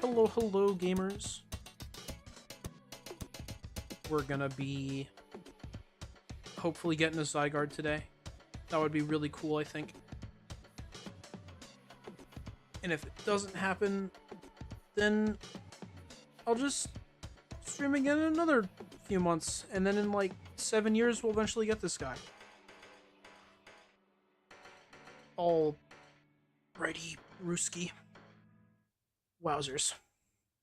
Hello, hello, gamers. We're gonna be hopefully getting a Zygarde today. That would be really cool, I think. And if it doesn't happen, then I'll just stream again in another few months. And then in like 7 years, we'll eventually get this guy. Alrighty, Rooski. Wowzers.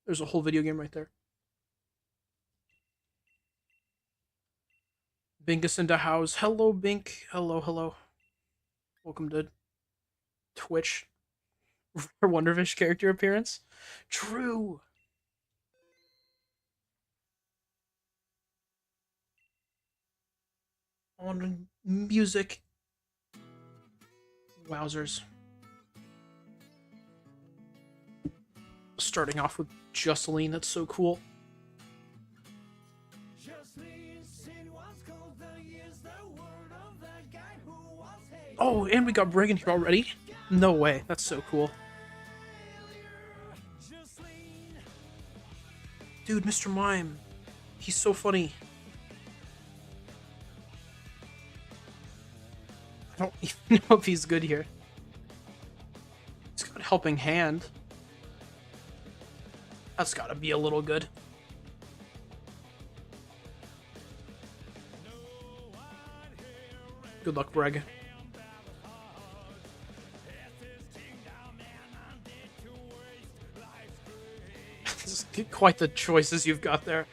There's a whole video game right there. Binkus into house. Hello, Bink. Hello, hello. Welcome to Twitch. For Wonderfish character appearance. True. On music. Wowzers. Starting off with Jocelyn, that's so cool. Oh, and we got Brig in here already? No way, that's so cool. Dude, Mr. Mime. He's so funny. I don't even know if he's good here. He's got a helping hand. That's gotta be a little good. Good luck, Breg. This is quite the choices you've got there.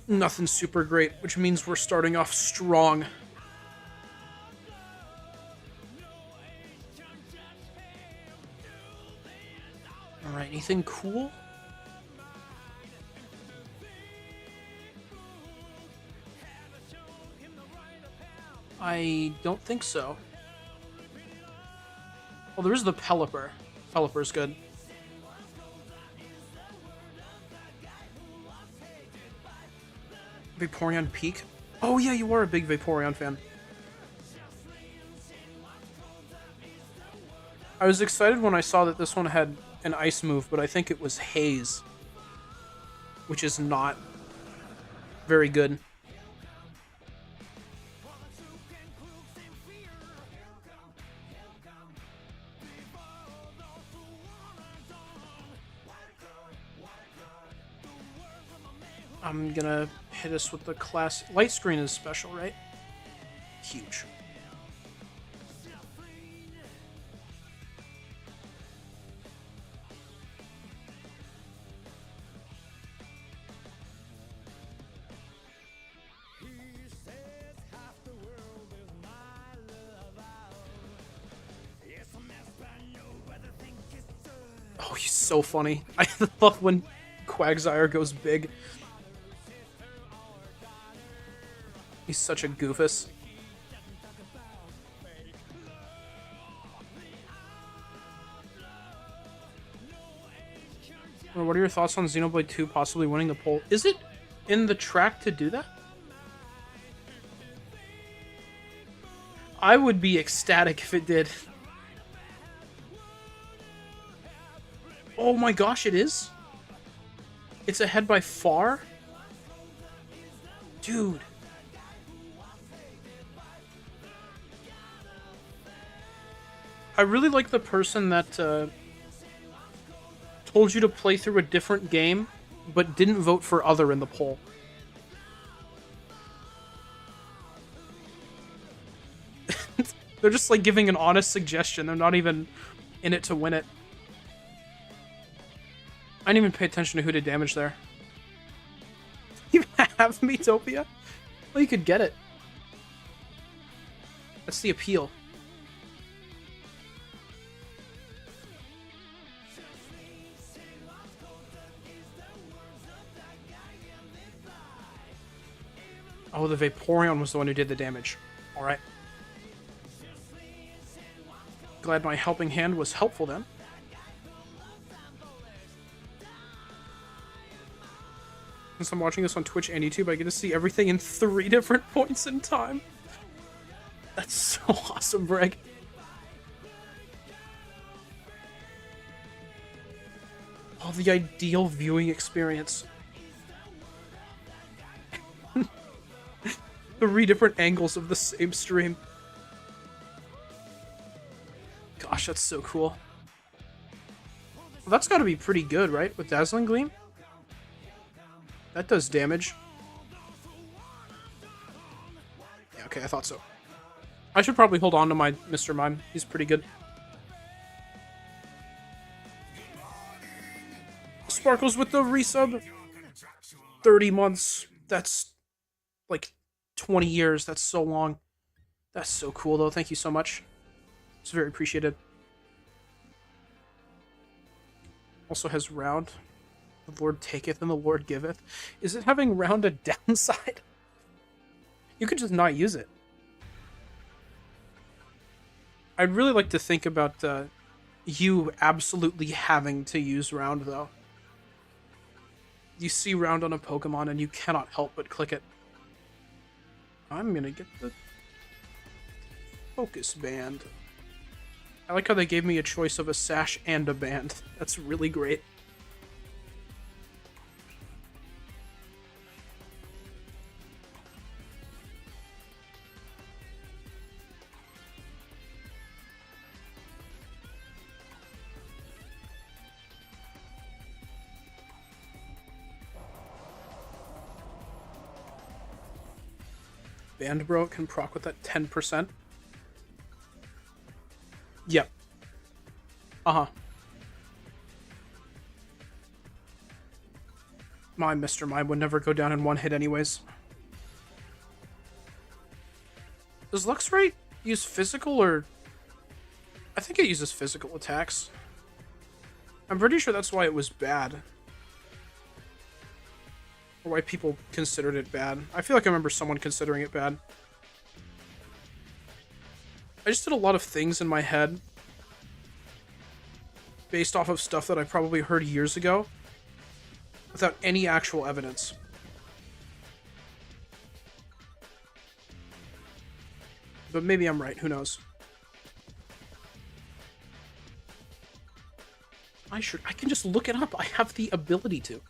Nothing super great, which means we're starting off strong. Alright, anything cool? I don't think so. Well, there is the Pelipper. Pelipper's good. Vaporeon Peak? Oh yeah, you are a big Vaporeon fan. I was excited when I saw that this one had an ice move, but I think it was Haze, which is not very good. I'm gonna hit us with the class. Light screen is special, right? Huge. Oh, he's so funny. I love when Quagsire goes big. He's such a goofus. Well, what are your thoughts on Xenoblade 2 possibly winning the poll? Is it in the track to do that? I would be ecstatic if it did. Oh my gosh, it is? It's ahead by far? Dude. I really like the person that told you to play through a different game, but didn't vote for other in the poll. They're just like giving an honest suggestion. They're not even in it to win it. I didn't even pay attention to who did damage there. You have Metopia? Well, you could get it. That's the appeal. Oh, the Vaporeon was the one who did the damage. Alright. Glad my helping hand was helpful then. Since I'm watching this on Twitch and YouTube, I get to see everything in 3 different points in time. That's so awesome, Breg. Oh, the ideal viewing experience. 3 different angles of the same stream. Gosh, that's so cool. Well, that's gotta be pretty good, right? With Dazzling Gleam? That does damage. Yeah, okay, I thought so. I should probably hold on to my Mr. Mime. He's pretty good. Sparkles with the resub. 30 months. That's like 20 years. That's so long. That's so cool, though. Thank you so much. It's very appreciated. Also has round. The Lord taketh and the Lord giveth. Is it having round a downside? You could just not use it. I'd really like to think about you absolutely having to use round, though. You see round on a Pokemon and you cannot help but click it. I'm gonna get the focus band. I like how they gave me a choice of a sash and a band. That's really great. Band Bro can proc with that 10%. Yep. Uh-huh. My Mr. Mime would never go down in one hit anyways. Does Luxray use physical or... I think it uses physical attacks. I'm pretty sure that's why it was bad. Or why people considered it bad. I feel like I remember someone considering it bad. I just did a lot of things in my head based off of stuff that I probably heard years ago without any actual evidence. But maybe I'm right, who knows. I can just look it up. I have the ability to.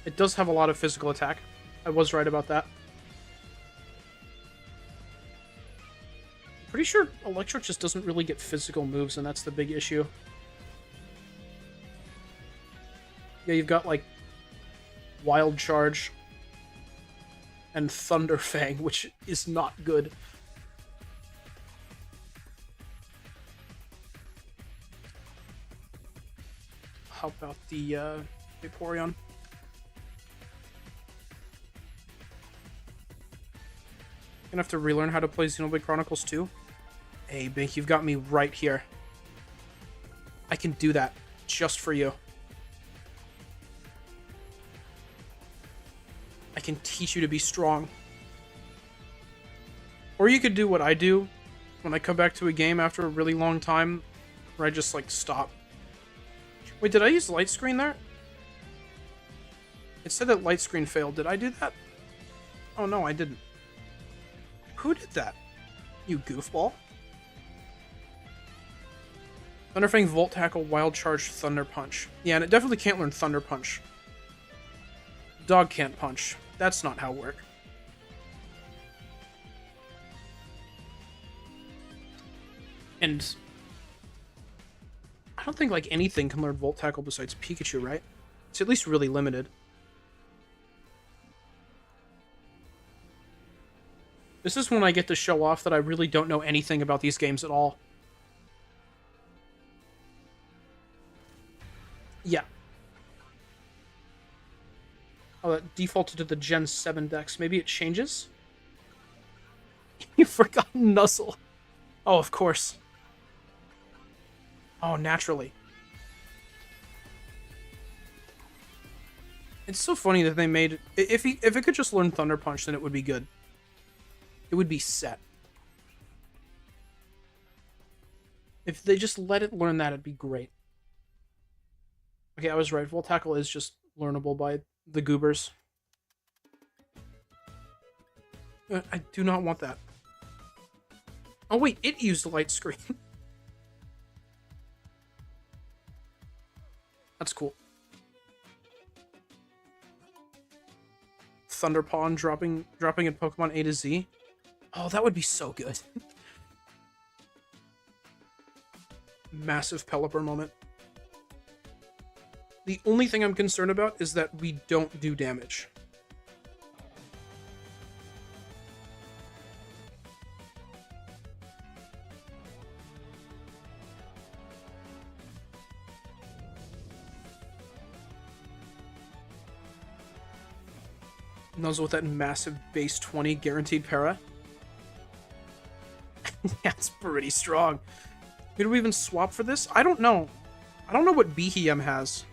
It does have a lot of physical attack. I was right about that. Pretty sure Electric just doesn't really get physical moves, and that's the big issue. Yeah, you've got, like, Wild Charge and Thunder Fang, which is not good. How about the Vaporeon? Gonna have to relearn how to play Xenoblade Chronicles 2. Hey, Bink, you've got me right here. I can do that just for you. I can teach you to be strong. Or you could do what I do when I come back to a game after a really long time, where I just, like, stop. Wait, did I use light screen there? It said that light screen failed. Did I do that? Oh, no, I didn't. Who did that? You goofball. Thunderfang, Volt Tackle, Wild Charge, Thunder Punch. Yeah, and it definitely can't learn Thunder Punch. Dog can't punch. That's not how it works. And I don't think, like, anything can learn Volt Tackle besides Pikachu, right? It's at least really limited. This is when I get to show off that I really don't know anything about these games at all. Yeah. Oh, that defaulted to the Gen 7 dex. Maybe it changes? You forgot Nuzzle. Oh, of course. Oh, naturally. It's so funny that they made... If it could just learn Thunder Punch, then it would be good. It would be set. If they just let it learn that, it'd be great. Okay, I was right. Volt Tackle is just learnable by the goobers. I do not want that. Oh wait, it used a light screen. That's cool. Thunderpawn dropping in Pokemon A to Z. Oh, that would be so good. Massive Pelipper moment. The only thing I'm concerned about is that we don't do damage. Nuzzle with that massive base 20 guaranteed para. Yeah, it's pretty strong. Did we even swap for this? I don't know. I don't know what Behem has.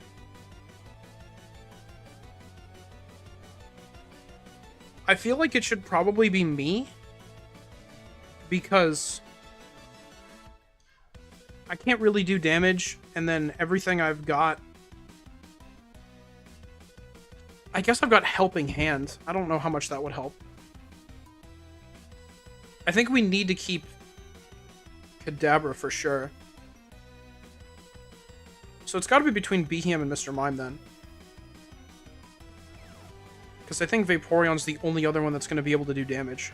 I feel like it should probably be me. Because I can't really do damage, and then everything I've got... I guess I've got Helping Hand. I don't know how much that would help. I think we need to keep Kadabra for sure. So it's got to be between Behem and Mr. Mime then. Because I think Vaporeon's the only other one that's going to be able to do damage.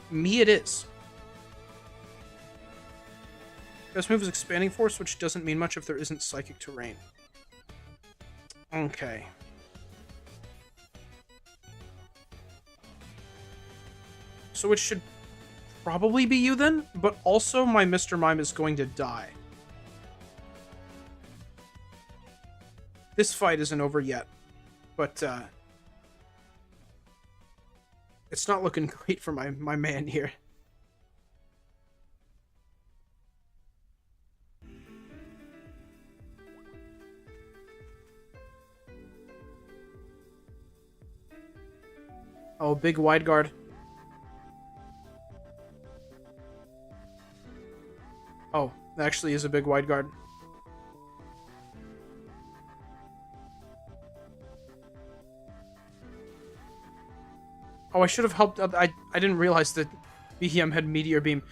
Me it is. Best move is Expanding Force, which doesn't mean much if there isn't Psychic Terrain. Okay. So it should probably be you then, but also my Mr. Mime is going to die. This fight isn't over yet, but it's not looking great for my man here. Oh, big wide guard. Oh, that actually is a big wide guard. Oh, I should have helped. I didn't realize that Behem had Meteor Beam.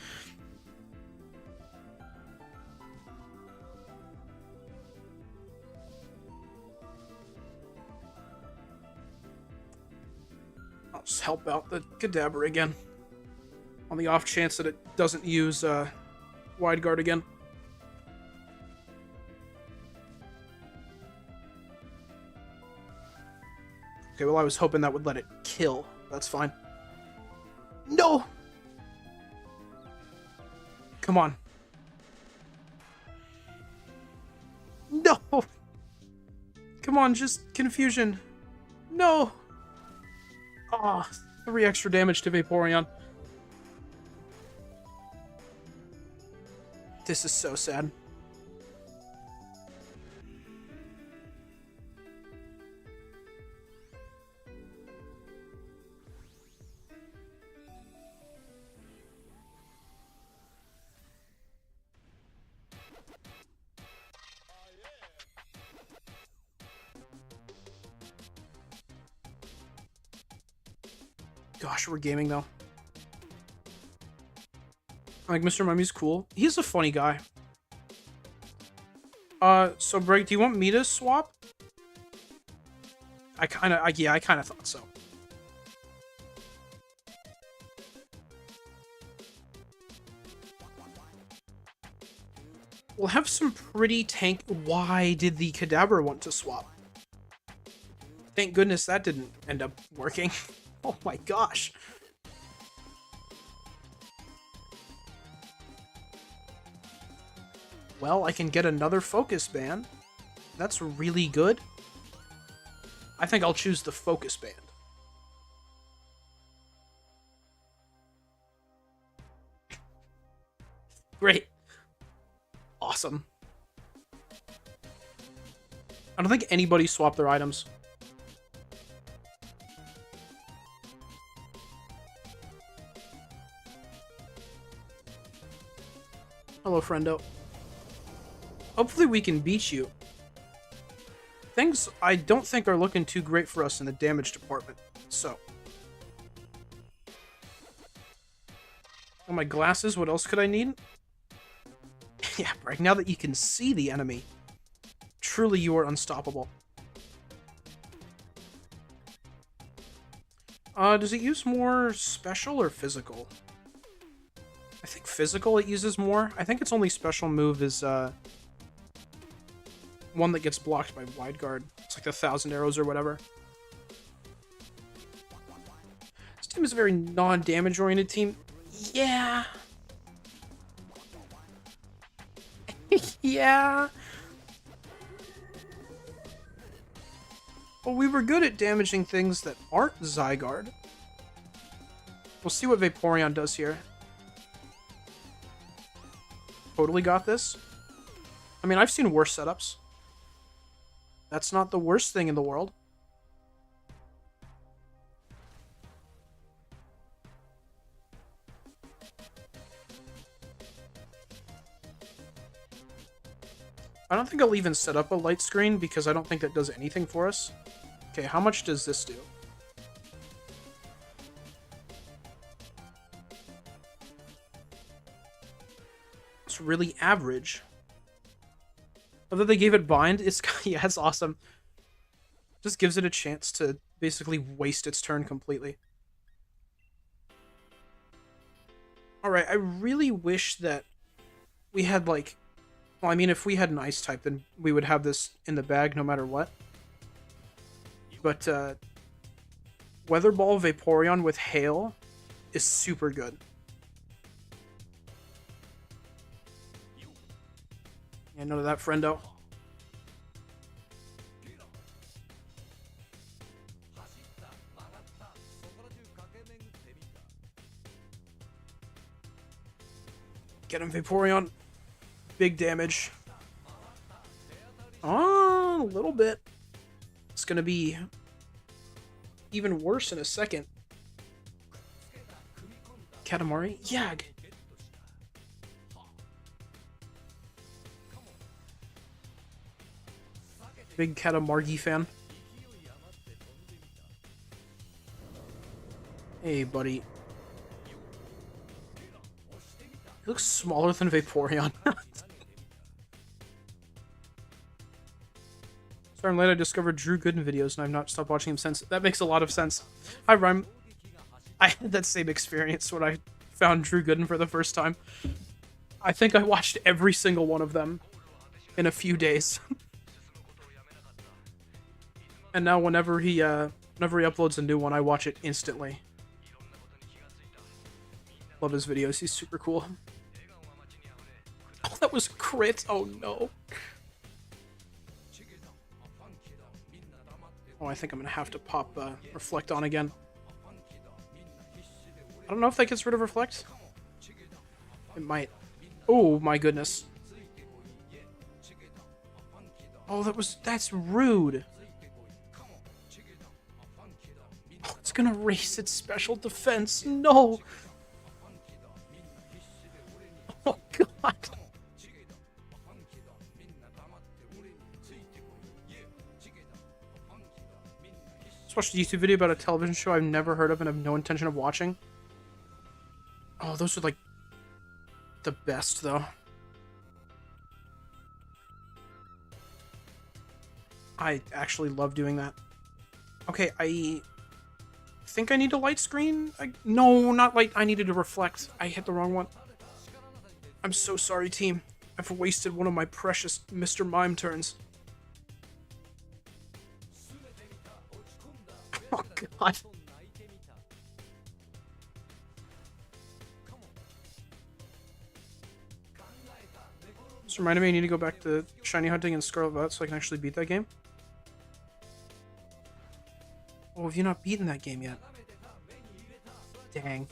I'll just help out the Kadabra again. On the off chance that it doesn't use Wide Guard again. Okay, well I was hoping that would let it kill. That's fine. No! Come on. No! Come on, just confusion. No! Ah, 3 extra damage to Vaporeon. This is so sad. Gosh, we're gaming though. Like, Mr. Mummy's cool. He's a funny guy. So Brig, do you want me to swap? Yeah, I kinda thought so. We'll have some pretty tank... Why did the Kadabra want to swap? Thank goodness that didn't end up working. Oh my gosh. Well, I can get another Focus Band. That's really good. I think I'll choose the Focus Band. Great. Awesome. I don't think anybody swapped their items. Hello, friendo. Hopefully we can beat you. Things I don't think are looking too great for us in the damage department, so Oh, my glasses. What else could I need? Yeah, right. Now that you can see the enemy, truly you are unstoppable. Does it use more special or physical? I think physical it uses more. I think its only special move is, one that gets blocked by Zygarde. It's like the 1,000 arrows or whatever. This team is a very non-damage oriented team. Yeah. Yeah. Well, we were good at damaging things that aren't Zygarde. We'll see what Vaporeon does here. Totally got this. I mean, I've seen worse setups. That's not the worst thing in the world. I don't think I'll even set up a light screen because I don't think that does anything for us. Okay, how much does this do? It's really average. Although they gave it bind, it's yeah, it's awesome. Just gives it a chance to basically waste its turn completely. Alright, I really wish that we had, like... Well, I mean, if we had an ice type, then we would have this in the bag no matter what. But, Weather Ball Vaporeon with Hail is super good. Yeah, none of that, friendo. Get him, Vaporeon. Big damage. Oh, a little bit. It's gonna be even worse in a second. Katamari? Yag! Big Katamargi fan. Hey, buddy. He looks smaller than Vaporeon. Sorry, I'm late. I discovered Drew Gooden videos and I've not stopped watching him since. That makes a lot of sense. Hi, Rhyme. I had that same experience when I found Drew Gooden for the first time. I think I watched every single one of them in a few days. And now whenever he uploads a new one, I watch it instantly. Love his videos. He's super cool. Oh, that was crit. Oh, no. Oh, I think I'm going to have to pop Reflect on again. I don't know if that gets rid of Reflect. It might. Oh, my goodness. Oh, that's rude. Oh, it's going to raise its special defense. No. Oh, God. Just watched a YouTube video about a television show I've never heard of and have no intention of watching. Oh, those are like the best, though. I actually love doing that. Okay, I think I need a light screen. No, not light. I needed to reflect. I hit the wrong one. I'm so sorry, team. I've wasted one of my precious Mr. Mime turns. Oh, God. This reminded me I need to go back to shiny hunting and Scarlet Violet so I can actually beat that game. Oh, have you not beaten that game yet? Dang.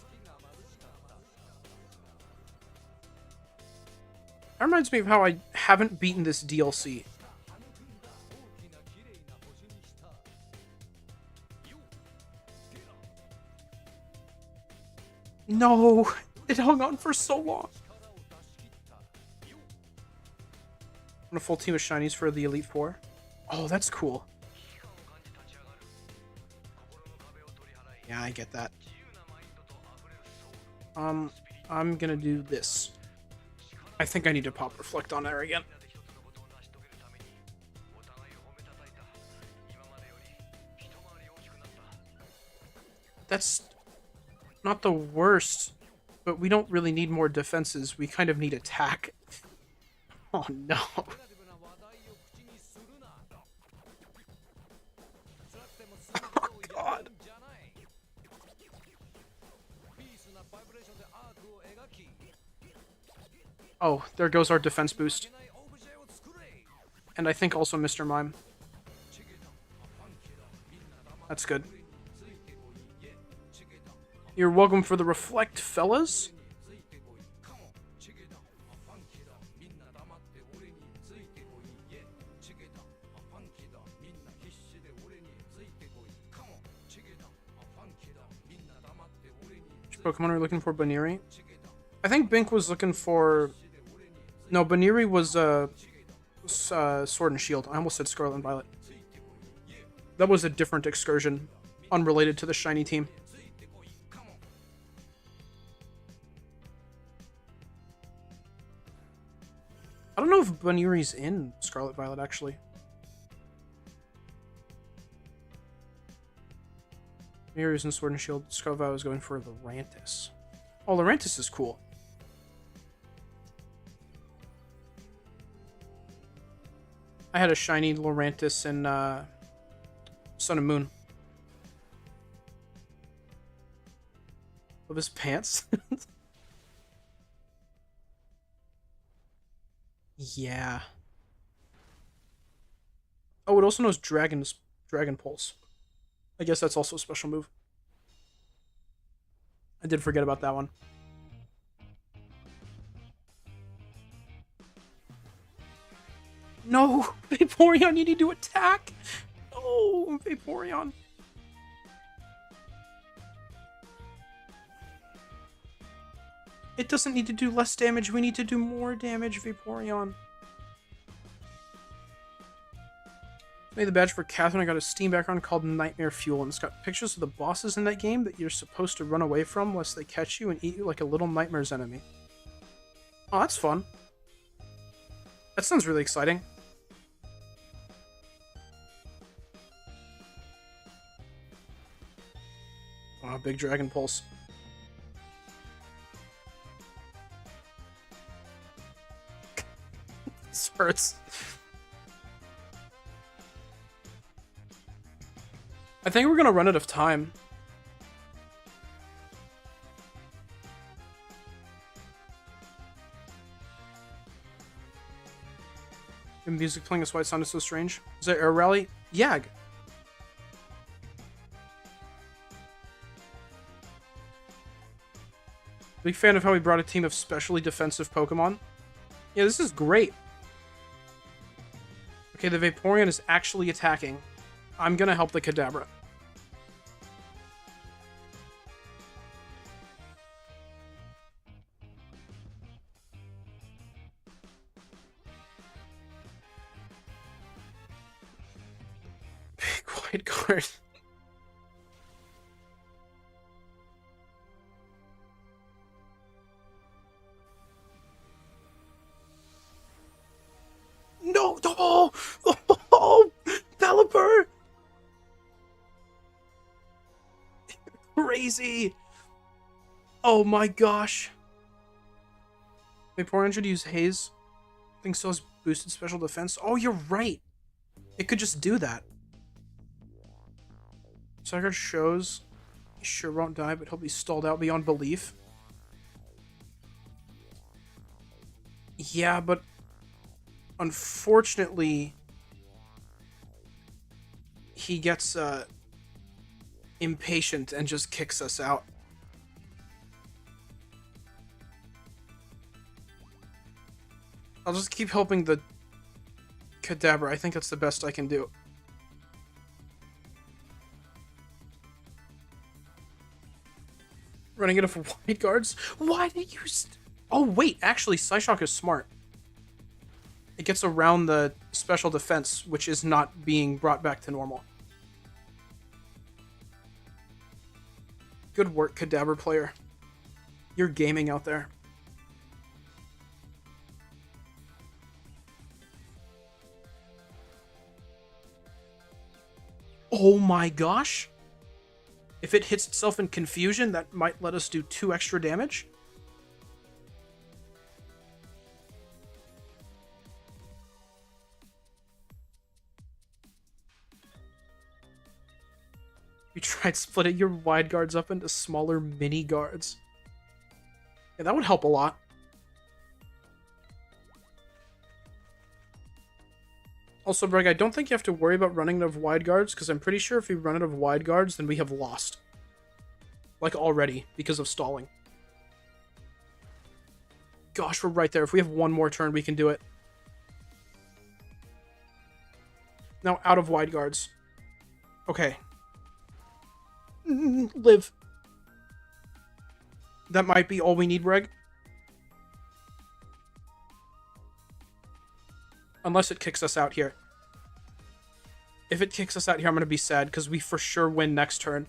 That reminds me of how I haven't beaten this DLC. No! It hung on for so long. And a full team of shinies for the Elite Four. Oh, that's cool. Yeah, I get that. I'm gonna do this. I think I need to pop Reflect on there again. That's not the worst, but we don't really need more defenses. We kind of need attack. Oh no. Oh god. Oh, there goes our defense boost. And I think also Mr. Mime. That's good. You're welcome for the Reflect, fellas. Which Pokemon are we looking for? Baniri? I think Bink was looking for... No, Baniri was Sword and Shield. I almost said Scarlet and Violet. That was a different excursion, unrelated to the shiny team. I don't know if Baniri's in Scarlet Violet, actually. Baniri's in Sword and Shield. Scarlet Violet was going for Lurantis. Oh, Lurantis is cool. I had a shiny Lurantis in Sun and Moon. Of his pants? Yeah. Oh, it also knows Dragon Pulse. I guess that's also a special move. I did forget about that one. No! Vaporeon, you need to attack! No, Vaporeon. It doesn't need to do less damage, we need to do more damage, Vaporeon. Made the badge for Catherine. I got a Steam background called Nightmare Fuel, and it's got pictures of the bosses in that game that you're supposed to run away from lest they catch you and eat you like a little Nightmare's enemy. Oh, that's fun. That sounds really exciting. Wow, big Dragon Pulse. This hurts. I think we're gonna run out of time. The music playing is why it sounded so strange. Is that Air Rally? Yag. Big fan of how we brought a team of specially defensive Pokemon. Yeah, this is great. Okay, the Vaporeon is actually attacking. I'm gonna help the Kadabra. Big white card. No! Oh! Oh! Pelipper! Crazy! Oh my gosh. Vaporeon should use Haze. I think so has boosted special defense. Oh, you're right. It could just do that. Zygarde shows he sure won't die, but he'll be stalled out beyond belief. Yeah, but unfortunately, he gets impatient and just kicks us out. I'll just keep helping the Kadabra. I think that's the best I can do. Running it off of white guards? Why did you... Oh, wait. Actually, Psyshock is smart. It gets around the special defense, which is not being brought back to normal. Good work, Kadabra player. You're gaming out there. Oh my gosh! If it hits itself in confusion, that might let us do 2 extra damage. You tried splitting your wide guards up into smaller mini guards. Yeah, that would help a lot. Also, Breg, I don't think you have to worry about running out of wide guards, because I'm pretty sure if we run out of wide guards, then we have lost. Like, already, because of stalling. Gosh, we're right there. If we have one more turn, we can do it. Now, out of wide guards. Okay. Live. That might be all we need, Breg. Unless it kicks us out here. If it kicks us out here, I'm going to be sad, because we for sure win next turn.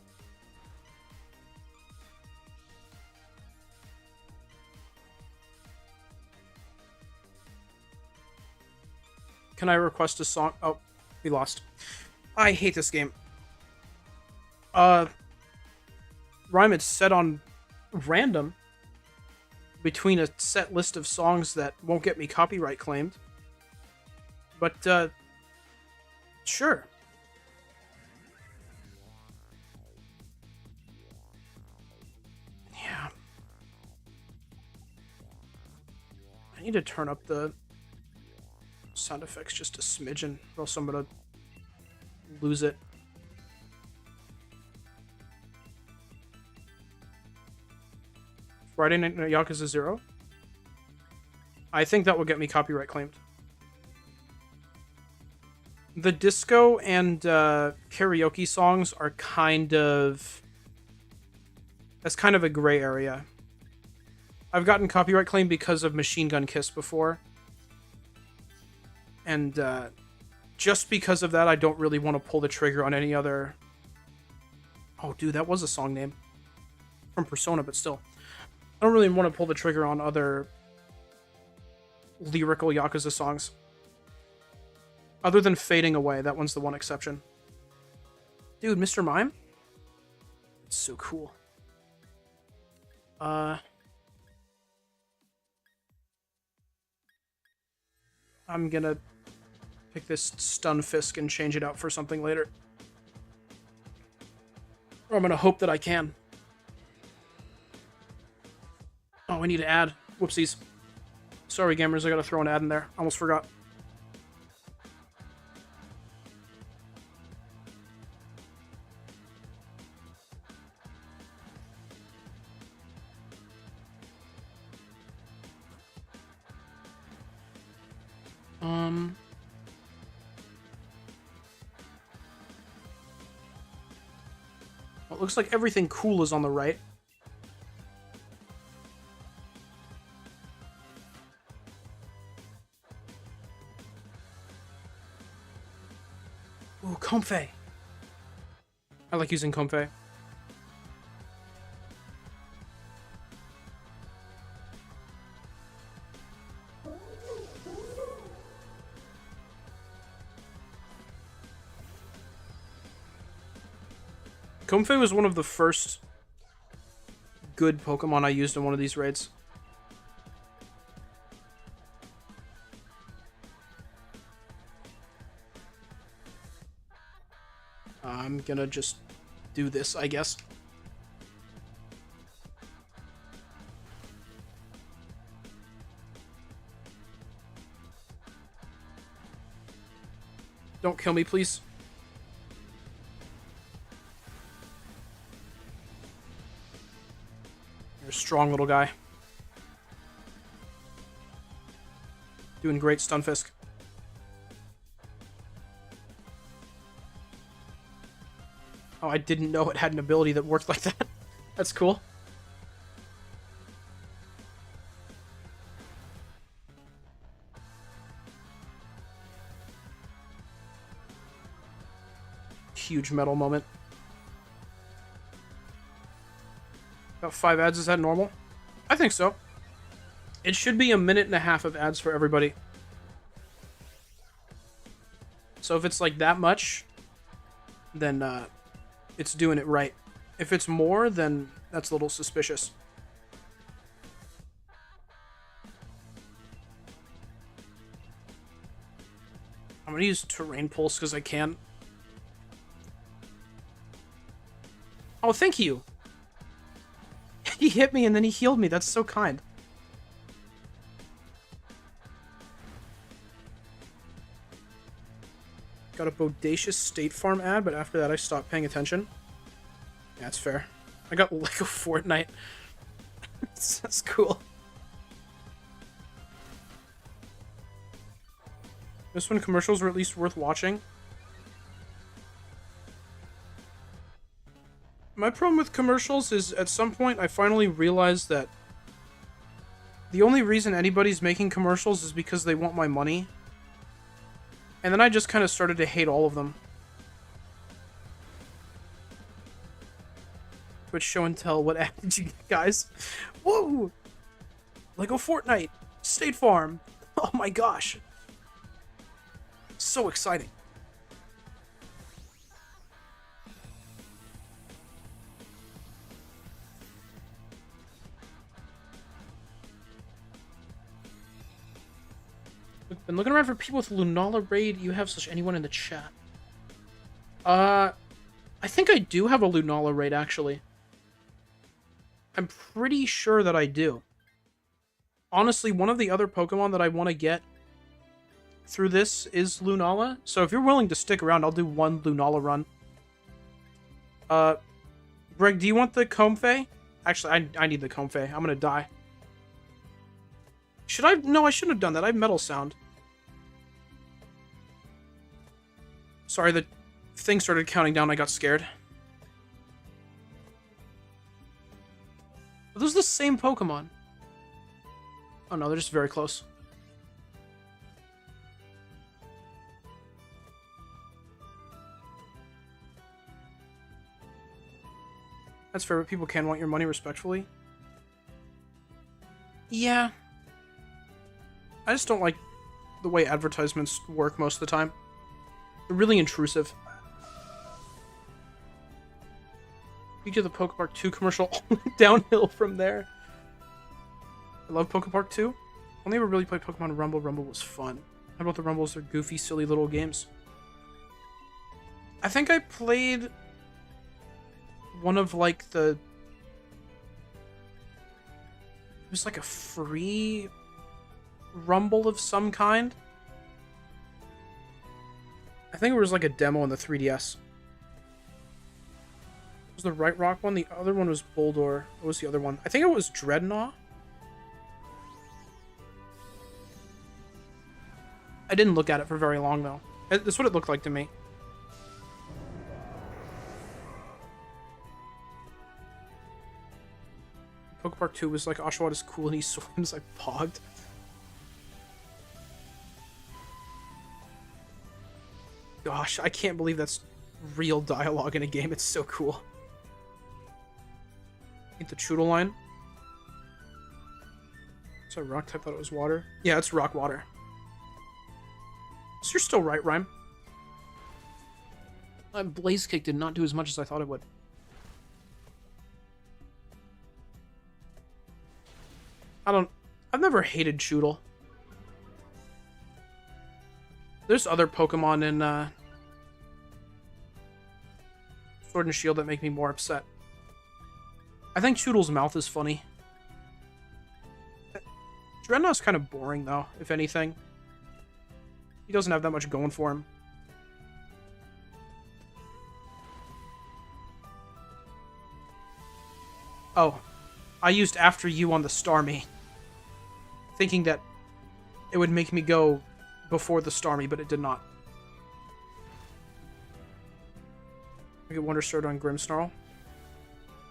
Can I request a song? Oh, we lost. I hate this game. Rhyme, it's set on random between a set list of songs that won't get me copyright claimed. But, sure. Yeah. I need to turn up the sound effects just a smidgen, or else I'm gonna lose it. Friday Night Yakuza 0? I think that will get me copyright claimed. The disco and karaoke songs are kind of... That's kind of a gray area. I've gotten copyright claim because of Machine Gun Kiss before. And just because of that, I don't really want to pull the trigger on any other... Oh, dude, that was a song name. From Persona, but still. I don't really want to pull the trigger on other lyrical Yakuza songs. Other than Fading Away, that one's the one exception. Dude, Mr. Mime? It's so cool. I'm gonna pick this Stun Fisk and change it out for something later. Or I'm gonna hope that I can. Oh, I need to add. Whoopsies. Sorry, gamers, I gotta throw an ad in there. Almost forgot. Well, it looks like everything cool is on the right. Ooh, Comfey. I like using Comfey. Comfey was one of the first good Pokemon I used in one of these raids. I'm gonna just do this, I guess. Don't kill me, please. You're a strong little guy. Doing great, Stunfisk. Oh, I didn't know it had an ability that worked like that. That's cool. Huge metal moment. About 5 ads, is that normal? I think so. It should be a minute and a half of ads for everybody. So if it's like that much, then it's doing it right. If it's more, then that's a little suspicious. I'm gonna use Terrain Pulse because I can. Oh, thank you. He hit me and then he healed me. That's so kind. Got a bodacious State Farm ad, but after that I stopped paying attention. Yeah, that's fair. I got Lego Fortnite. That's cool. This one, commercials were at least worth watching. My problem with commercials is at some point I finally realized that the only reason anybody's making commercials is because they want my money. And then I just kind of started to hate all of them. Twitch show and tell, what ad did you get, guys? Whoa! Lego Fortnite! State Farm! Oh my gosh! So exciting. Been looking around for people with Lunala raid. You have such anyone in the chat? I think I do have a Lunala raid, actually. I'm pretty sure that I do. Honestly, one of the other Pokemon that I want to get through this is Lunala. So if you're willing to stick around, I'll do one Lunala run. Greg, do you want the Comfey? Actually, I need the Comfey. I'm gonna die. Should I? No, I shouldn't have done that. I have Metal Sound. Sorry, the thing started counting down. I got scared. Are those the same Pokemon? Oh no, they're just very close. That's fair, but people can want your money respectfully. Yeah. I just don't like the way advertisements work most of the time. They're really intrusive. You do the Pokepark 2 commercial downhill from there. I love Pokepark 2. Only ever really played Pokemon Rumble. Rumble was fun. How about the Rumbles? They're goofy, silly little games. I think I played one of like the... It was like a free Rumble of some kind. I think it was like a demo on the 3DS. Was the Right Rock one? The other one was Boldor. What was the other one? I think it was Dreadnought. I didn't look at it for very long, though. That's what it looked like to me. Pokepark 2 was like, Oshawott is cool and he swims. I pogged. Gosh, I can't believe that's real dialogue in a game. It's so cool. Get the Choodle line. Is that rock type? I thought it was water. Yeah, it's rock water. So you're still right, Rhyme. Blaze Kick did not do as much as I thought it would. I've never hated Choodle. There's other Pokemon in Sword and Shield that make me more upset. I think Choodle's mouth is funny. Dreadnought's kind of boring, though, if anything. He doesn't have that much going for him. Oh, I used After You on the Starmie, thinking that it would make me go before the Starmie, but it did not. I get Wonder Sword on Grimmsnarl.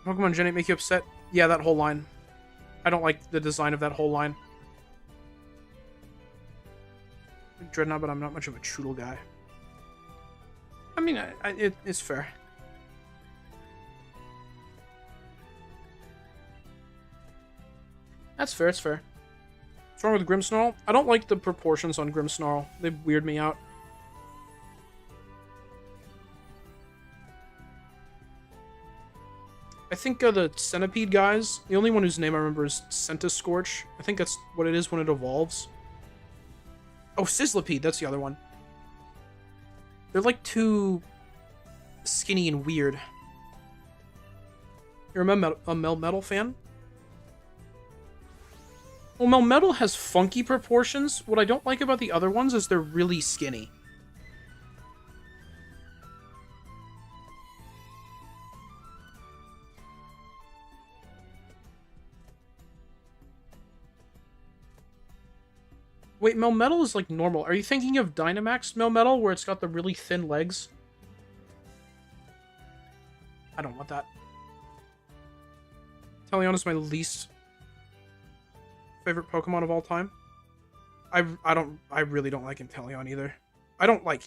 Pokemon Gen 8 make you upset? Yeah, that whole line. I don't like the design of that whole line. Dreadnought, but I'm not much of a Choodle guy. I mean, it's fair. That's fair, it's fair. What's wrong with Grimmsnarl? I don't like the proportions on Grimmsnarl. They weird me out. I think the Centipede guys, the only one whose name I remember is Centiscorch. I think that's what it is when it evolves. Oh, Sizzlipede, that's the other one. They're like too skinny and weird. You're a Melmetal fan? Well, Melmetal has funky proportions. What I don't like about the other ones is they're really skinny. Wait, Melmetal is like normal. Are you thinking of Dynamax Melmetal, where it's got the really thin legs? I don't want that. Teleon is my least favorite Pokemon of all time. I really don't like Inteleon either. I don't like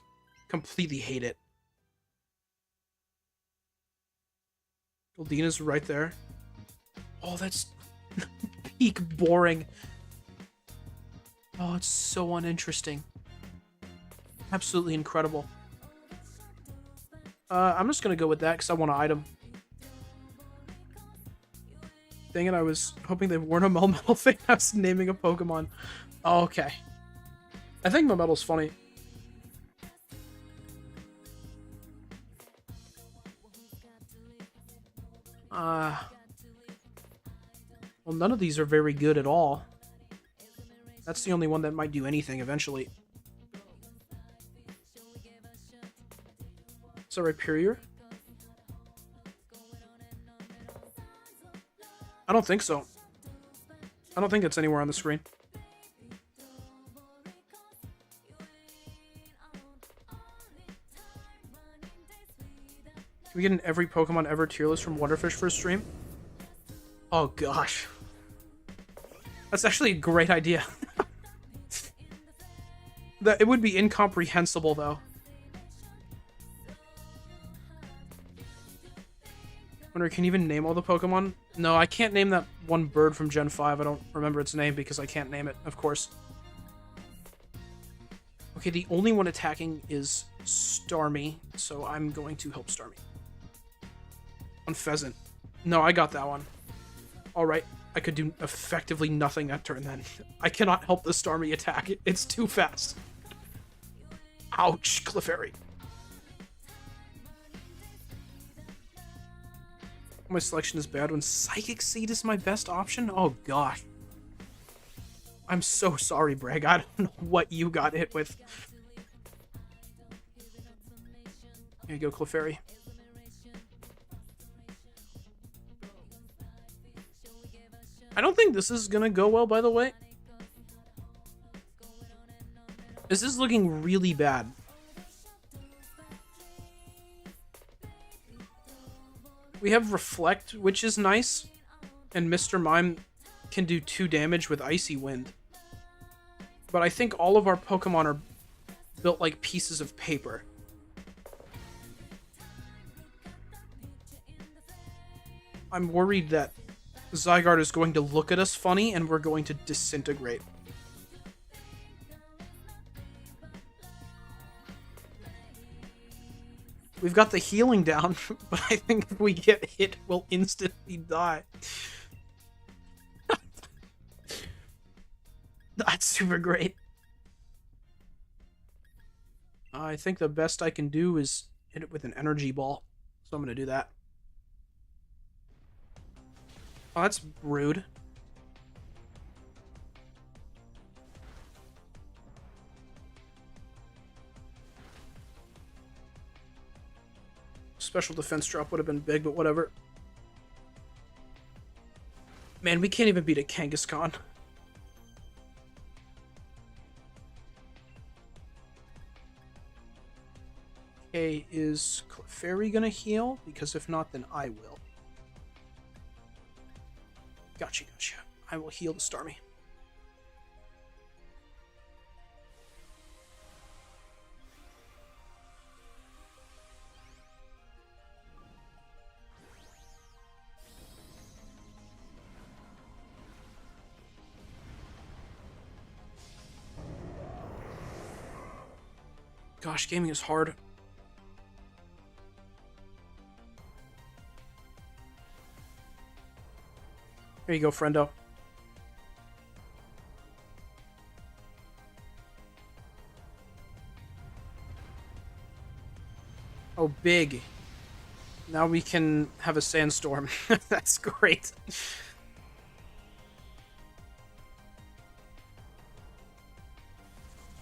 completely hate it. Goldeena's right there. Oh, that's peak boring. Oh, it's so uninteresting. Absolutely incredible. I'm just gonna go with that because I want an item. Dang it, I was hoping they weren't a Melmetal thing. I was naming a Pokemon. Oh, okay. I think Melmetal's funny. Well, none of these are very good at all. That's the only one that might do anything eventually. Is that Rhyperior? I don't think so. I don't think it's anywhere on the screen. Can we get an every Pokemon ever tier list from Wonderfish for a stream? Oh gosh. That's actually a great idea. It would be incomprehensible though. Wonder, can you even name all the Pokemon? No, I can't name that one bird from Gen 5. I don't remember its name because I can't name it, of course. Okay, the only one attacking is Starmie, so I'm going to help Starmie. On Pheasant. No, I got that one. Alright, I could do effectively nothing that turn then. I cannot help the Starmie attack. It's too fast. Ouch, Clefairy. My selection is bad when Psychic Seed is my best option? Oh gosh. I'm so sorry, Bragg. I don't know what you got hit with. Here you go, Clefairy. I don't think this is gonna go well, by the way. This is looking really bad. We have Reflect, which is nice, and Mr. Mime can do 2 damage with Icy Wind. But I think all of our Pokemon are built like pieces of paper. I'm worried that Zygarde is going to look at us funny and we're going to disintegrate. We've got the healing down, but I think if we get hit, we'll instantly die. That's super great. I think the best I can do is hit it with an energy ball. So I'm going to do that. Oh, that's rude. Special defense drop would have been big, but whatever. Man, we can't even beat a Kangaskhan. Okay, is Clefairy gonna heal? Because if not, then I will. Gotcha, gotcha. I will heal the Starmie. Gosh, gaming is hard. Here you go, friendo. Oh, big. Now we can have a sandstorm. That's great.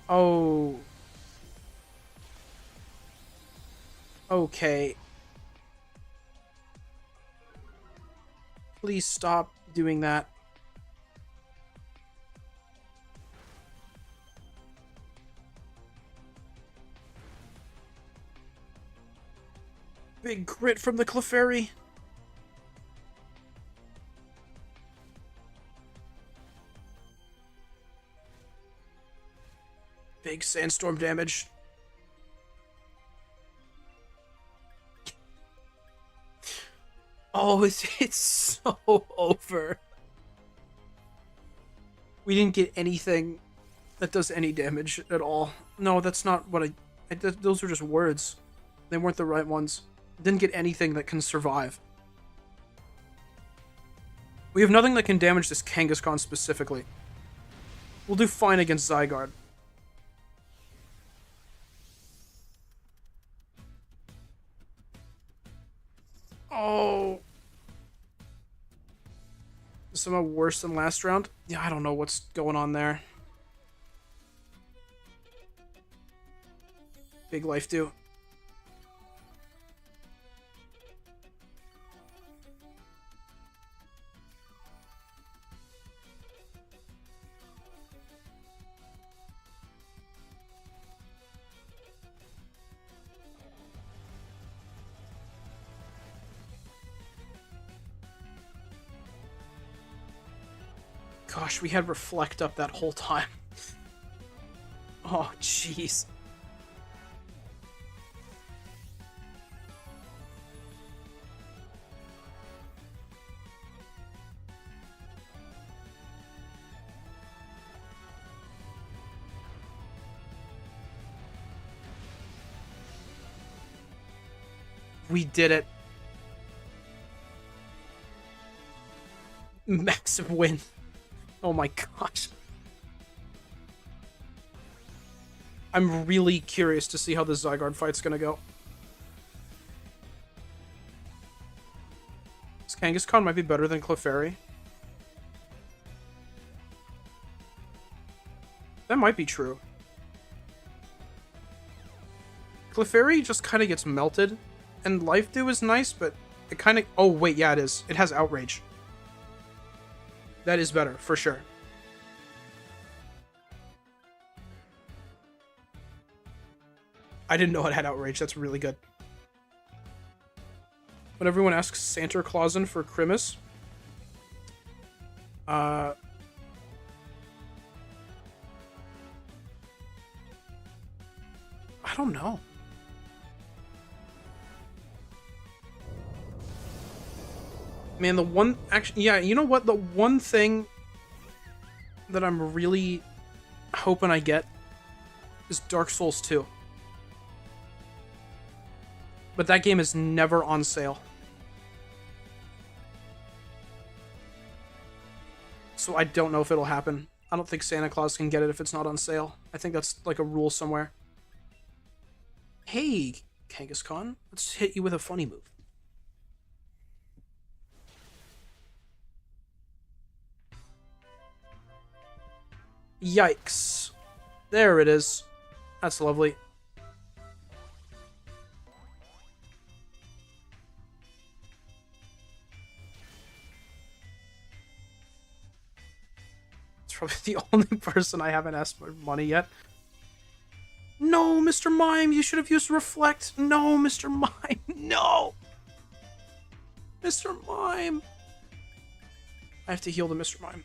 Oh. Okay. Please stop doing that. Big crit from the Clefairy. Big sandstorm damage. Oh, it's so over. We didn't get anything that does any damage at all. No, that's not what those were just words. They weren't the right ones. Didn't get anything that can survive. We have nothing that can damage this Kangaskhan specifically. We'll do fine against Zygarde. Oh. Somehow worse than last round? Yeah, I don't know what's going on there. Big life do. Gosh, we had Reflect up that whole time. Oh, jeez. We did it. Massive win. Oh my gosh. I'm really curious to see how this Zygarde fight's gonna go. This Kangaskhan might be better than Clefairy. That might be true. Clefairy just kind of gets melted, and Life Dew is nice, but it kind of... Oh, wait, yeah, it is. It has Outrage. That is better, for sure. I didn't know it had Outrage. That's really good. When everyone asks Santa Clausen for Grimace, I don't know. Man, the one... Actually, yeah, you know what? The one thing that I'm really hoping I get is Dark Souls 2. But that game is never on sale. So I don't know if it'll happen. I don't think Santa Claus can get it if it's not on sale. I think that's like a rule somewhere. Hey, Kangaskhan, let's hit you with a funny move. Yikes. There it is. That's lovely. It's probably the only person I haven't asked for money yet. No, Mr. Mime, you should have used Reflect. No, Mr. Mime, no. Mr. Mime. I have to heal the Mr. Mime.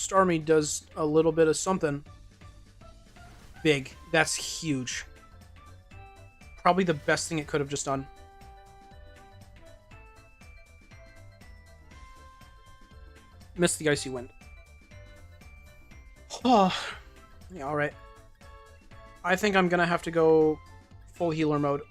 Starmie does a little bit of something. Big. That's huge. Probably the best thing it could have just done. Missed the Icy Wind. Oh. Yeah, alright. I think I'm gonna have to go full healer mode.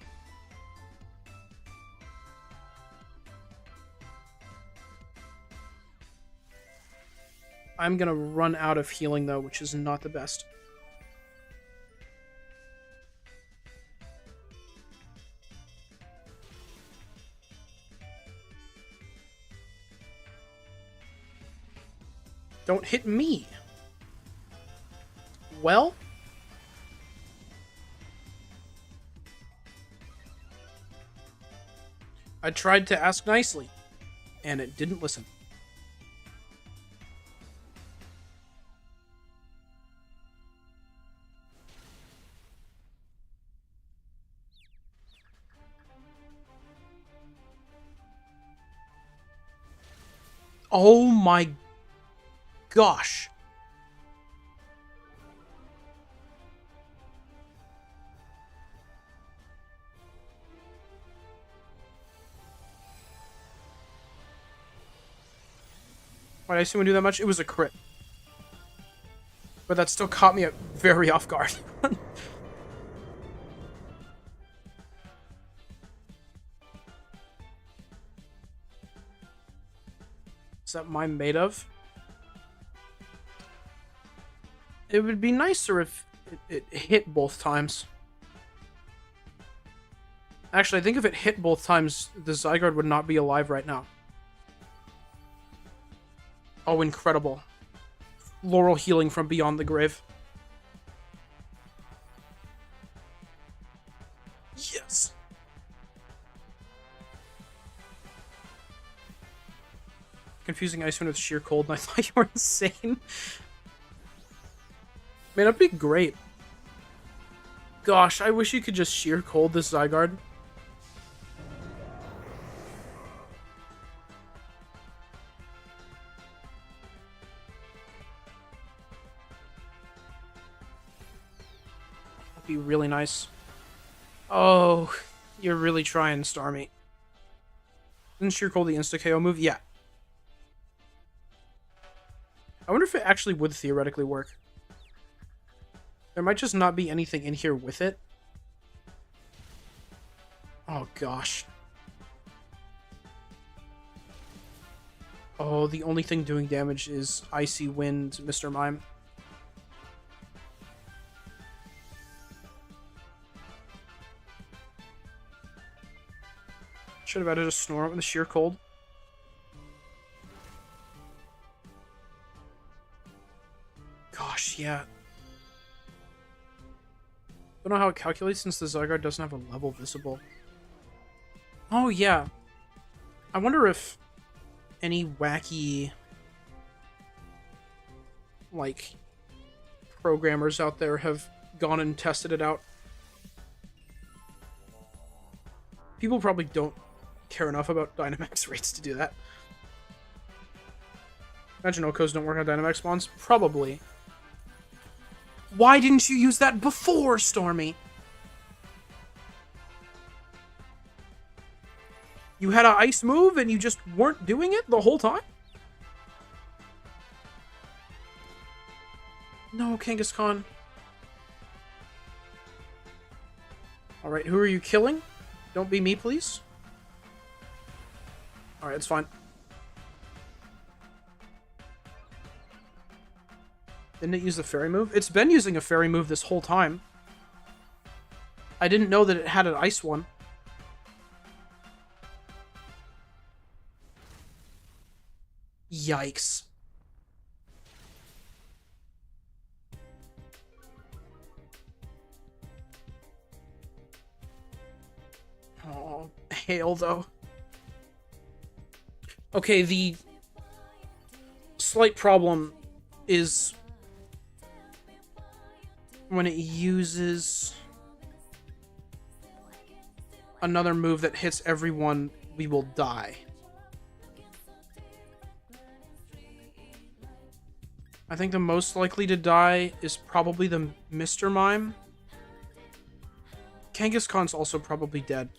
I'm gonna run out of healing, though, which is not the best. Don't hit me. Well? I tried to ask nicely, and it didn't listen. Oh my gosh. Why did I assume it would do that much? It was a crit. But that still caught me very off guard. Is that mine made of? It would be nicer if it hit both times. Actually, I think if it hit both times, the Zygarde would not be alive right now. Oh, incredible. Laurel healing from beyond the grave. Yes. Confusing Icewind with Sheer Cold, and I thought you were insane. Man, that'd be great. Gosh, I wish you could just Sheer Cold this Zygarde. That'd be really nice. Oh, you're really trying, Starmie. Isn't Sheer Cold the insta-KO move? Yeah. I wonder if it actually would theoretically work. There might just not be anything in here with it. Oh, gosh. Oh, the only thing doing damage is Icy Wind, Mr. Mime. Should have added a Snorlax with a Sheer Cold. Gosh, yeah. Don't know how it calculates since the Zygarde doesn't have a level visible. Oh, yeah. I wonder if any wacky, like, programmers out there have gone and tested it out. People probably don't care enough about Dynamax rates to do that. Imagine Okos don't work on Dynamax spawns? Probably. Why didn't you use that before, Stormy? You had an ice move and you just weren't doing it the whole time? No, Kangaskhan. Alright, who are you killing? Don't be me, please. Alright, it's fine. Didn't it use the fairy move? It's been using a fairy move this whole time. I didn't know that it had an ice one. Yikes. Oh, hail, though. Okay, the slight problem is when it uses another move that hits everyone, we will die. I think the most likely to die is probably the Mr. Mime. Kangaskhan's also probably dead.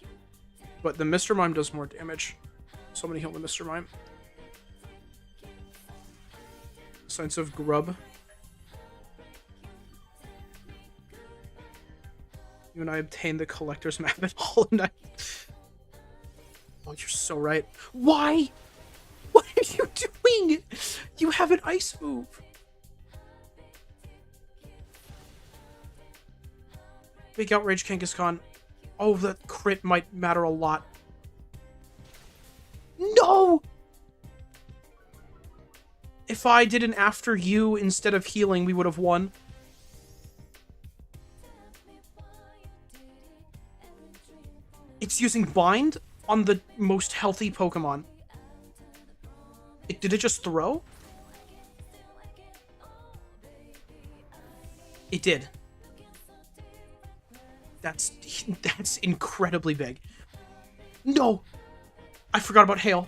But the Mr. Mime does more damage. So I'm gonna heal the Mr. Mime. Signs of Grub. You and I obtained the collector's map at Hollow Knight. Oh, you're so right. Why? What are you doing? You have an ice move. Big Outrage Kangaskhan. Oh, that crit might matter a lot. No! If I did an after you instead of healing, we would have won. It's using Bind on the most healthy Pokemon. Did it just throw? It did. That's incredibly big. No! I forgot about Hail.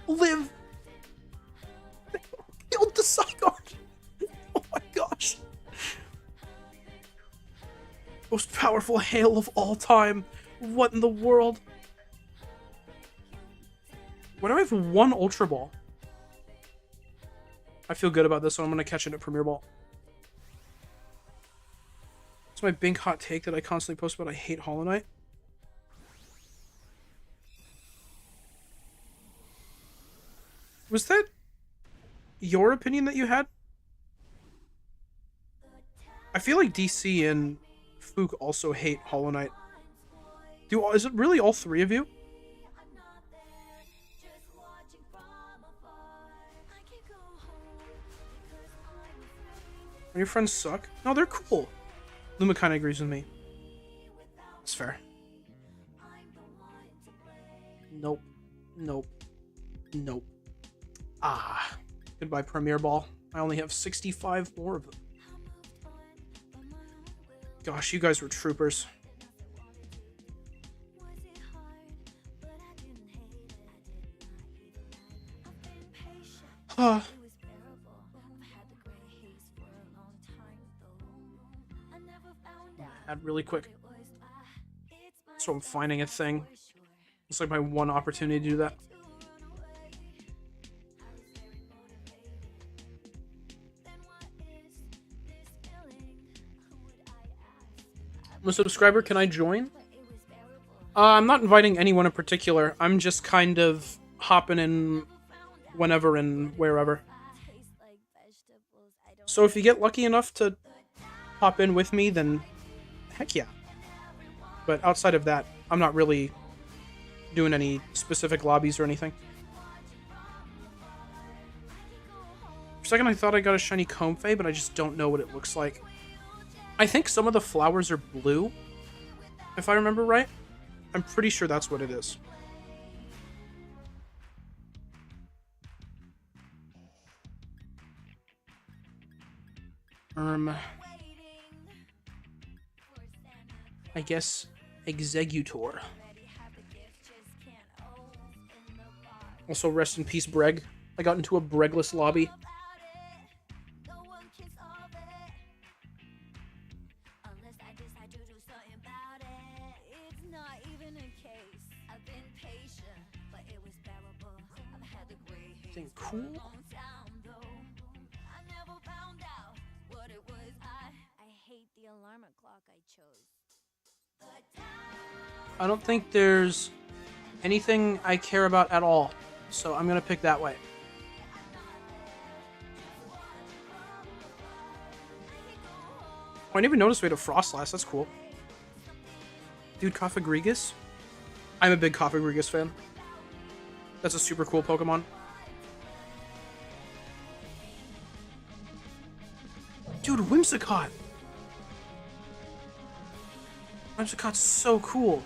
Live! Killed the Zygarde! Oh my gosh. Most powerful Hail of all time. What in the world? Why do I have one Ultra Ball? I feel good about this one. I'm going to catch it at Premier Ball. It's my big hot take that I constantly post about I hate Hollow Knight. Was that your opinion that you had? I feel like DC and Fook also hate Hollow Knight. Is it really all three of you? Your friends suck? No, they're cool. Luma kind of agrees with me. That's fair. Nope. Nope. Nope. Ah. Goodbye, Premier Ball. I only have 65 more of them. Gosh, you guys were troopers. Add really quick. So I'm finding a thing. It's like my one opportunity to do that. I'm a subscriber. Can I join? I'm not inviting anyone in particular. I'm just kind of hopping in whenever and wherever. So if you get lucky enough to hop in with me, then heck yeah. But outside of that, I'm not really doing any specific lobbies or anything. For a second I thought I got a shiny Comfey, but I just don't know what it looks like. I think some of the flowers are blue, if I remember right. I'm pretty sure that's what it is. I guess Executor. Also, rest in peace, Breg. I got into a Bregless lobby. Thing cool. I don't think there's anything I care about at all, so I'm gonna pick that way. Oh, I didn't even notice we had a Frostlass. That's cool. Dude, Cofagrigus? I'm a big Cofagrigus fan. That's a super cool Pokemon. Dude, Whimsicott! Whimsicott's so cool.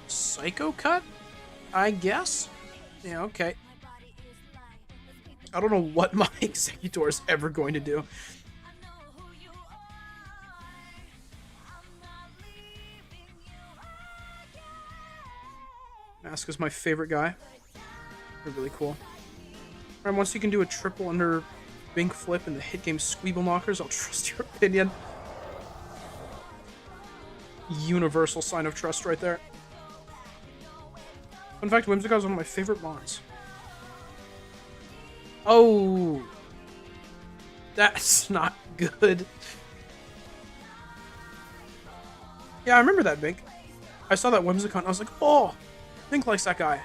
Psycho Cut? I guess? Yeah, okay. I don't know what my Executor is ever going to do. Mask is my favorite guy. They're really cool. Alright, once you can do a triple under Bink flip and the hit game Squeeble Knockers, I'll trust your opinion. Universal sign of trust right there. In fact, Whimsicott is one of my favorite mons. Oh! That's not good. Yeah, I remember that, Bink. I saw that Whimsicott and I was like, oh! Bink likes that guy.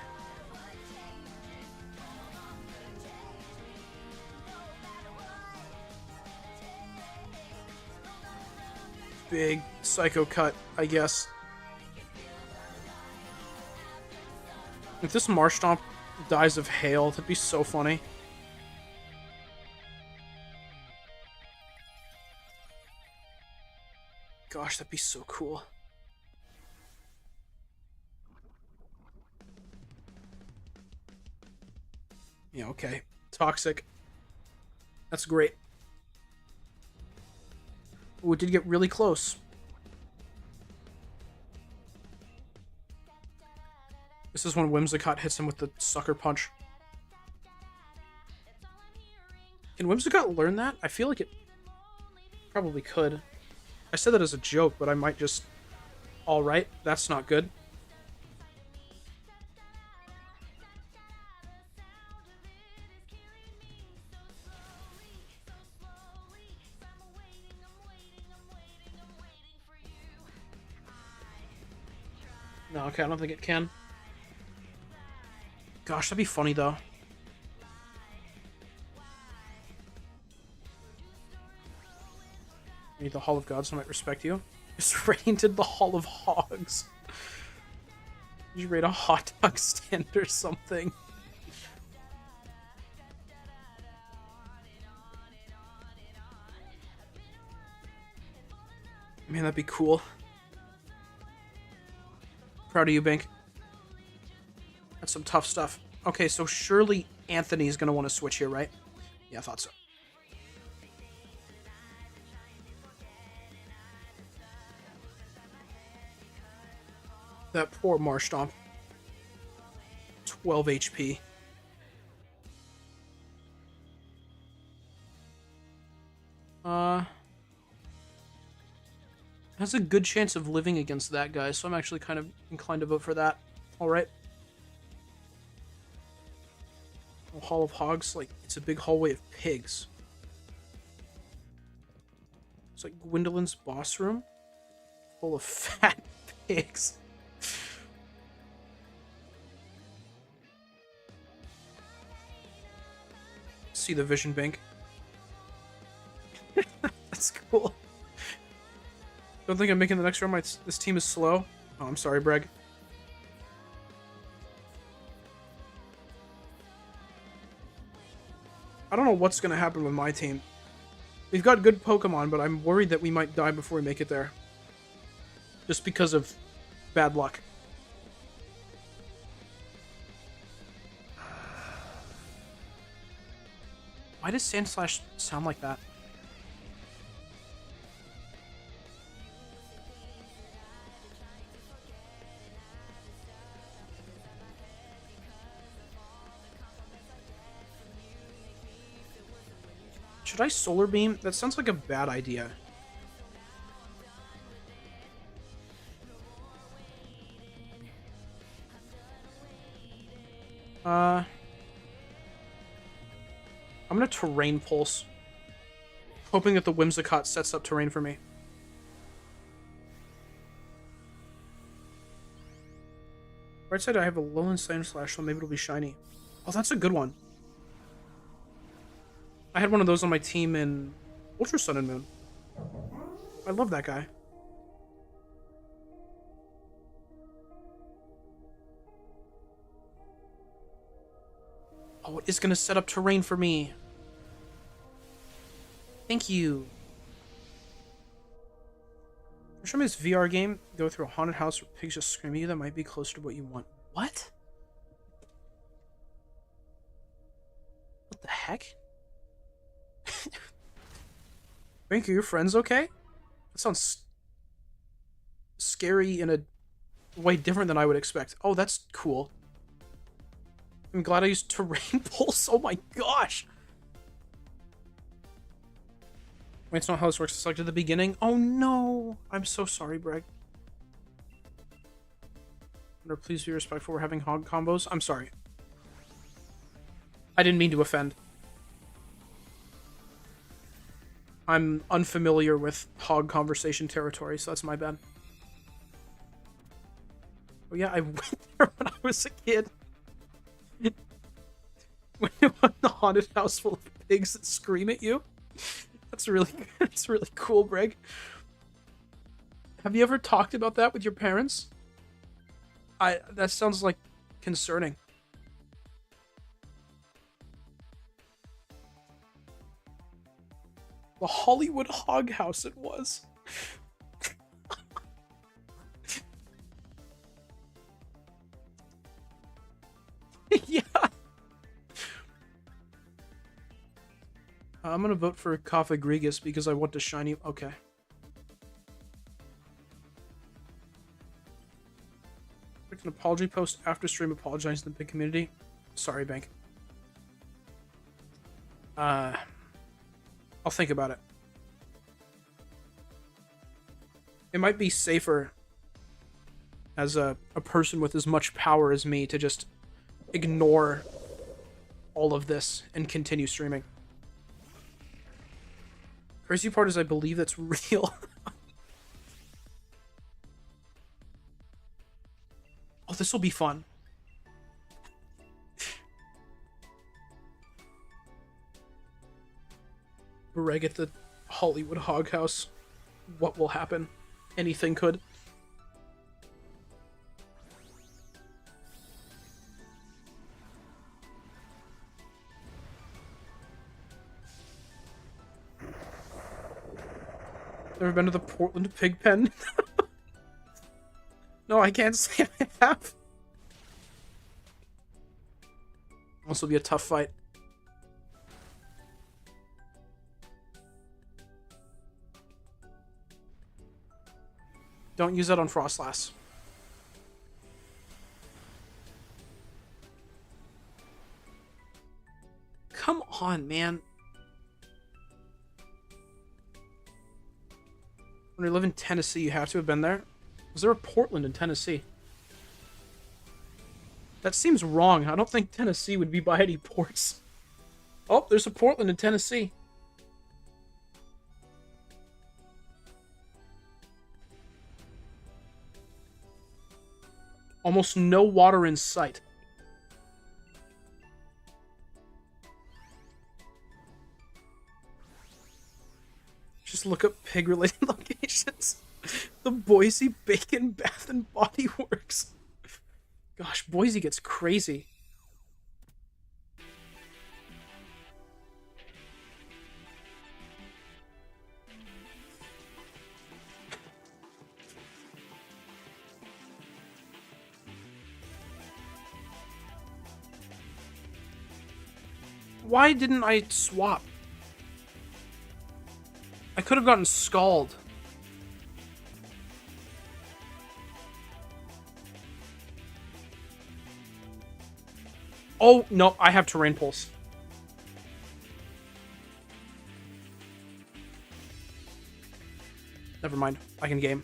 Big psycho cut, I guess. If this Marshtomp dies of hail, that'd be so funny. Gosh, that'd be so cool. Yeah, okay. Toxic. That's great. Ooh, it did get really close. This is when Whimsicott hits him with the sucker punch. Can Whimsicott learn that? I feel like it probably could. I said that as a joke, but I might just... Alright, that's not good. No, okay, I don't think it can. Gosh, that'd be funny, though. I need the Hall of Gods, so I might respect you. Just raided the Hall of Hogs. Did you raid a hot dog stand or something? Man, that'd be cool. Proud of you, Bink. That's some tough stuff. Okay, so surely Anthony's gonna want to switch here, right? Yeah, I thought so. That poor Marshtomp. 12 HP. Has a good chance of living against that guy, so I'm actually kind of inclined to vote for that. Alright. Hall of Hogs, like, it's a big hallway of pigs. It's like Gwendolyn's boss room, full of fat pigs. See the vision, Bink. That's cool. Don't think I'm making the next round. This team is slow. Oh, I'm sorry, Breg. I don't know what's going to happen with my team. We've got good Pokemon, but I'm worried that we might die before we make it there. Just because of bad luck. Why does Sandslash sound like that? Should I Solar Beam? That sounds like a bad idea. I'm gonna Terrain Pulse. Hoping that the Whimsicott sets up terrain for me. Right side, I have a Lowland Sandslash, so maybe it'll be shiny. Oh, that's a good one. I had one of those on my team in Ultra Sun and Moon. I love that guy. Oh, it is going to set up terrain for me. Thank you. Show me this VR game. Go through a haunted house where pigs just scream at you. That might be closer to what you want. What? What the heck? Frank, are your friends okay? That sounds scary in a way different than I would expect. Oh, that's cool. I'm glad I used Terrain Pulse. Oh my gosh. Wait, it's not how this works. It's like at the beginning. Oh no. I'm so sorry, Breg. Please be respectful. We're having hog combos. I'm sorry. I didn't mean to offend. I'm unfamiliar with hog conversation territory, so that's my bad. Oh yeah, I went there when I was a kid. When it was the haunted house full of pigs that scream at you. That's really cool, Breg. Have you ever talked about that with your parents? That sounds like concerning. The Hollywood Hog House it was. Yeah. I'm gonna vote for Kafagrigus because I want to shiny. Okay. An apology post after stream apologizing to the big community. Sorry, Bank. I'll think about it. It might be safer as a person with as much power as me to just ignore all of this and continue streaming. Crazy part is I believe that's real. Oh, this will be fun. Breg at the Hollywood Hog House. What will happen? Anything could. Ever been to the Portland pig pen? No, I can't say I have. This will be a tough fight. Don't use that on Frostlass. Come on, man. When you live in Tennessee, you have to have been there. Was there a Portland in Tennessee? That seems wrong. I don't think Tennessee would be by any ports. Oh, there's a Portland in Tennessee. Almost no water in sight. Just look up pig-related locations. The Boise Bacon Bath and Body Works. Gosh, Boise gets crazy. Why didn't I swap? I could have gotten Scald. Oh, no, I have Terrain Pulse. Never mind, I can game.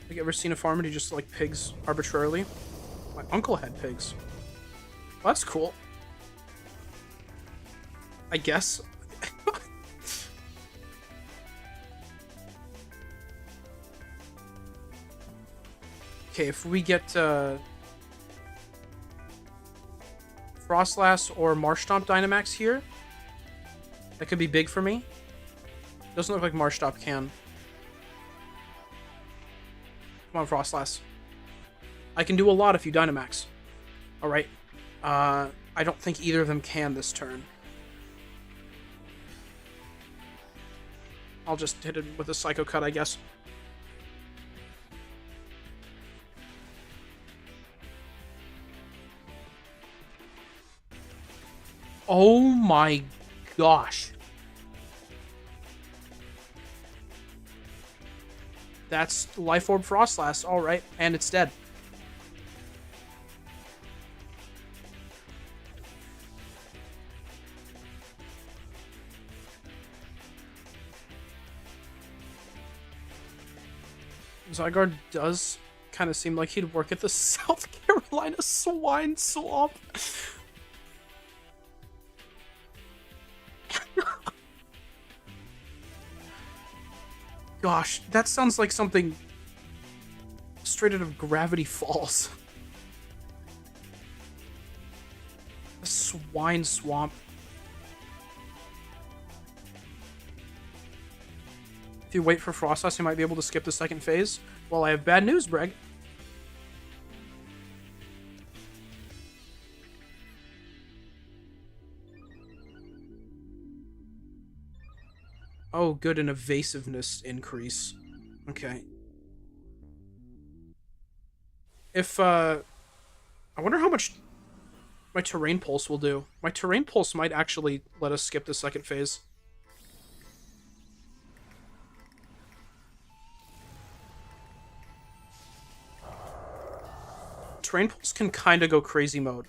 Have you ever seen a farmer do just like pigs arbitrarily? My uncle had pigs. Well, that's cool. I guess. Okay, if we get Frostlass or Marshtomp Dynamax here, that could be big for me. Doesn't look like Marshtomp can. Come on, Frostlass. I can do a lot if you Dynamax. Alright. I don't think either of them can this turn. I'll just hit it with a Psycho Cut, I guess. Oh my gosh. That's Life Orb Frostlass, alright, and it's dead. Zygarde does kind of seem like he'd work at the South Carolina swine swamp. Gosh, that sounds like something straight out of Gravity Falls. A swine swamp. If you wait for Frostlass, you might be able to skip the second phase. Well, I have bad news, Breg. Oh, good, an evasiveness increase. Okay. If, I wonder how much my Terrain Pulse will do. My Terrain Pulse might actually let us skip the second phase. Terrain Pulse can kind of go crazy mode.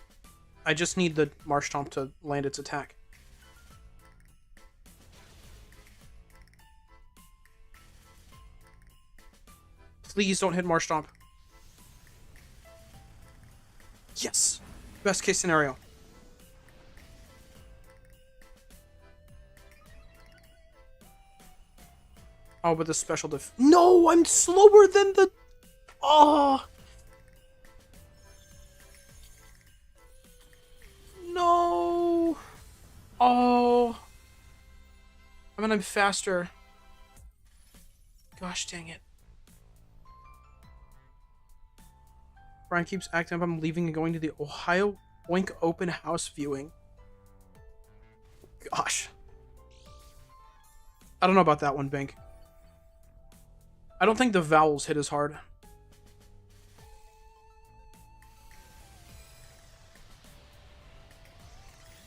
I just need the Marshtomp to land its attack. Please don't hit Marshtomp. Yes! Best case scenario. Oh, but the special diff... No! I'm slower than the... Oh! No! Oh! I mean, I'm faster. Gosh dang it. Brian keeps acting up. I'm leaving and going to the Ohio Oink open house viewing. Gosh. I don't know about that one, Bink. I don't think the vowels hit as hard.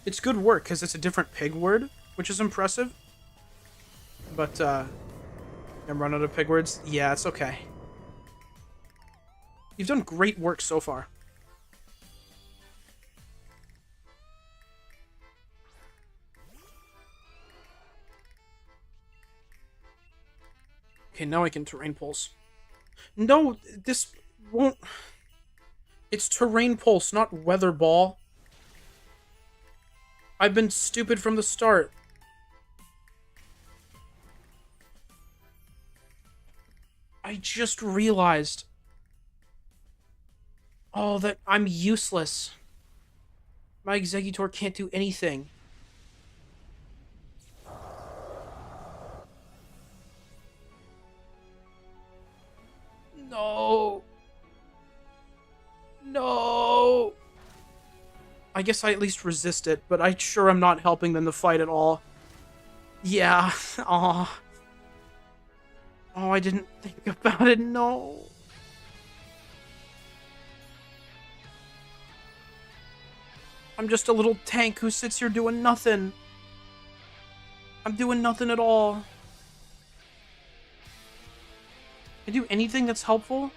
It's good work, because it's a different pig word, which is impressive. But, I'm running out of pig words. Yeah, it's okay. You've done great work so far. Okay, now I can Terrain Pulse. No, this won't... It's Terrain Pulse, not Weather Ball. I've been stupid from the start. I just realized... Oh, that I'm useless. My Exeggutor can't do anything. No. No. I guess I at least resist it, but I sure am not helping them to fight at all. Yeah. Aw. Oh, I didn't think about it. No. I'm just a little tank who sits here doing nothing. I'm doing nothing at all. Can I do anything that's helpful?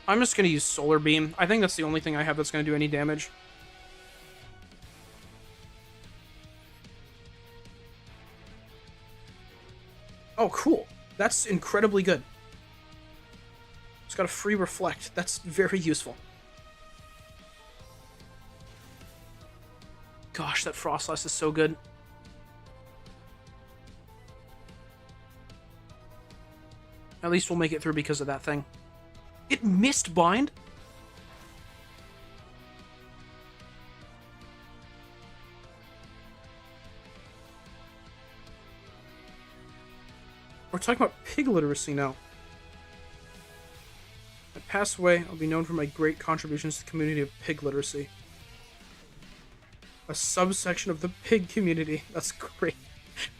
I'm just gonna use Solar Beam. I think that's the only thing I have that's gonna do any damage. Oh, cool. That's incredibly good. It's got a free reflect. That's very useful. Gosh, that Frostlass is so good. At least we'll make it through because of that thing. It missed Bind? We're talking about pig literacy now. When I pass away, I'll be known for my great contributions to the community of pig literacy. A subsection of the pig community. That's great.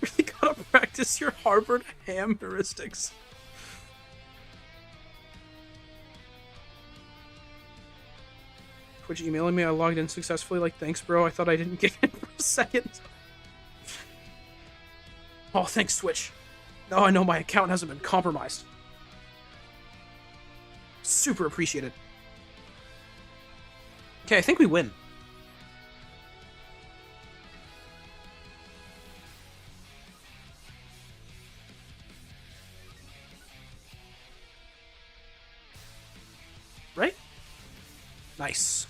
Really gotta practice your Harvard ham heuristics. Twitch emailing me, I logged in successfully. Like, thanks, bro. I thought I didn't get in for a second. Oh, thanks, Switch. Now I know my account hasn't been compromised. Super appreciated. Okay, I think we win. Right? Nice.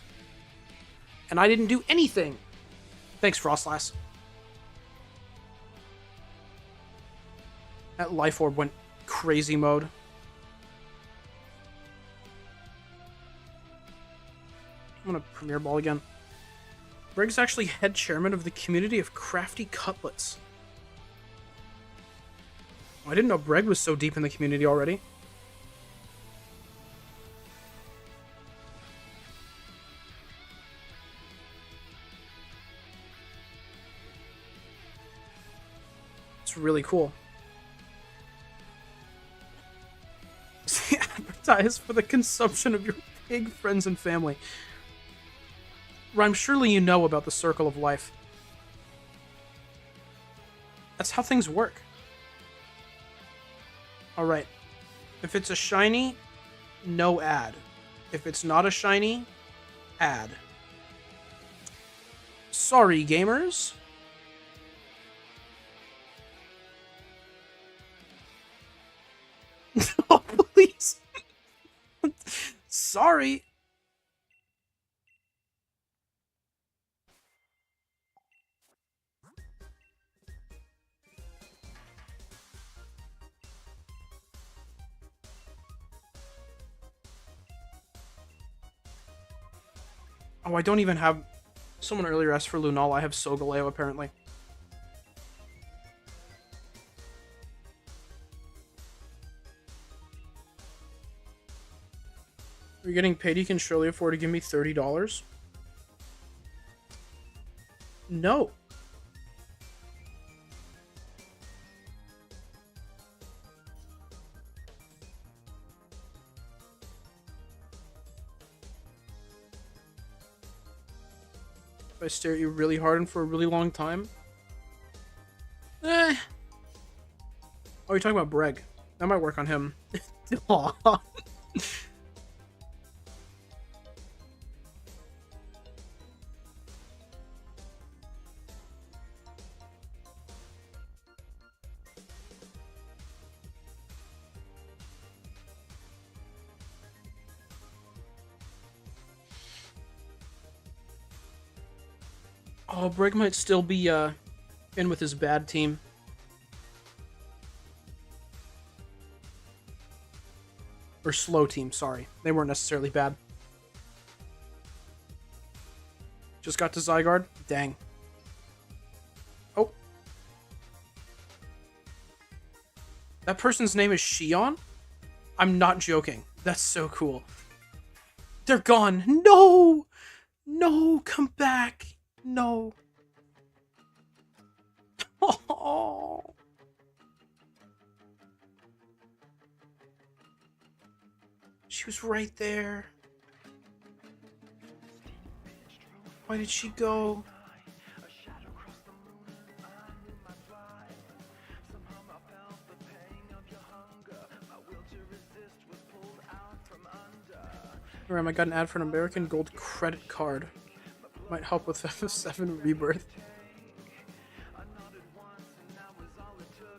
And I didn't do anything. Thanks, Frostlass. That Life Orb went crazy mode. I'm gonna Premier Ball again. Breg's actually head chairman of the community of crafty cutlets. Oh, I didn't know Breg was so deep in the community already. It's really cool. Advertise for the consumption of your pig friends and family. Rhyme, surely you know about the circle of life. That's how things work. Alright. If it's a shiny, no ad. If it's not a shiny, ad. Sorry, gamers. Oh, please. Sorry. Oh, I don't even have... Someone earlier asked for Lunala. I have Solgaleo, apparently. You're getting paid, you can surely afford to give me $30? No. If I stare at you really hard and for a really long time? Eh. Oh, you're talking about Breg. That might work on him. Aww. Oh, Breg might still be in with his bad team. Or slow team, sorry. They weren't necessarily bad. Just got to Zygarde? Dang. Oh. That person's name is Shion? I'm not joking. That's so cool. They're gone. No! No, come back. No. Oh. She was right there. Why did she go? Ram, I got an ad for an American Gold credit card. Might help with FF7 Rebirth.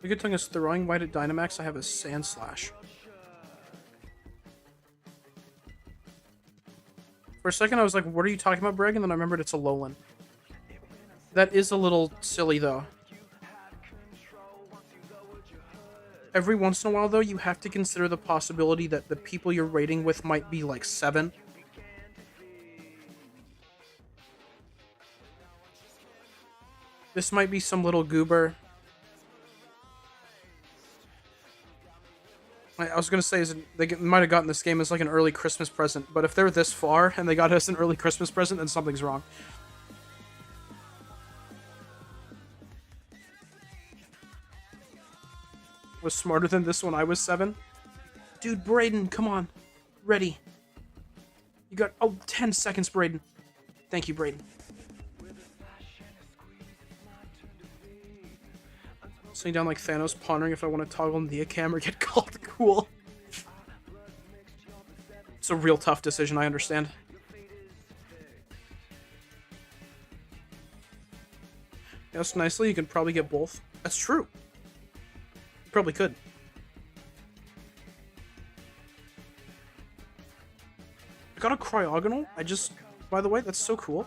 The good thing is throwing white at Dynamax, I have a Sand Slash. For a second I was like, what are you talking about, Breg? And then I remembered it's a Alolan. That is a little silly, though. Every once in a while, though, you have to consider the possibility that the people you're raiding with might be, like, 7. This might be some little goober. I was gonna say, they might have gotten this game as, like, an early Christmas present, but if they're this far and they got us an early Christmas present, then something's wrong. Was smarter than this when I was 7? Dude, Brayden, come on. Ready. You got, 10 seconds, Brayden. Thank you, Brayden. Sitting down like Thanos, pondering if I want to toggle Nia cam or get called cool. It's a real tough decision, I understand. Yes, nicely, you could probably get both. That's true. You probably could. I got a cryogonal? By the way, that's so cool.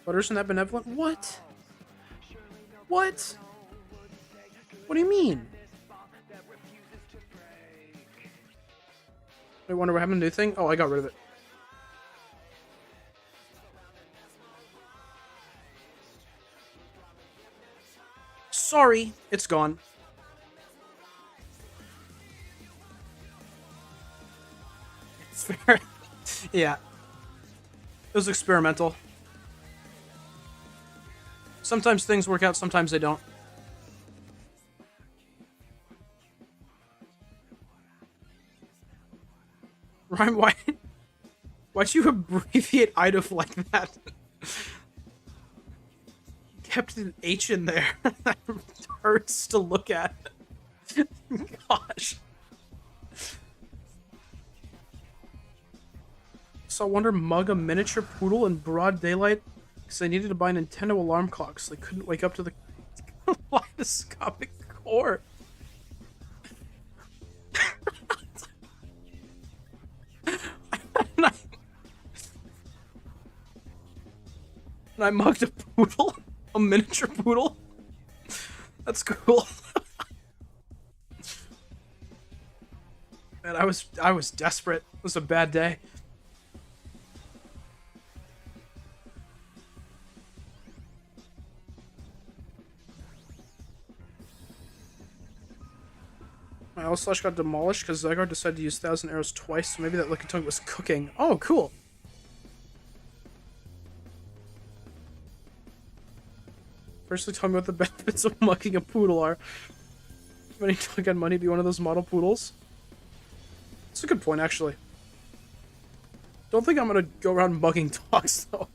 Butters and that benevolent? What? What? What do you mean? I wonder what happened to the new thing? Oh, I got rid of it. Sorry, it's gone. It's fair. Yeah. It was experimental. Sometimes things work out, sometimes they don't. Rhyme, why'd you abbreviate Idove like that? Kept an H in there. That hurts to look at. Gosh. So I wonder mug a miniature poodle in broad daylight because they needed to buy Nintendo alarm clocks. They couldn't wake up to the kaleidoscopic core. And I mugged a poodle? A miniature poodle? That's cool. Man, I was desperate. It was a bad day. My L slash got demolished because Zygarde decided to use 1,000 arrows twice, so maybe that Lickitung was cooking. Oh, cool. Firstly, tell me what the benefits of mugging a poodle are. When you don't get money, be one of those model poodles. That's a good point, actually. Don't think I'm gonna go around mugging dogs, though.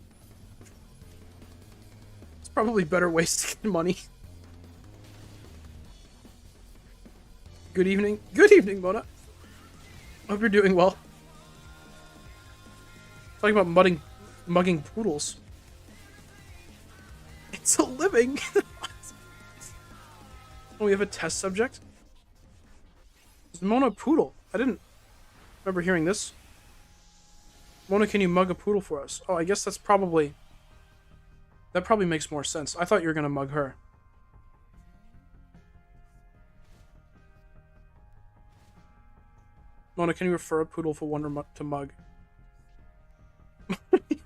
It's probably better ways to get money. Good evening. Good evening, Mona. Hope you're doing well. Talking about mugging poodles. It's a living. Oh, we have a test subject? Is Mona a poodle? I didn't remember hearing this. Mona, can you mug a poodle for us? Oh, I guess that's probably... That probably makes more sense. I thought you were gonna mug her. Mona, can you refer a poodle for Wonder to mug?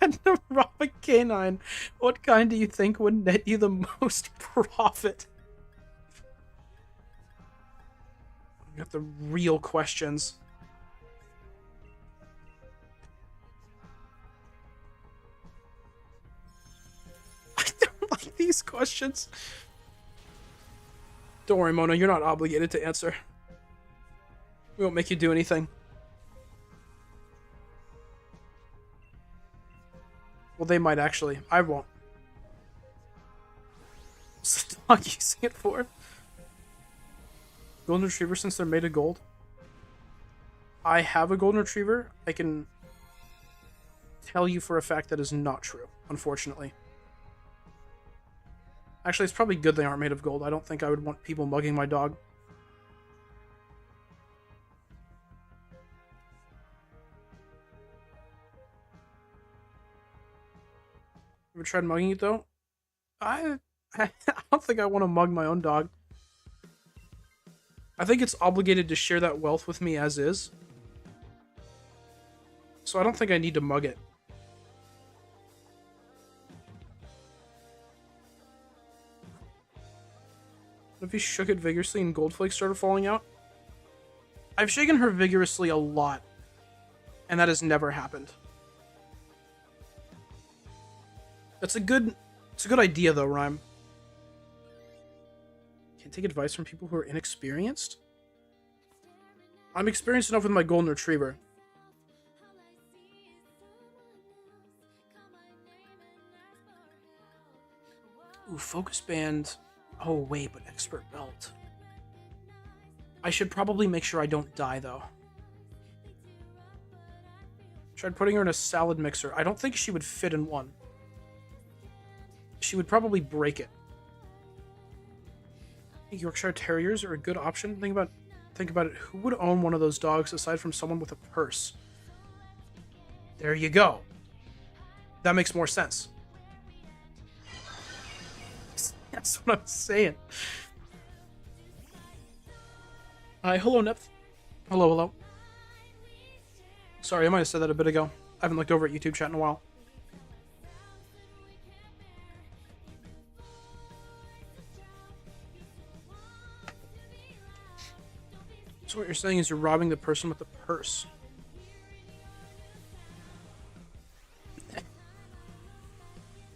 And the Robin Canine. What kind do you think would net you the most profit? We got the real questions. I don't like these questions. Don't worry, Mona, you're not obligated to answer. We won't make you do anything. Well, they might actually. I won't. What's the dog using it for? Golden Retriever since they're made of gold? I have a Golden Retriever. I can tell you for a fact that is not true, unfortunately. Actually, it's probably good they aren't made of gold. I don't think I would want people mugging my dog. Ever tried mugging it though? I don't think I want to mug my own dog. I think it's obligated to share that wealth with me as is. So I don't think I need to mug it. What if you shook it vigorously and Goldflake started falling out? I've shaken her vigorously a lot, and that has never happened. It's a good idea though, Rhyme. Can't take advice from people who are inexperienced? I'm experienced enough with my Golden Retriever. Ooh, Focus Band. Oh, wait, but expert belt. I should probably make sure I don't die, though. Tried putting her in a salad mixer. I don't think she would fit in one. She would probably break it. Yorkshire Terriers are a good option. Think about it. Who would own one of those dogs aside from someone with a purse? There you go. That makes more sense. That's what I'm saying. Hi, hello, Neph. Hello. Sorry, I might have said that a bit ago. I haven't looked over at YouTube chat in a while. So what you're saying is you're robbing the person with the purse.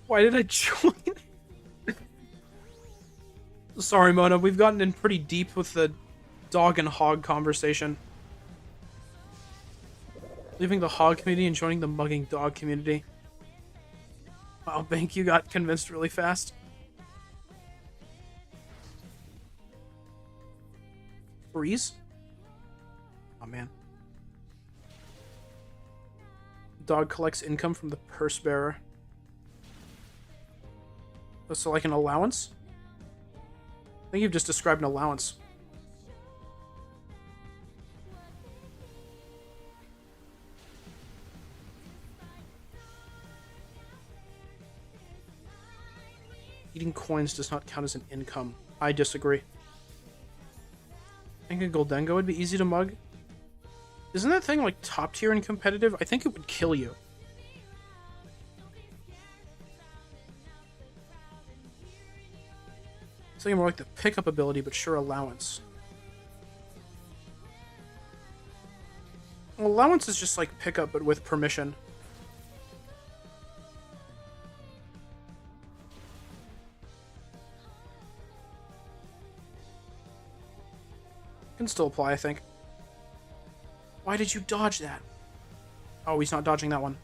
Why did I join? Sorry, Mona. We've gotten in pretty deep with the dog and hog conversation. Leaving the hog community and joining the mugging dog community. Wow, Bank, you got convinced really fast. Freeze? Oh, man. Dog collects income from the purse bearer. Oh, so like an allowance? I think you've just described an allowance. Eating coins does not count as an income. I disagree. I think a Goldengo would be easy to mug. Isn't that thing like top tier and competitive? I think it would kill you. It's like more like the pickup ability, but sure allowance. Well, allowance is just like pickup, but with permission. Can still apply, I think. Why did you dodge that? Oh, he's not dodging that one.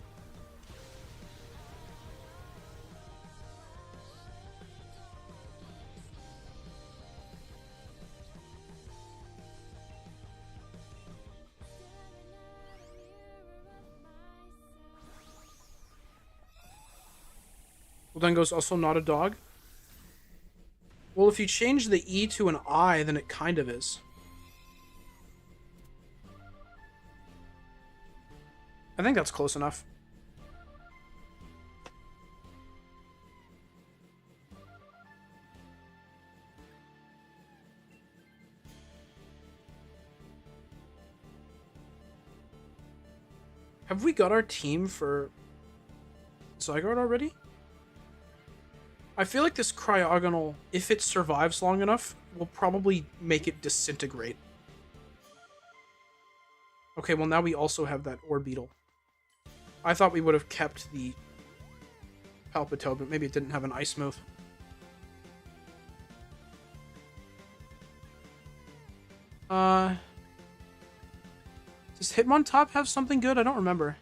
Goldengo's also not a dog? Well, if you change the E to an I, then it kind of is. I think that's close enough. Have we got our team for Zygarde already? I feel like this Cryogonal, if it survives long enough, will probably make it disintegrate. Okay, well now we also have that Orbeetle. I thought we would have kept the Palpitoad, but maybe it didn't have an ice move. Does Hitmontop have something good? I don't remember.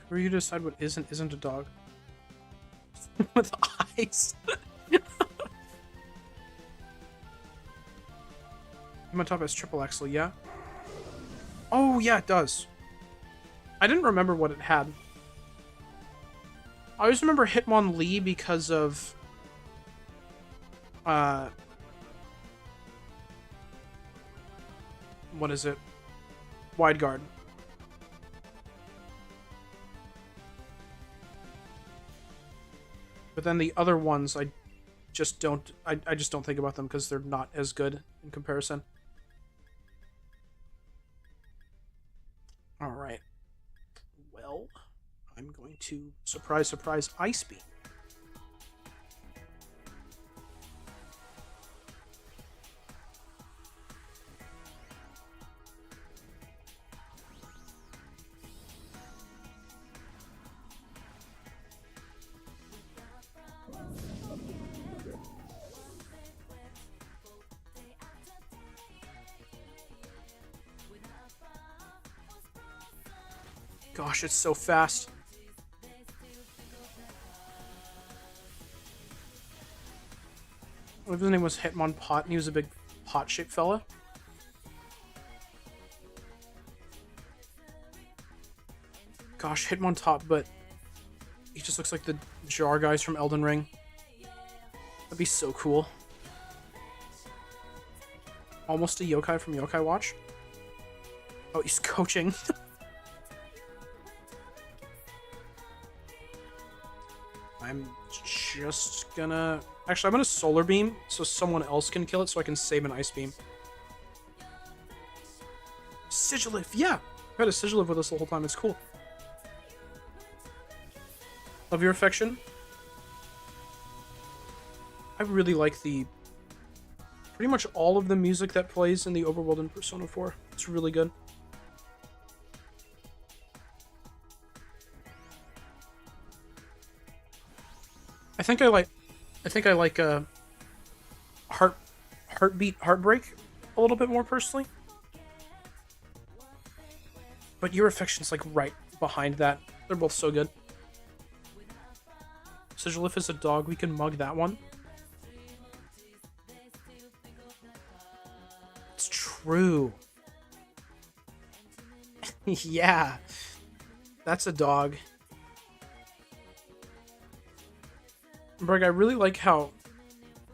Who are you to decide what isn't a dog? With eyes. Hitmontop has triple axle, yeah? Oh, yeah, it does. I didn't remember what it had. I always remember Hitmonlee because of... what is it? Wideguard. But then the other ones, I just don't think about them because they're not as good in comparison. All right. Well, I'm going to surprise Ice Beam. Gosh, it's so fast. What if his name was Hitmonpot and he was a big pot-shaped fella? Gosh, Hitmontop, but he just looks like the jar guys from Elden Ring. That'd be so cool. Almost a yokai from Yokai Watch. Oh, he's coaching. I'm just gonna... Actually, I'm gonna Solar Beam so someone else can kill it so I can save an Ice Beam. Sigilyph, yeah! I've had a Sigilyph with us the whole time, it's cool. Love your affection. I really like the... pretty much all of the music that plays in the overworld in Persona 4. It's really good. I think I like Heartbreak a little bit more personally. But Your Affection's like right behind that. They're both so good. Sigilyph is a dog. We can mug that one. It's true. Yeah. That's a dog. Brig, I really like how,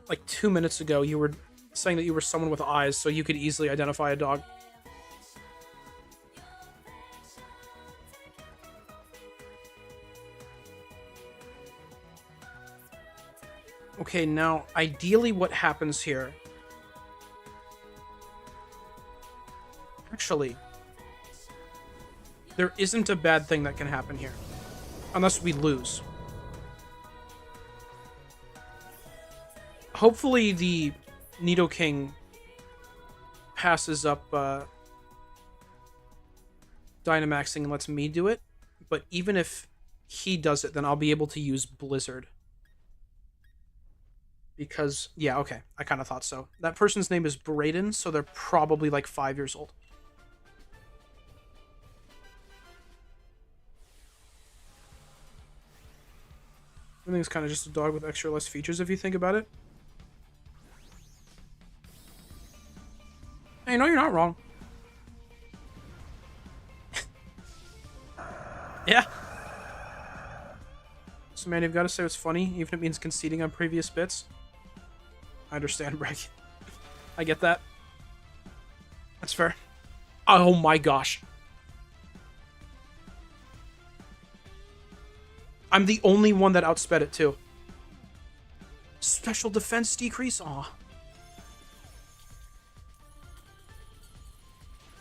like 2 minutes ago, you were saying that you were someone with eyes, so you could easily identify a dog. Okay, now, ideally what happens here... Actually, there isn't a bad thing that can happen here. Unless we lose. Hopefully the Nidoking passes up Dynamaxing and lets me do it. But even if he does it, then I'll be able to use Blizzard. Because, yeah, okay. I kind of thought so. That person's name is Brayden, so they're probably like 5 years old. I think it's kind of just a dog with extra less features if you think about it. Hey, no, you're not wrong. Yeah. So, man, you've got to say what's funny, even if it means conceding on previous bits. I understand, Breg. I get that. That's fair. Oh my gosh. I'm the only one that outsped it, too. Special defense decrease? Aw.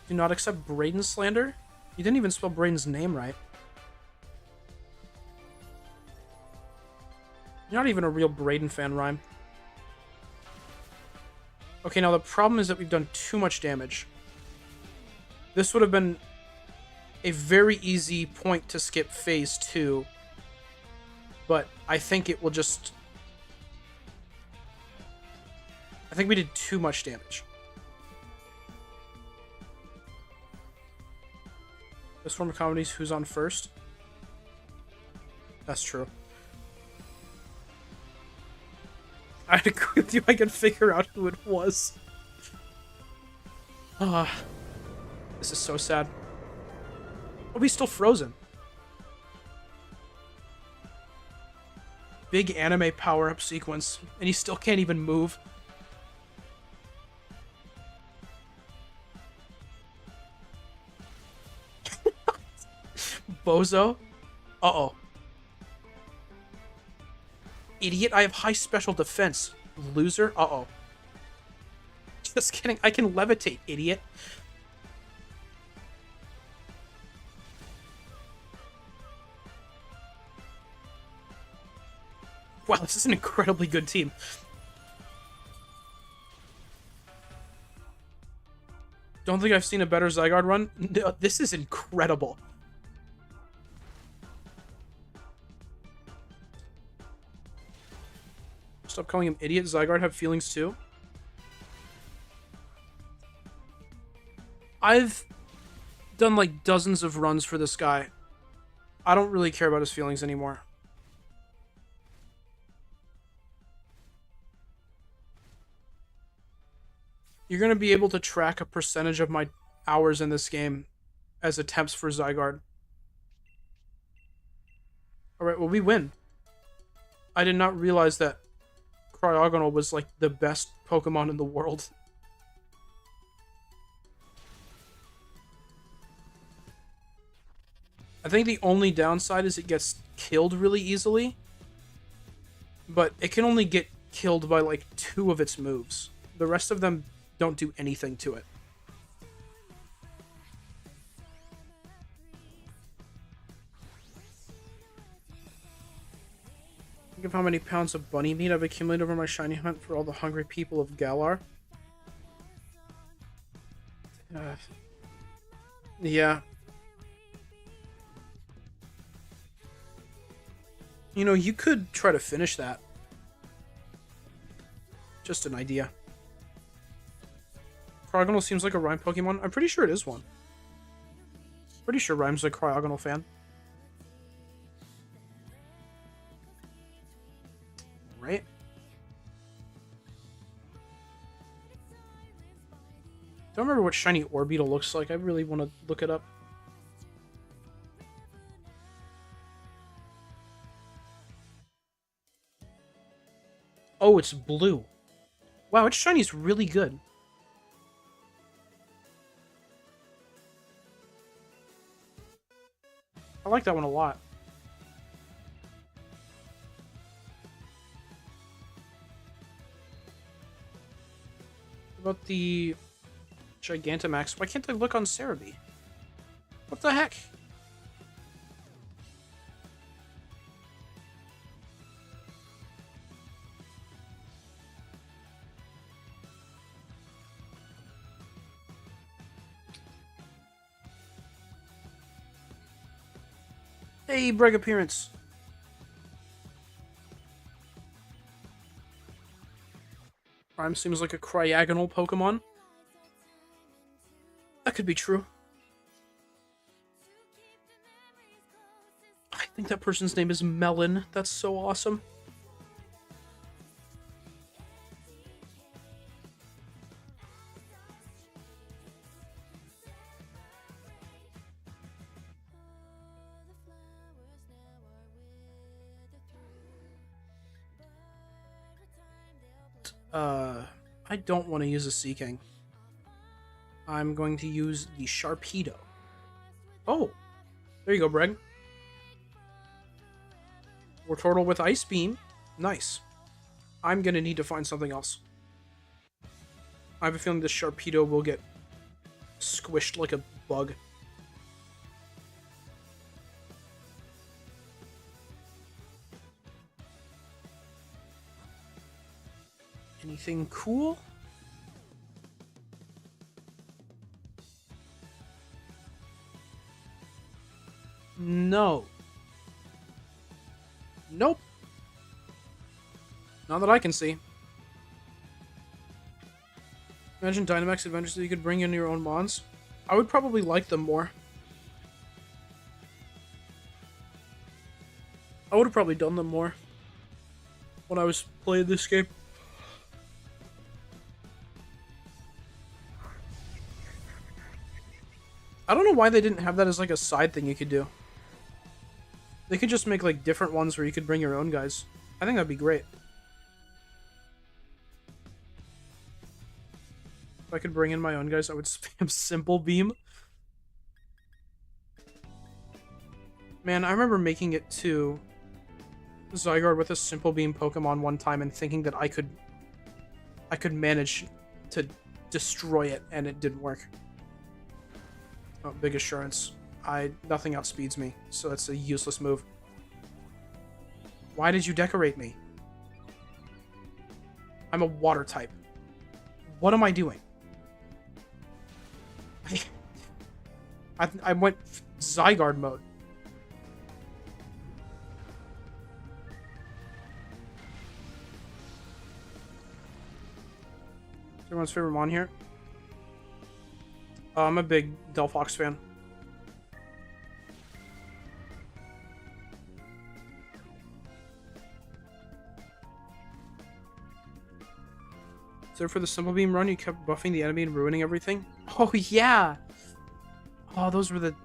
Do not accept Brayden slander? You didn't even spell Brayden's name right. You're not even a real Brayden fan, Rhyme. Okay, now the problem is that we've done too much damage. This would have been a very easy point to skip phase 2. But I think it will just... I think we did too much damage. This form of comedy is who's on first. That's true. I'd agree with you. I can figure out who it was. This is so sad. Oh, he's still frozen. Big anime power-up sequence, and he still can't even move. Bozo? Uh-oh. Idiot, I have high special defense. Loser? Uh-oh. Just kidding, I can levitate, idiot. Wow, this is an incredibly good team. Don't think I've seen a better Zygarde run. No, this is incredible. Stop calling him idiot. Zygarde have feelings too. I've done like dozens of runs for this guy, I don't really care about his feelings anymore. You're going to be able to track a percentage of my hours in this game as attempts for Zygarde. Alright, well, we win. I did not realize that Cryogonal was, like, the best Pokemon in the world. I think the only downside is it gets killed really easily. But it can only get killed by, like, 2 of its moves. The rest of them don't do anything to it. Think of how many pounds of bunny meat I've accumulated over my shiny hunt for all the hungry people of Galar. Yeah. You know, you could try to finish that. Just an idea. Cryogonal seems like a Rhyme Pokemon. I'm pretty sure it is one. Pretty sure Rhyme's a Cryogonal fan. Right? Don't remember what shiny Orbeetle looks like. I really want to look it up. Oh, it's blue. Wow, its shiny's really good. I like that one a lot. What about the Gigantamax? Why can't I look on Cerebi? What the heck? Hey, Breg appearance. Prime seems like a Cryogonal Pokemon. That could be true. I think that person's name is Melon. That's so awesome. I don't want to use a Seaking. I'm going to use the Sharpedo. Oh, there you go, Breg. Wartortle with Ice Beam. Nice. I'm going to need to find something else. I have a feeling this Sharpedo will get squished like a bug. Anything cool? No. Nope. Not that I can see. Imagine Dynamax adventures that you could bring in your own mons. I would probably like them more. I would have probably done them more when I was playing this game. I don't know why they didn't have that as like a side thing you could do. They could just make like different ones where you could bring your own guys. I think that'd be great. If I could bring in my own guys, I would spam Simple Beam. Man, I remember making it to Zygarde with a Simple Beam Pokemon one time and thinking that I could manage to destroy it, and it didn't work. Oh, big assurance. Nothing outspeeds me, so that's a useless move. Why did you decorate me? I'm a water type. What am I doing? I went Zygarde mode. Is everyone's favorite mon here? I'm a big Delphox fan. there for the Simple Beam run, you kept buffing the enemy and ruining everything. Oh, yeah! Oh, those were the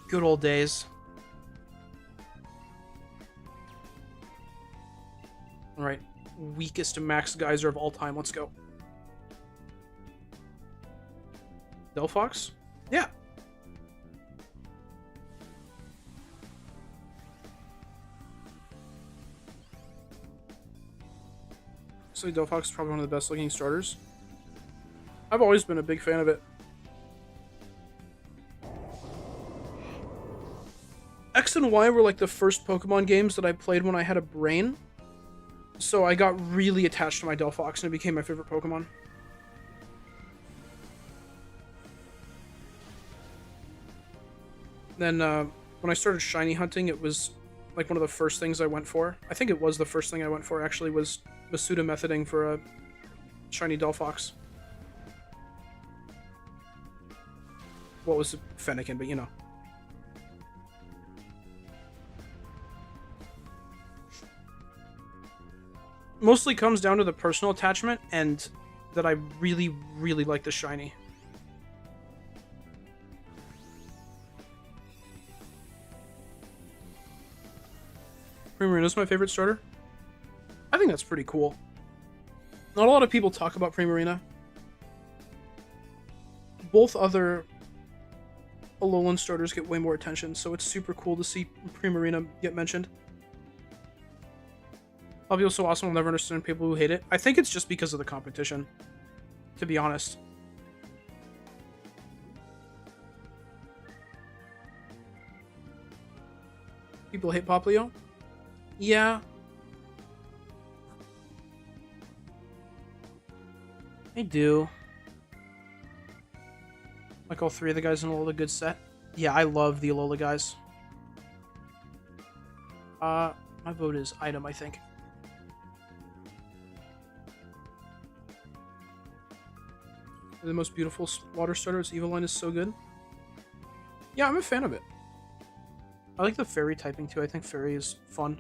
good old days. Alright, weakest Max Geyser of all time. Let's go. Delphox? Yeah. So Delphox is probably one of the best looking starters. I've always been a big fan of it. X and Y were like the first Pokemon games that I played when I had a brain. So I got really attached to my Delphox and it became my favorite Pokemon. Then when I started shiny hunting, it was like one of the first things I went for. I think it was the first thing I went for, actually, was Masuda methoding for a shiny Delphox. What was Fennekin, but you know. Mostly comes down to the personal attachment and that I really, really like the shiny. Primarina's my favorite starter. I think that's pretty cool. Not a lot of people talk about Primarina. Both other Alolan starters get way more attention, so it's super cool to see Primarina get mentioned. Obviously, so awesome, I'll never understand people who hate it. I think it's just because of the competition, to be honest. People hate Poplio? Yeah. I do. Like all three of the guys in Alola, good set. Yeah, I love the Alola guys. My vote is item, I think. The most beautiful water starters. Evoline is so good. Yeah, I'm a fan of it. I like the fairy typing too. I think fairy is fun.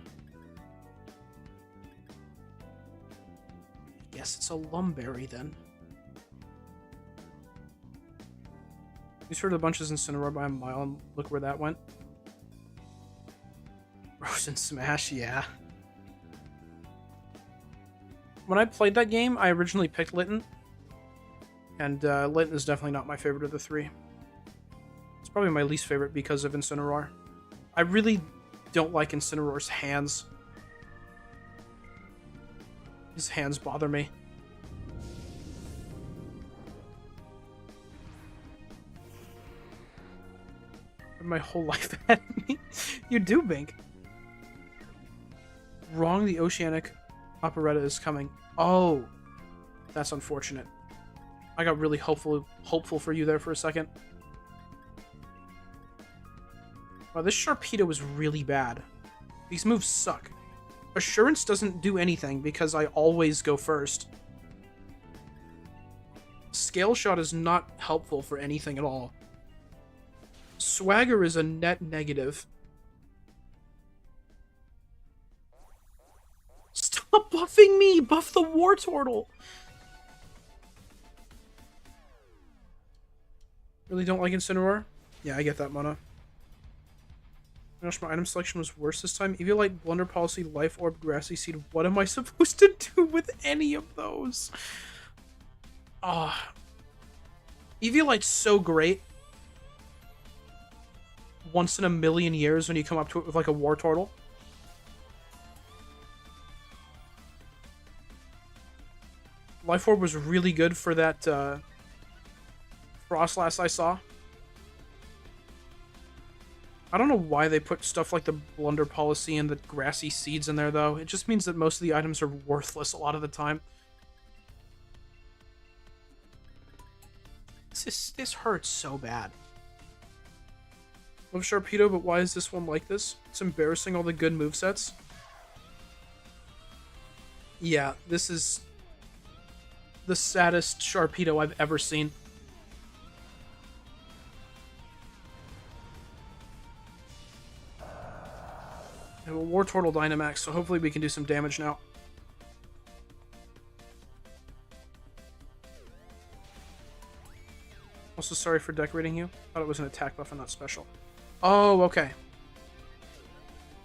I guess it's a Lumberry then. You sort of the bunches in Incineroar by a mile, and look where that went. Frozen Smash, yeah. When I played that game, I originally picked Litten. And Litten is definitely not my favorite of the three. It's probably my least favorite because of Incineroar. I really don't like Incineroar's hands. His hands bother me. My whole life at me. You do, Bink. Wrong, the Oceanic Operetta is coming. Oh, that's unfortunate. I got really hopeful for you there for a second. Wow, this Sharpedo is really bad. These moves suck. Assurance doesn't do anything because I always go first. Scale Shot is not helpful for anything at all. Swagger is a net negative. Stop buffing me! Buff the Wartortle! Really don't like Incineroar? Yeah, I get that, Mona. Gosh, my item selection was worse this time. Eviolite, Blunder Policy, Life Orb, Grassy Seed. What am I supposed to do with any of those? Ah. Eviolite's so great. Once in a million years when you come up to it with like a Wartortle. Life Orb was really good for that Frostlass I saw. I don't know why they put stuff like the Blunder Policy and the Grassy Seeds in there, though. It just means that most of the items are worthless a lot of the time. This hurts so bad. Love Sharpedo, but why is this one like this? It's embarrassing all the good movesets. Yeah, this is the saddest Sharpedo I've ever seen. I have a Wartortle Dynamax, so hopefully we can do some damage now. Also, sorry for decorating you. Thought it was an attack buff and not special. Oh, okay.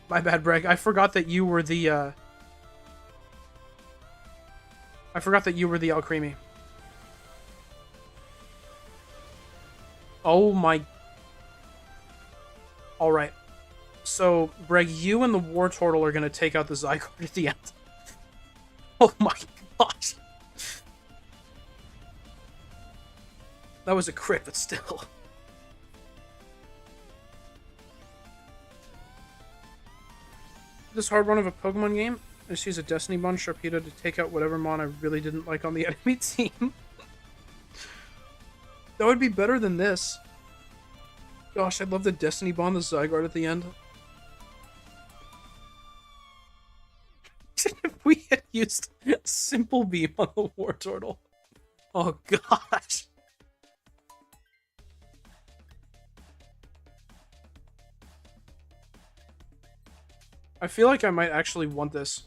My bad, Breg. I forgot that you were the, I forgot that you were the Alcremie. Oh my... Alright. So, Breg, you and the War Turtle are gonna take out the Zygarde at the end. Oh my gosh. That was a crit, but still. This hard run of a Pokemon game, I just use a Destiny Bond Sharpedo to take out whatever mon I really didn't like on the enemy team. That would be better than this. Gosh, I'd love the Destiny Bond the Zygarde at the end. If we had used Simple Beam on the War Turtle. Oh gosh. I feel like I might actually want this.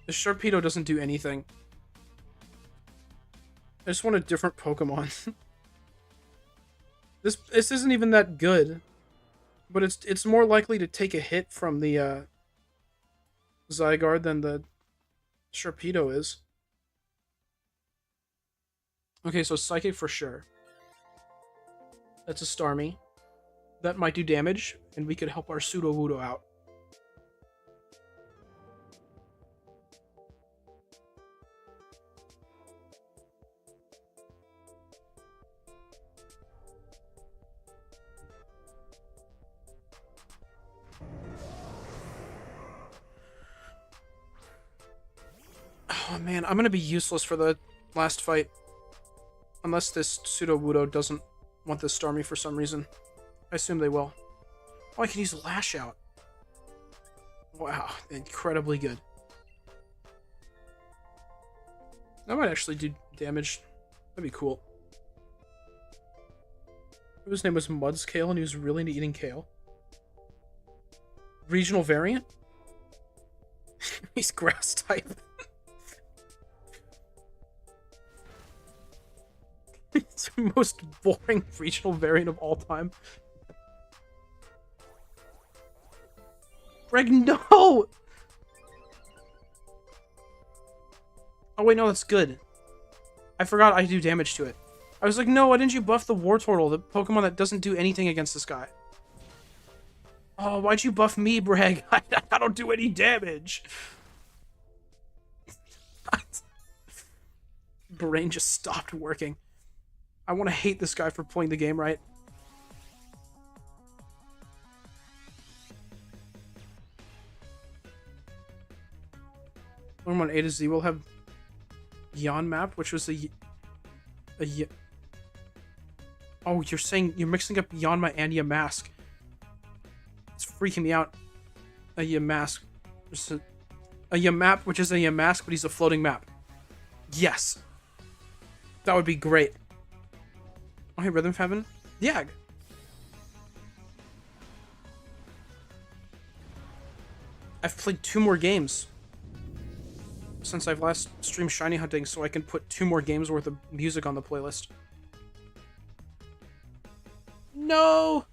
The Sharpedo doesn't do anything. I just want a different Pokemon. This isn't even that good. But it's more likely to take a hit from the Zygarde than the Sharpedo is. Okay, so Psychic for sure. That's a Starmie. That might do damage, and we could help our Sudowoodo out. Oh man, I'm gonna be useless for the last fight. Unless this Sudowoodo doesn't want this Starmie for some reason. I assume they will. Oh, I can use Lash Out. Wow, incredibly good. That might actually do damage. That'd be cool. His name was Mudscale and he was really into eating kale. Regional variant? He's grass type. It's the most boring regional variant of all time. Greg, no! Oh wait, no, that's good. I forgot I do damage to it. I was like, no, why didn't you buff the War Turtle, the Pokemon that doesn't do anything against this guy? Oh, why'd you buff me, Breg? I don't do any damage. Brain just stopped working. I want to hate this guy for playing the game right. Pokemon A to Z will have Yon map, which was a oh, you're mixing up Yanma and Yamask. It's freaking me out. A Yamask. A Yamap, which is a Yamask, but he's a floating map. Yes. That would be great. Oh, hey, Rhythm Heaven. Yag. I've played 2 more games since I've last streamed Shiny Hunting, so I can put 2 more games worth of music on the playlist. No!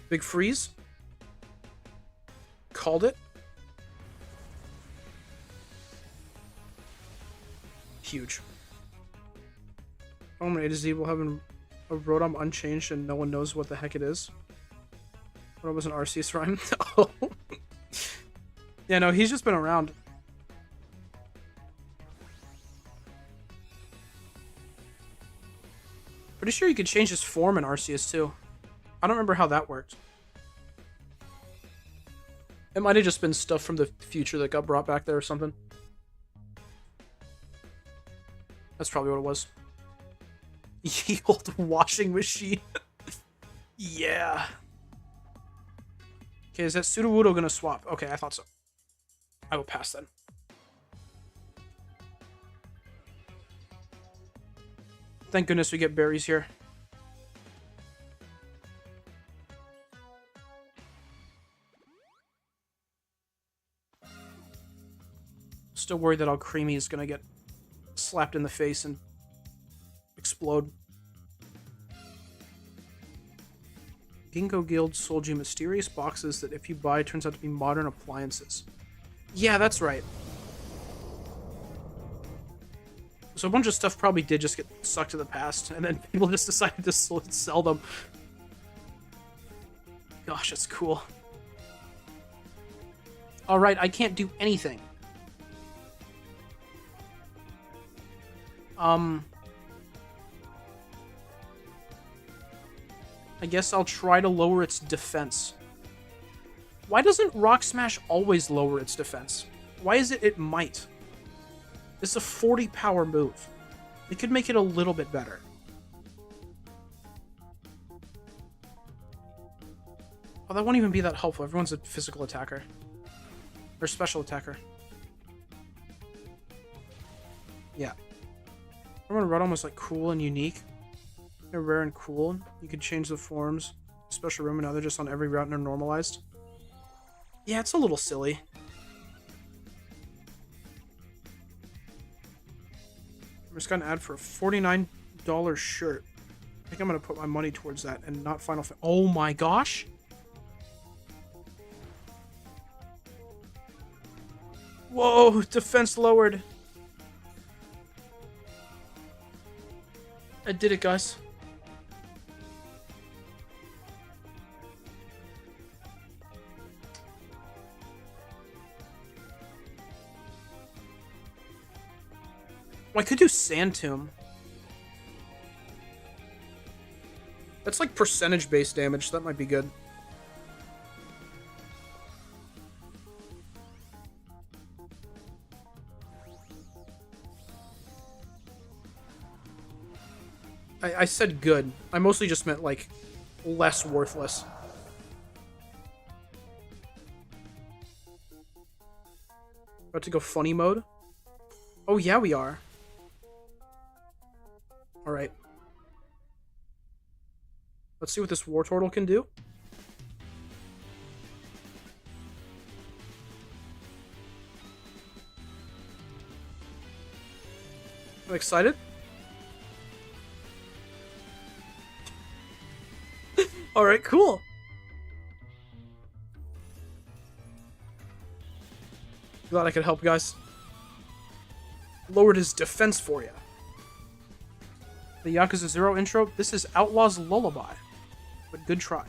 Big freeze. Called it. Huge. Pokemon A to Z will have a Rotom unchanged and no one knows what the heck it is. But it was an Arceus rhyme. Oh. Yeah, no, he's just been around. Pretty sure you could change his form in Arceus too. I don't remember how that worked. It might have just been stuff from the future that got brought back there or something. That's probably what it was. Ye old washing machine. Yeah. Okay, is that Sudowoodo gonna swap? Okay, I thought so. I will pass then. Thank goodness we get berries here. Still worried that Alcremie is gonna get slapped in the face and explode. Ginkgo Guild sold you mysterious boxes that if you buy turns out to be modern appliances. Yeah, that's right. So a bunch of stuff probably did just get sucked to the past, and then people just decided to sell them. Gosh, that's cool. Alright, I can't do anything. I guess I'll try to lower its defense. Why doesn't Rock Smash always lower its defense? Why is it might? It's a 40 power move. It could make it a little bit better. Oh, that won't even be that helpful. Everyone's a physical attacker. Or special attacker. Yeah. Remember when Rodon was like cool and unique? They're rare and cool. You could change the forms. Special room and now they're just on every route and they're normalized. Yeah, it's a little silly. I just got an ad for a $49 shirt. I think I'm going to put my money towards that and not Final Fantasy. Oh my gosh! Whoa, defense lowered. I did it, guys. Well, I could do Sand Tomb. That's like percentage-based damage, so that might be good. I said good. I mostly just meant, like, less worthless. About to go funny mode? Oh, yeah, we are. Alright. Let's see what this Wartortle can do. I'm excited. Alright, cool. Glad I could help, guys. Lowered his defense for you. The Yakuza 0 intro. This is Outlaw's Lullaby. But good try.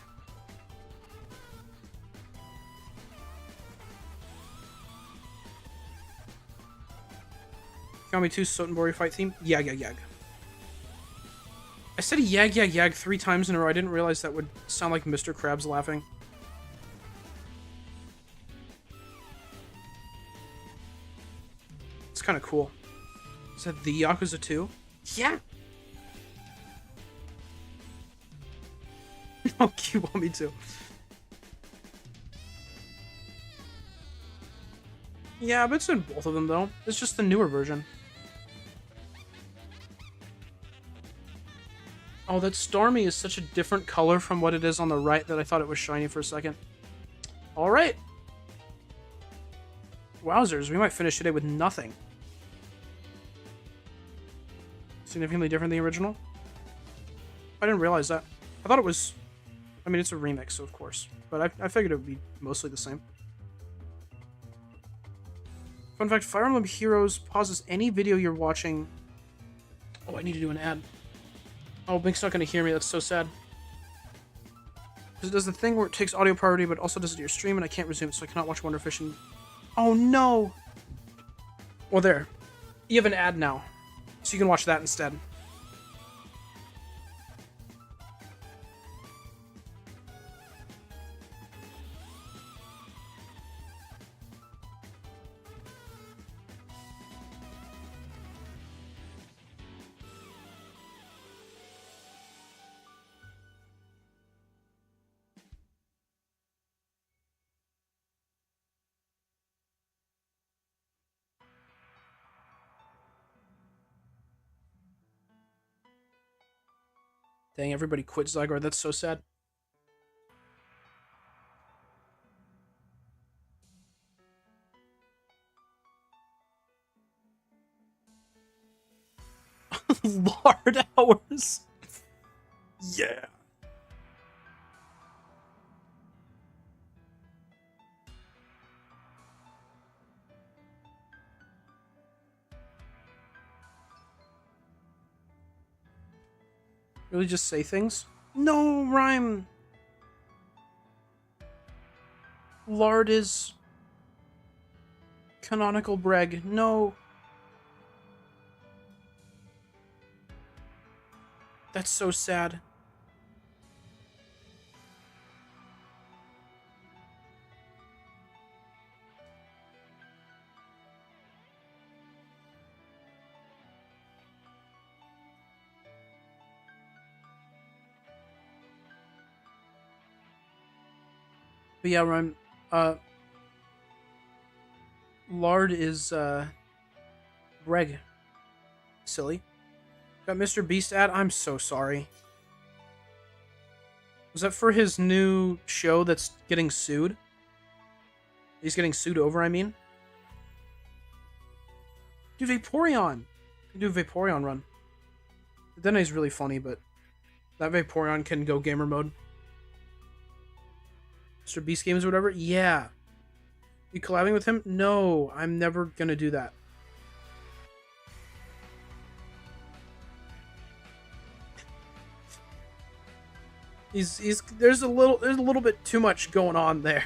Kami 2 Sotenbori fight theme. Yag yag yag. I said yag yag yag 3 times in a row. I didn't realize that would sound like Mr. Krabs laughing. It's kind of cool. Is that the Yakuza 2? Yeah. Oh, you want me to? Yeah, but it's in both of them though. It's just the newer version. Oh, that Stormy is such a different color from what it is on the right that I thought it was shiny for a second. Alright. Wowzers, we might finish today with nothing. Significantly different than the original? I didn't realize that. I thought it was... I mean, it's a remix, so of course. But I figured it would be mostly the same. Fun fact, Fire Emblem Heroes pauses any video you're watching... Oh, I need to do an ad. Oh, Bink's not going to hear me. That's so sad. Because it does the thing where it takes audio priority, but also does it to your stream, and I can't resume it, so I cannot watch Wonderfish and... Oh, no! Well, there. You have an ad now. So you can watch that instead. Dang, everybody quit Zygarde. That's so sad. Lard hours. Yeah. Really just say things? No, Rhyme. Lard is canonical breg. No. That's so sad. But yeah, Rhyme, Lard is, Breg. Silly. Got Mr. Beast ad? I'm so sorry. Was that for his new show that's getting sued? He's getting sued over, I mean? Do Vaporeon! Do a Vaporeon run. Then he's really funny, but that Vaporeon can go gamer mode. Mr. Beast games or whatever? Yeah. You collabing with him? No, I'm never gonna do that. There's a little bit too much going on there.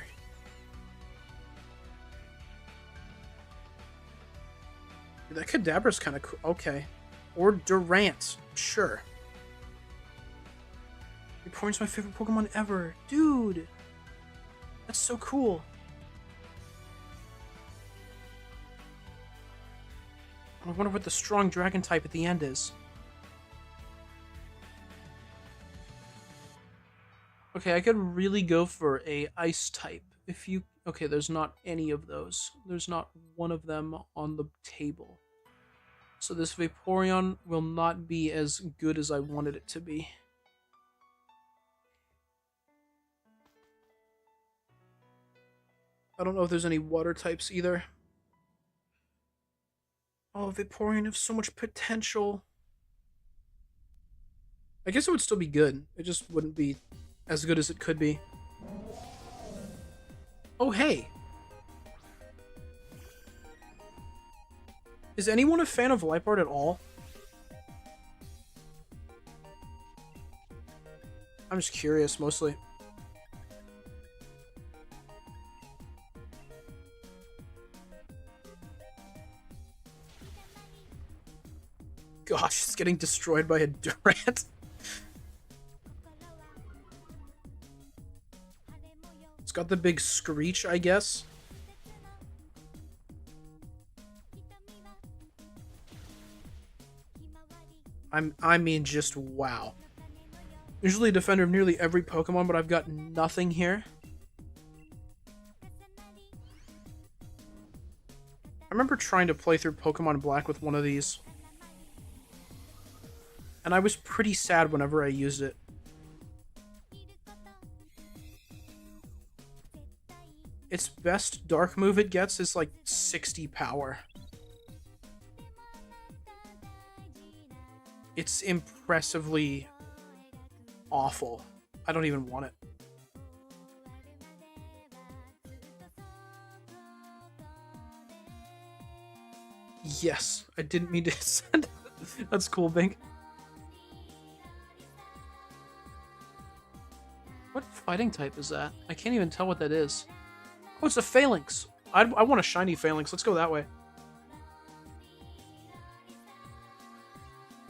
That Kadabra's kind of cool. Okay. Or Durant. Sure. Vaporeon's my favorite Pokemon ever. Dude. That's so cool. I wonder what the strong dragon type at the end is. Okay, I could really go for a ice type. If you... Okay, there's not any of those. There's not one of them on the table. So this Vaporeon will not be as good as I wanted it to be. I don't know if there's any water types either. Oh, Vaporeon has so much potential. I guess it would still be good. It just wouldn't be as good as it could be. Oh, hey. Is anyone a fan of Liepard at all? I'm just curious, mostly. Gosh, it's getting destroyed by a Durant. It's got the big screech, I guess. I mean, just wow. Usually a defender of nearly every Pokemon, but I've got nothing here. I remember trying to play through Pokemon Black with one of these. And I was pretty sad whenever I used it. Its best dark move it gets is like 60 power. It's impressively awful. I don't even want it. Yes, I didn't mean to send. That's cool, Bink. What fighting type is that? I can't even tell what that is. Oh, it's a Phalanx. I want a shiny Phalanx. Let's go that way.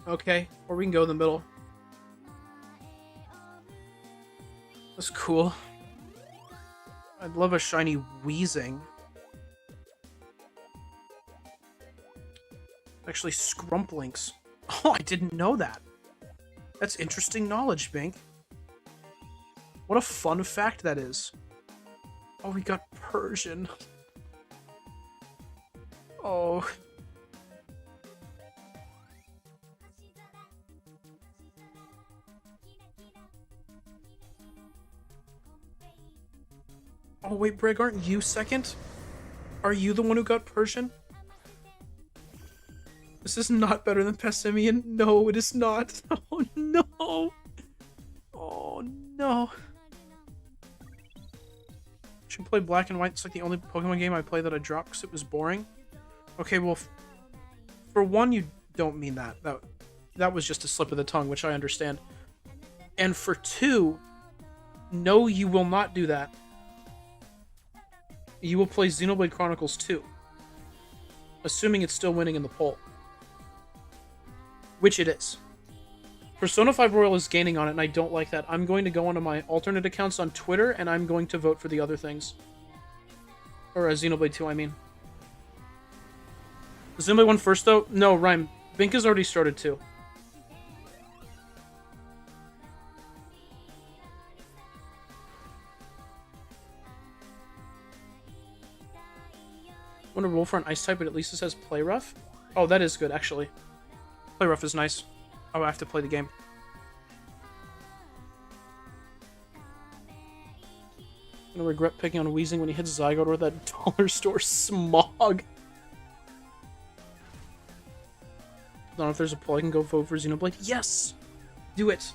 Okay, or we can go in the middle. That's cool. I'd love a shiny Weezing. Actually, Scrumplinks. Oh, I didn't know that. That's interesting knowledge, Bink. What a fun fact that is. Oh, we got Persian. Oh. Oh, wait, Brig, aren't you second? Are you the one who got Persian? This is not better than Passimian. No, it is not. Oh no. Oh no. Should play Black and White. It's like the only Pokemon game I played that I dropped because it was boring. Okay, well, for one, you don't mean that. That was just a slip of the tongue, which I understand. And for two, no, you will not do that. You will play Xenoblade Chronicles 2. Assuming it's still winning in the poll. Which it is. Persona 5 Royal is gaining on it, and I don't like that. I'm going to go onto my alternate accounts on Twitter, and I'm going to vote for the other things. Or Xenoblade 2, I mean. Xenoblade 1 first, though? No, Rhyme. Bink has already started too. Want to roll for an ice type, but at least it says play rough? Oh, that is good, actually. Play rough is nice. Oh, I have to play the game. I'm gonna regret picking on Weezing when he hits Zygarde or that dollar store smog. I don't know if there's a poll I can go vote for Xenoblade. Yes! Do it!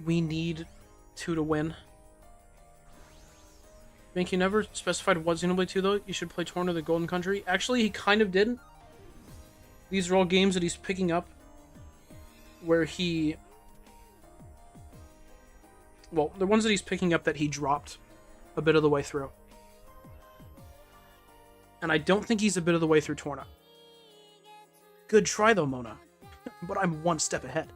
We need 2 to win. Mink, you never specified what Xenoblade 2, though. You should play Torn of the Golden Country. Actually, he kind of didn't. These are all games that he's picking up where he... Well, the ones that he's picking up that he dropped a bit of the way through. And I don't think he's a bit of the way through Torna. Good try, though, Mona. But I'm one step ahead.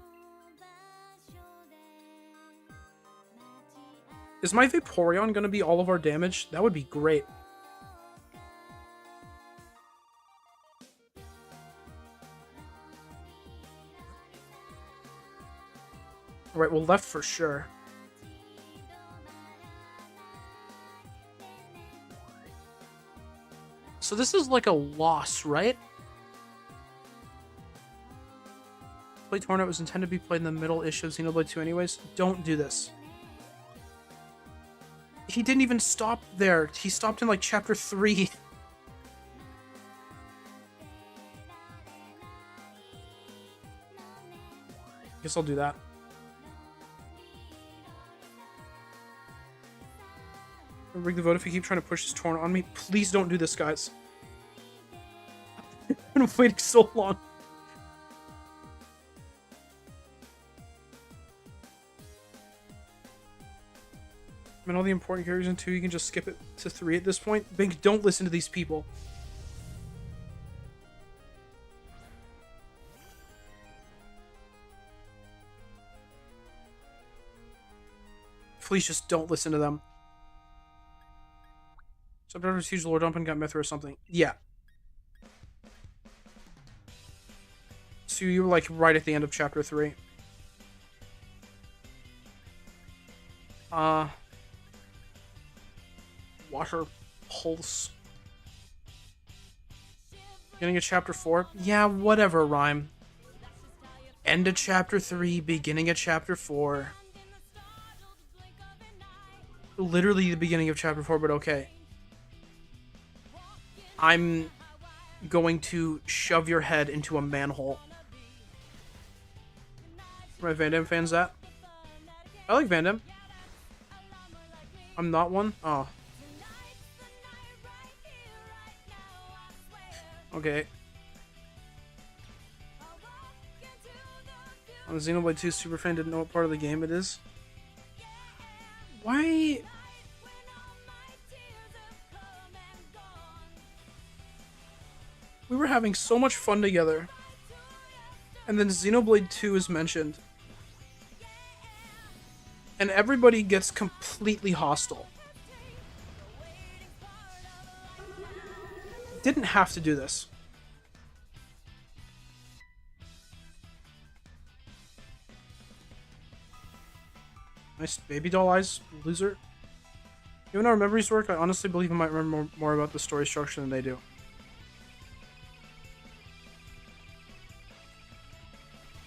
Is my Vaporeon going to be all of our damage? That would be great. Alright, well, left for sure. So this is like a loss, right? Play Torna was intended to be played in the middle issue of Xenoblade 2 anyways. Don't do this. He didn't even stop there. He stopped in like chapter 3. Guess I'll do that. I'll rig the vote if you keep trying to push this Torn on me. Please don't do this, guys. I've been waiting so long. I mean, all the important characters in 2, you can just skip it to 3 at this point. Bink, don't listen to these people. Please just don't listen to them. Subtitles huge lore dump and got Mithra or something. Yeah. So you were like right at the end of chapter 3. Water Pulse. Beginning of chapter 4? Yeah, whatever, Rhyme. End of chapter 3, beginning of chapter 4. Literally the beginning of chapter 4, but okay. I'm going to shove your head into a manhole. Where my Van Damme fans at? I like Van Damme. I'm not one? Oh. Okay. On Xenoblade 2 Superfan didn't know what part of the game it is. Why? We were having so much fun together. And then Xenoblade 2 is mentioned. And everybody gets completely hostile. Didn't have to do this. Nice baby doll eyes, loser. Even though our memories work, I honestly believe I might remember more about the story structure than they do.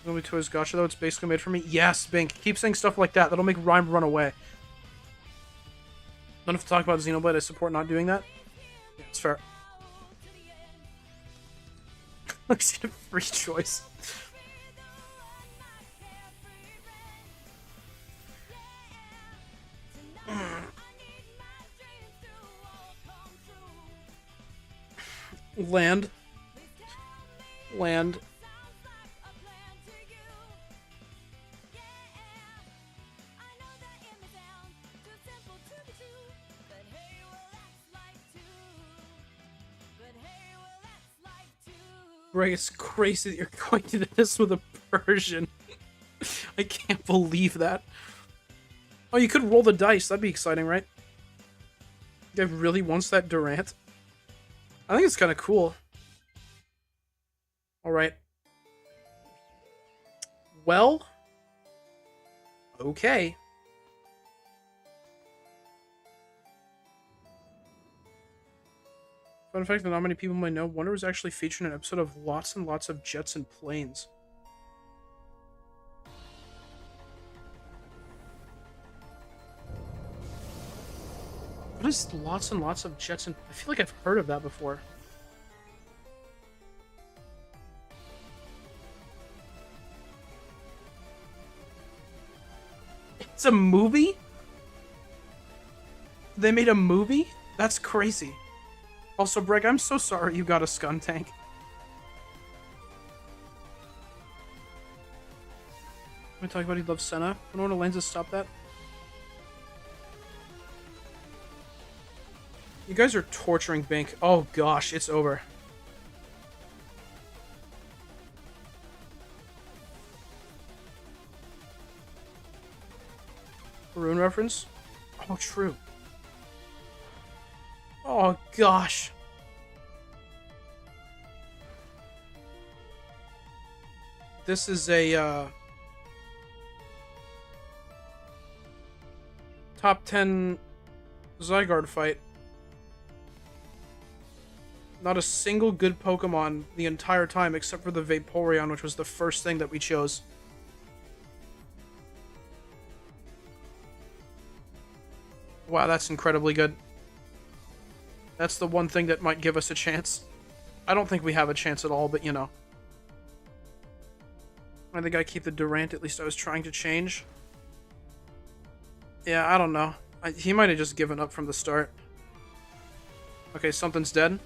Xenoblade 2 is gotcha though, it's basically made for me. Yes, Bink. Keep saying stuff like that. That'll make Rhyme run away. Don't have to talk about Xenoblade. I support not doing that. Yeah, it's fair. Looks like a free choice. Land. Land. Greg, it's crazy that you're going to this with a Persian. I can't believe that. Oh, you could roll the dice. That'd be exciting, right? Guy really wants that Durant. I think it's kind of cool. Alright. Well. Okay. Fun fact that not many people might know, Wonder was actually featured in an episode of Lots and Lots of Jets and Planes. What is Lots and Lots of Jets and... I feel like I've heard of that before. It's a movie? They made a movie? That's crazy. Also, Breg, I'm so sorry you got a Scun tank. We talk about he loves Senna. When one of Lenses stop that? You guys are torturing Bink. Oh gosh, it's over. Rune reference? Oh, true. Oh gosh. This is a top 10 Zygarde fight. Not a single good Pokemon the entire time except for the Vaporeon, which was the first thing that we chose. Wow, that's incredibly good. That's the one thing that might give us a chance. I don't think we have a chance at all, but you know. I think I keep the Durant, at least I was trying to change. Yeah, I don't know. He might have just given up from the start. Okay, something's dead.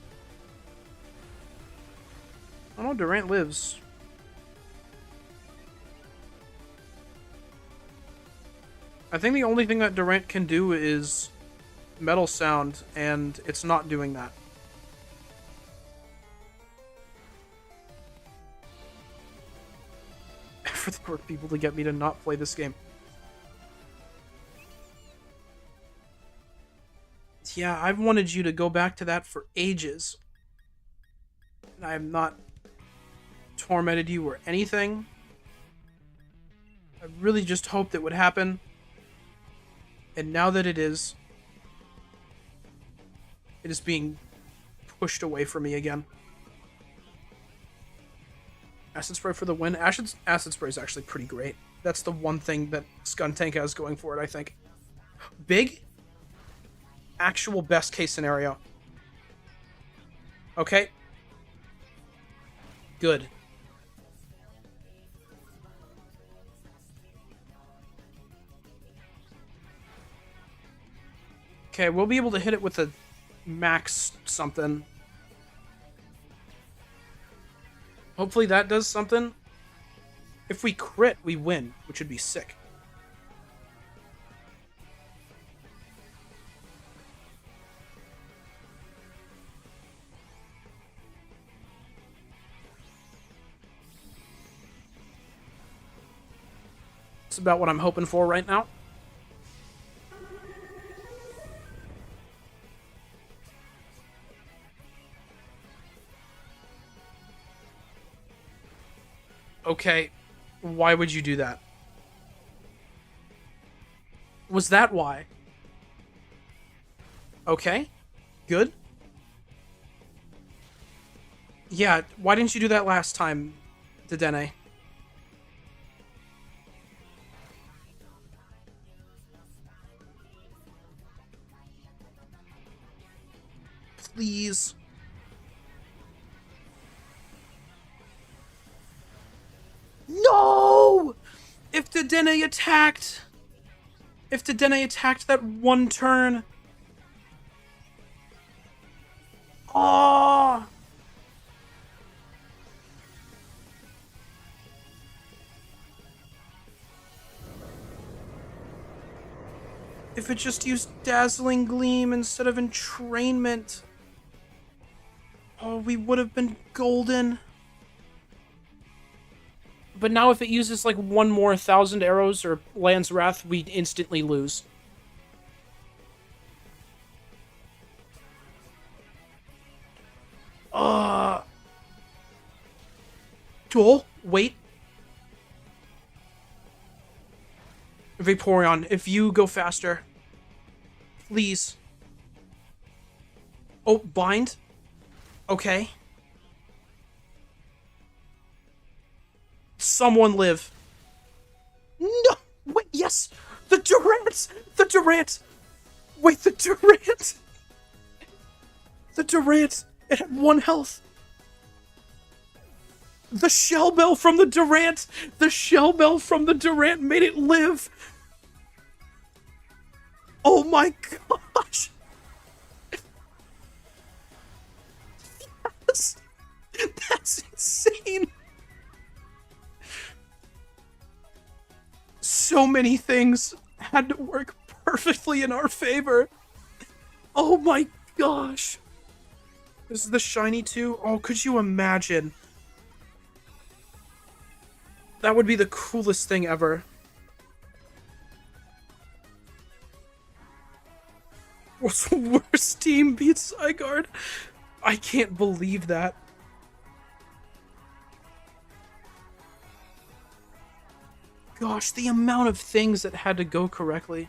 Oh no, Durant lives. I think the only thing that Durant can do is Metal Sound, and it's not doing that. For the poor people to get me to not play this game. Yeah, I've wanted you to go back to that for ages. And I have not tormented you or anything. I really just hoped it would happen. And now that it is being pushed away from me again. Acid Spray for the win. Acid Spray is actually pretty great. That's the one thing that Skuntank has going for it, I think. Big? Actual best case scenario. Okay. Good. Okay, we'll be able to hit it with a max something. Hopefully that does something. If we crit, we win, which would be sick. That's about what I'm hoping for right now. Okay, why would you do that? Was that why? Okay, good. Yeah, why didn't you do that last time, Dedenne? please. No! If the Dene attacked that one turn. Oh! If it just used Dazzling Gleam instead of Entrainment. Oh, we would have been golden. But now if it uses like one more 1,000 arrows or Land's Wrath, we instantly lose. Duel? Wait. Vaporeon, if you go faster. Please. Oh, bind? Okay. Someone live. No! Wait, yes! The Durant! The Durant! Wait, the Durant! The Durant! It had 1 health. The Shell Bell from the Durant! The Shell Bell from the Durant made it live! Oh my gosh! Yes! That's insane! So many things had to work perfectly in our favor. Oh my gosh! This is the shiny too? Oh, could you imagine? That would be the coolest thing ever. What's the worst team beats Zygarde? I can't believe that. Gosh, the amount of things that had to go correctly.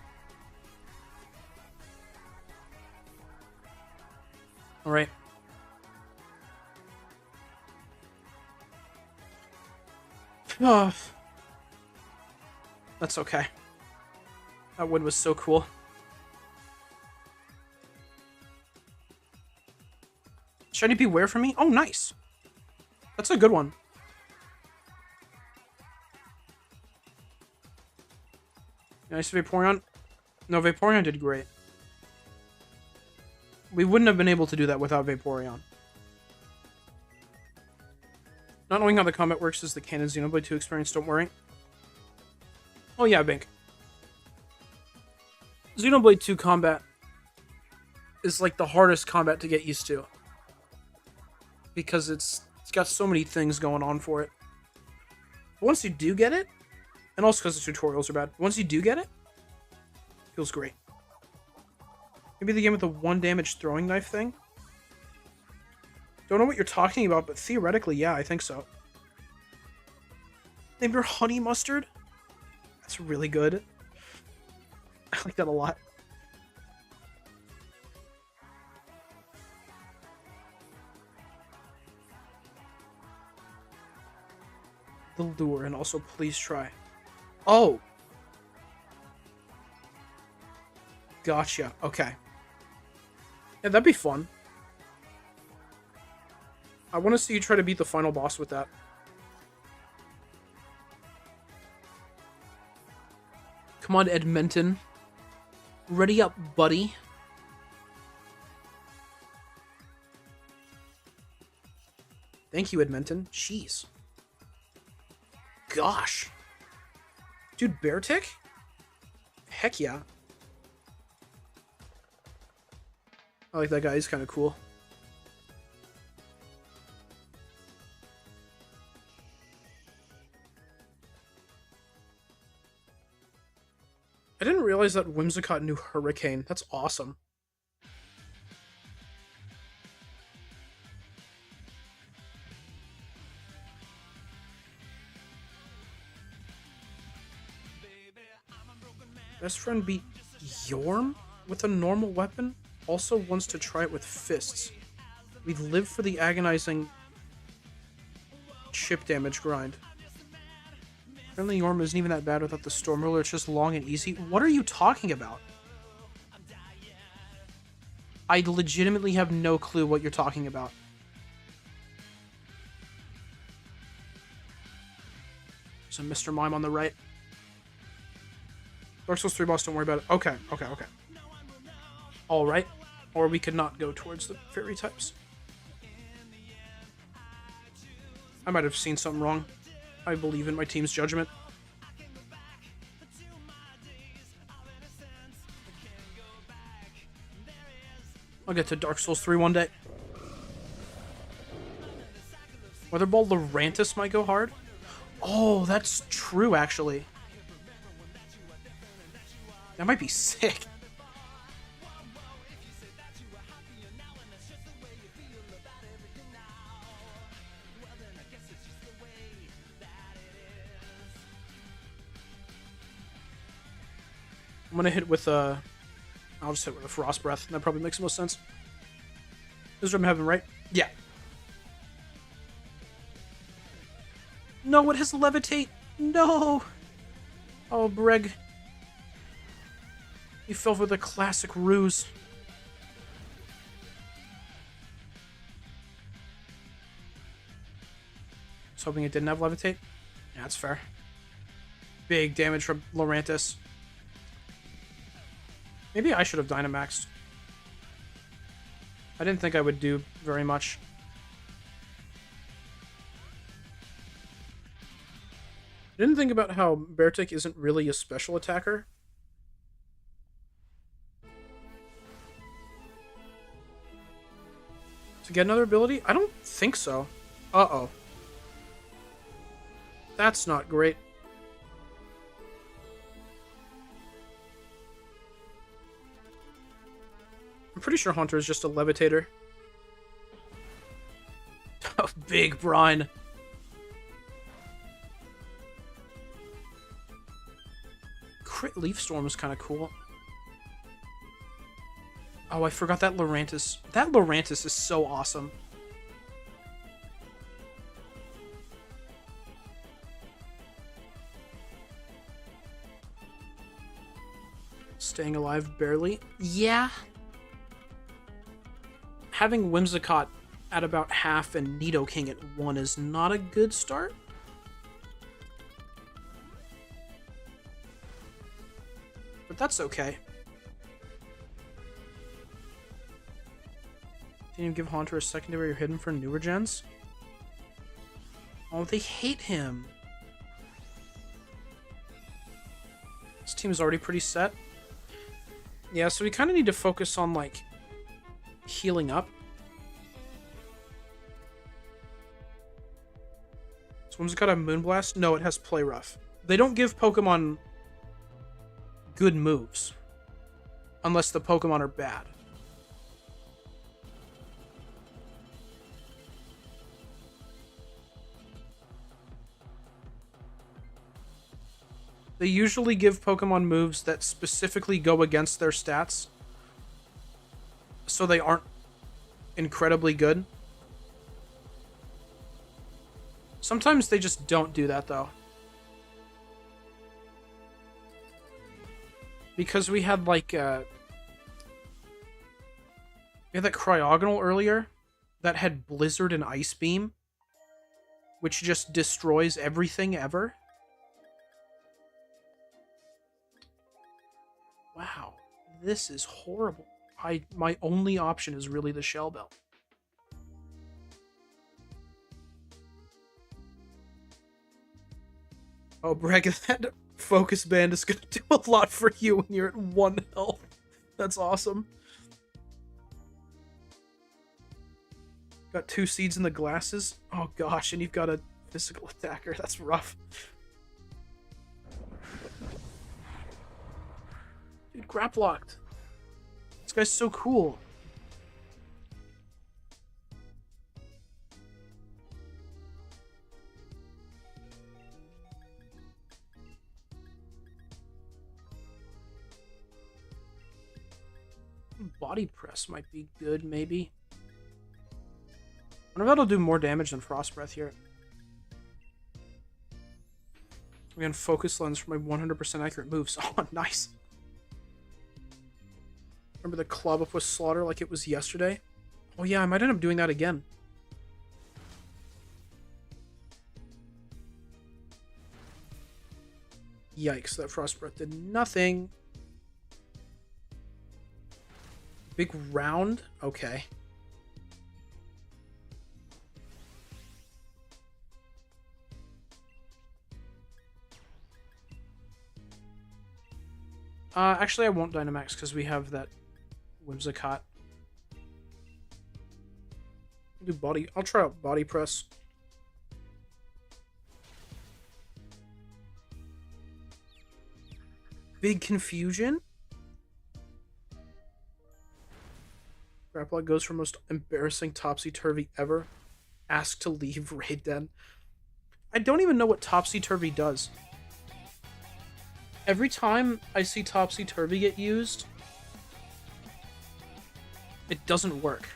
Alright. Oh. That's okay. That win was so cool. Shiny Beware for me? Oh, nice. That's a good one. Nice Vaporeon. No, Vaporeon did great. We wouldn't have been able to do that without Vaporeon. Not knowing how the combat works is the canon Xenoblade 2 experience, don't worry. Oh yeah, Bink. Xenoblade 2 combat is like the hardest combat to get used to. Because it's got so many things going on for it. But once you do get it, and also because the tutorials are bad, once you do get it, it feels great. Maybe the game with the 1 damage throwing knife thing? Don't know what you're talking about, but theoretically, yeah, I think so. Named her Honey Mustard? That's really good. I like that a lot. The lure, and also please try. Oh! Gotcha. Okay. Yeah, that'd be fun. I want to see you try to beat the final boss with that. Come on, Edmonton. Ready up, buddy. Thank you, Edmonton. Jeez. Gosh. Dude, Beartick? Heck yeah. I like that guy. He's kind of cool. I didn't realize that Whimsicott knew Hurricane. That's awesome. Best friend beat Yorm with a normal weapon? Also wants to try it with fists. We live for the agonizing chip damage grind. Apparently Yorm isn't even that bad without the Storm Ruler, it's just long and easy. What are you talking about? I legitimately have no clue what you're talking about. There's a Mr. Mime on the right. Dark Souls 3 boss, don't worry about it. Okay. Alright. Or we could not go towards the fairy types. I might have seen something wrong. I believe in my team's judgment. I'll get to Dark Souls 3 one day. Weather Ball Lurantis might go hard. Oh, that's true, actually. That might be sick. I'm gonna hit with I'll just hit with a Frost Breath. That probably makes the most sense. This is what I'm having, right? Yeah. No, it has Levitate. No. Oh, Breg. You fell for the classic ruse. I was hoping it didn't have Levitate. Yeah, that's fair. Big damage from Lurantis. Maybe I should have Dynamaxed. I didn't think I would do very much. I didn't think about how Beartic isn't really a special attacker. To get another ability? I don't think so. Uh-oh. That's not great. I'm pretty sure Haunter is just a levitator. Oh, big brine. Crit Leaf Storm is kind of cool. Oh, I forgot that Lurantis. That Lurantis is so awesome. Staying alive barely. Yeah. Having Whimsicott at about half and Nidoking at 1 is not a good start. But that's okay. Didn't even give Haunter a secondary or hidden for newer gens. Oh, they hate him. This team is already pretty set. Yeah, so we kind of need to focus on, like, healing up. So one's got a Moonblast? No, it has Play Rough. They don't give Pokemon good moves. Unless the Pokemon are bad. They usually give Pokemon moves that specifically go against their stats. So they aren't incredibly good. Sometimes they just don't do that, though. Because we had, like, we had that Cryogonal earlier that had Blizzard and Ice Beam, which just destroys everything ever. Wow, this is horrible. My only option is really the Shell Bell. Oh, Breg, that Focus Band is going to do a lot for you when you're at 1 health. That's awesome. Got 2 seeds in the glasses. Oh gosh, and you've got a physical attacker. That's rough. Dude, Graplocked. This guy's so cool. Body Press might be good, maybe. I wonder if that'll do more damage than Frost Breath here. Again, Focus Lens for my 100% accurate moves. Oh, nice. Remember the club up with Slaughter like it was yesterday? Oh yeah, I might end up doing that again. Yikes, that Frost Breath did nothing. Big round? Okay. Actually, I won't Dynamax because we have that Whimsicott. Do body. I'll try out Body Press. Big confusion. Grapplog goes for most embarrassing topsy-turvy ever. Ask to leave Raid Den. I don't even know what topsy-turvy does. Every time I see topsy-turvy get used, it doesn't work.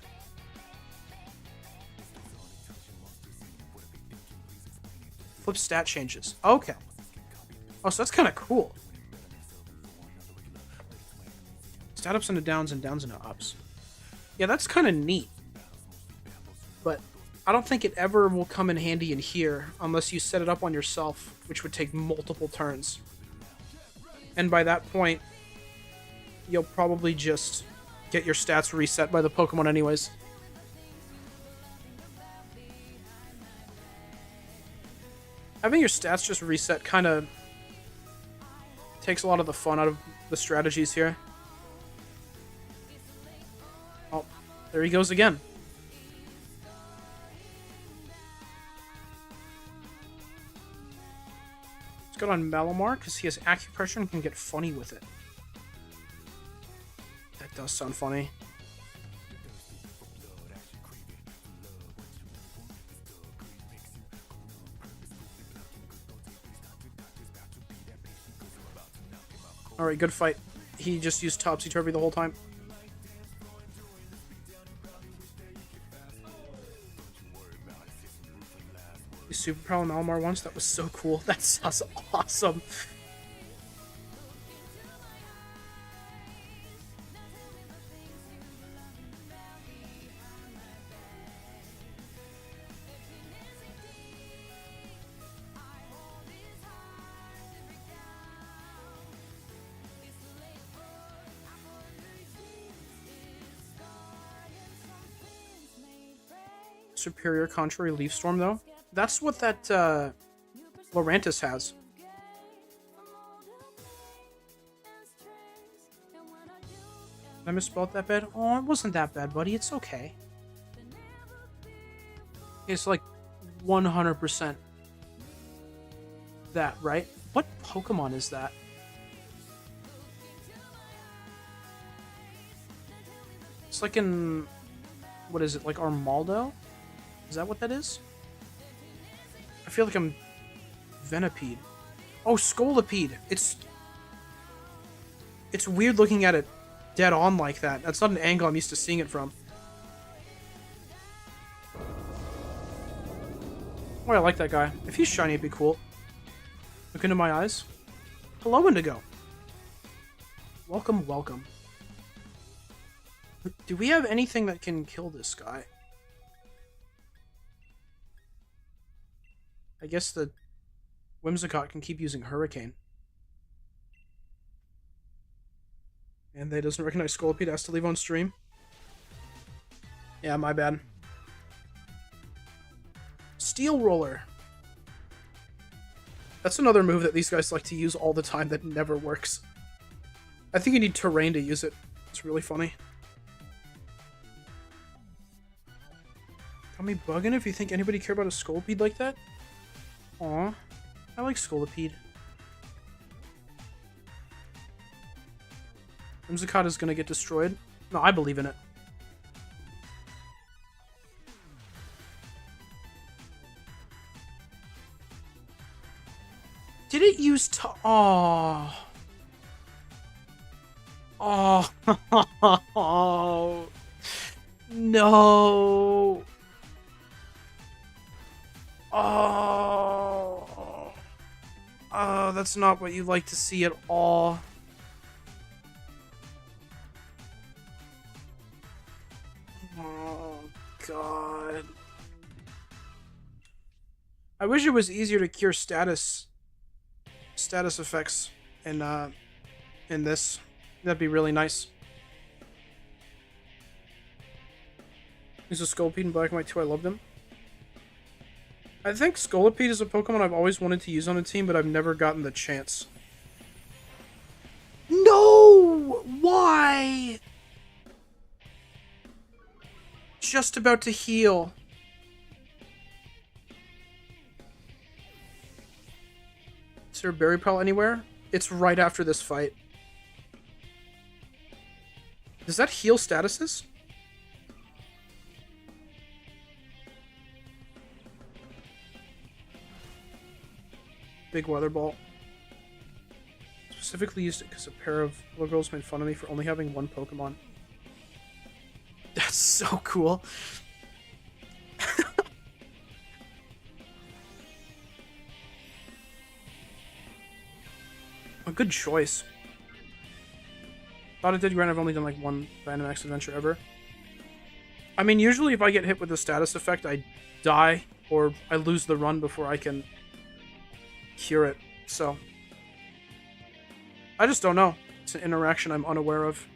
Flip stat changes. Okay. Oh, so that's kind of cool. Stat ups into downs and downs into ups. Yeah, that's kind of neat. But I don't think it ever will come in handy in here unless you set it up on yourself, which would take multiple turns. And by that point, you'll probably just get your stats reset by the Pokemon anyways. Having your stats just reset kind of takes a lot of the fun out of the strategies here. Oh, there he goes again. Let's go on Malamar because he has acupressure and can get funny with it. That does sound funny. Alright, good fight. He just used Topsy-Turvy the whole time. You Superpower Malamar once? That was so cool. That sounds awesome. Superior Contrary Leaf Storm, though. That's what that Lurantis has. Did I misspelled that bad? Oh, it wasn't that bad, buddy. It's okay. It's like 100% that, right? What Pokemon is that? It's like in... What is it? Like Armaldo? Is that what that is? I feel like I'm Venipede. Oh, Scolipede. It's weird looking at it dead on like that. That's not an angle I'm used to seeing it from. Oh, I like that guy. If he's shiny, it'd be cool. Look into my eyes. Hello, Indigo. Welcome, welcome. Do we have anything that can kill this guy? I guess the Whimsicott can keep using Hurricane. And they doesn't recognize Scolipede, has to leave on stream. Yeah, my bad. Steel Roller. That's another move that these guys like to use all the time that never works. I think you need terrain to use it. It's really funny. Tell me bugging if you think anybody care about a Scolipede like that? Aw, I like Scolipede. Whimsicott is gonna get destroyed. No, I believe in it. Did it use to... Aww. Oh. Oh. No. Oh. Oh, that's not what you like to see at all. god. I wish it was easier to cure status effects in this. That'd be really nice. Is a Scolipede in Black and White 2. I loved him. I think Scolipede is a Pokemon I've always wanted to use on a team, but I've never gotten the chance. No! Why? Just about to heal. Is there a Berry Pearl anywhere? It's right after this fight. Does that heal statuses? Big Weather Ball. Specifically used it because a pair of little girls made fun of me for only having one Pokemon. That's so cool. A good choice. Thought it did great. I've only done like one Dynamax adventure ever. I mean, usually if I get hit with a status effect, I die or I lose the run before I can cure it. So I just don't know. It's an interaction I'm unaware of.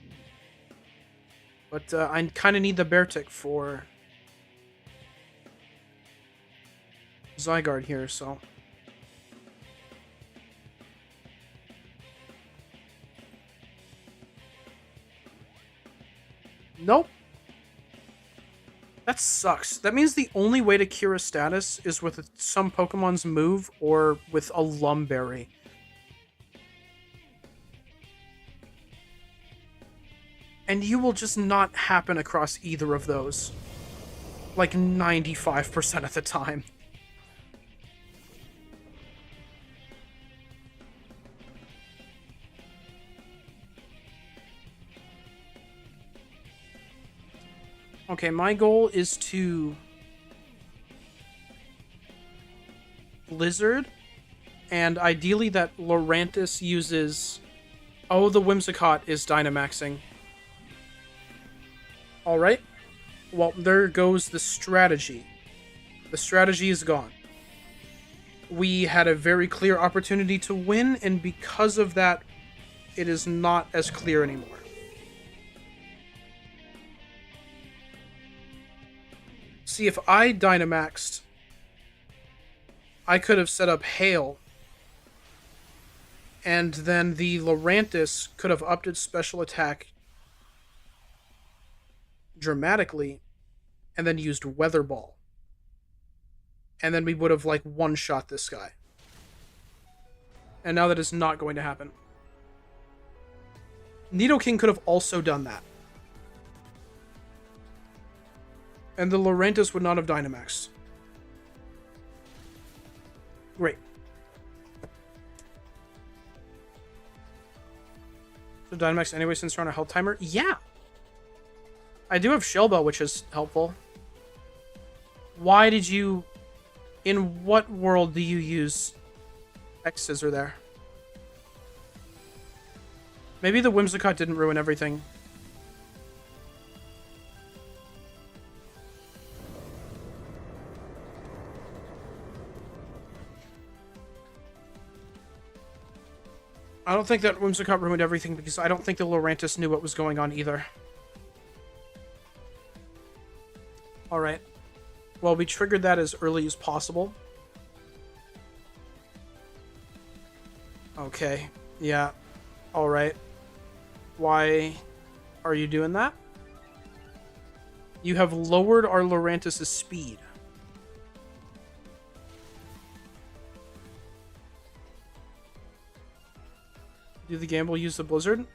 But I kind of need the Bear Tick for Zygarde here, so. Nope. That sucks. That means the only way to cure a status is with some Pokemon's move or with a Lumberry. And you will just not happen across either of those. Like 95% of the time. Okay, my goal is to Blizzard, and ideally that Lurantis uses... Oh, the Whimsicott is Dynamaxing. Alright. Well, there goes the strategy. The strategy is gone. We had a very clear opportunity to win, and because of that, it is not as clear anymore. See, if I Dynamaxed, I could have set up Hail, and then the Lurantis could have upped its special attack dramatically, and then used Weather Ball. And then we would have, like, one-shot this guy. And now that is not going to happen. Nidoking could have also done that. And the Lurantis would not have Dynamaxed. Great. So Dynamax anyway since we're on a health timer? Yeah! I do have Shell Bell, which is helpful. Why did you... In what world do you use X-Scissor there? Maybe the Whimsicott didn't ruin everything. I don't think that Whimsicott ruined everything because I don't think the Lurantis knew what was going on either. Alright. Well, we triggered that as early as possible. Okay. Yeah. Alright. Why are you doing that? You have lowered our Lurantis' speed. Do the gamble use the Blizzard?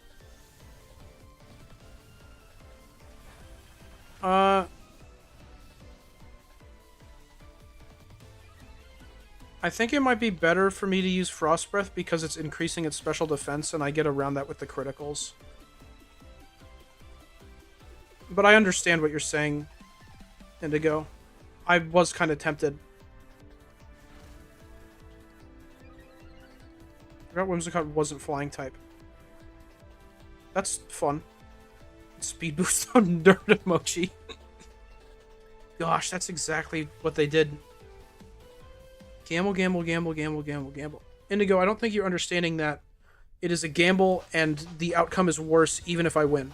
I think it might be better for me to use Frost Breath because it's increasing its special defense and I get around that with the criticals. But I understand what you're saying, Indigo. I was kind of tempted. I forgot Whimsicott wasn't flying type. That's fun. Speed boost on Nerd Emoji. gosh, that's exactly what they did. Gamble, gamble, gamble, gamble, gamble, gamble. Indigo, I don't think you're understanding that it is a gamble and the outcome is worse even if I win.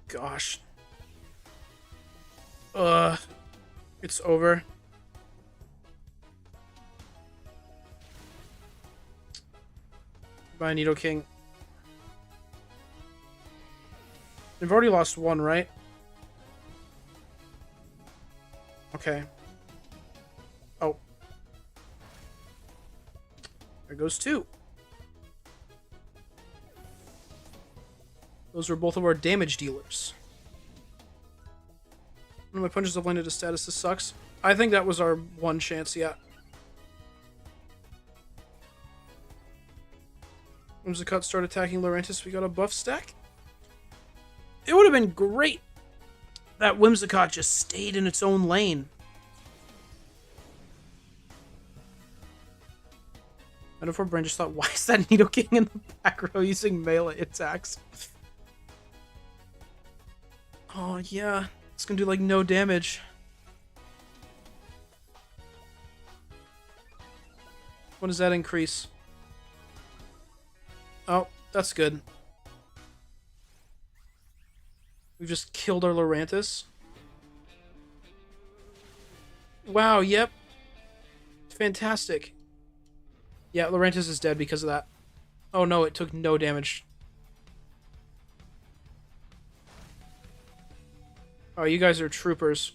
Gosh. It's over. By Nidoking. They've already lost one, right? Okay. Oh. There goes two. Those were both of our damage dealers. One of my punches have landed a status. This sucks. I think that was our one chance yet. Whimsicott start attacking Lurantis. We got a buff stack. It would have been great that Whimsicott just stayed in its own lane. Metaphor Brain just thought, why is that Nidoking in the back row using melee attacks? Oh, yeah. It's gonna do, like, no damage. When does that increase? Oh, that's good. We've just killed our Lurantis. Wow, yep. Fantastic. Yeah, Lurantis is dead because of that. Oh no, it took no damage. Oh, you guys are troopers.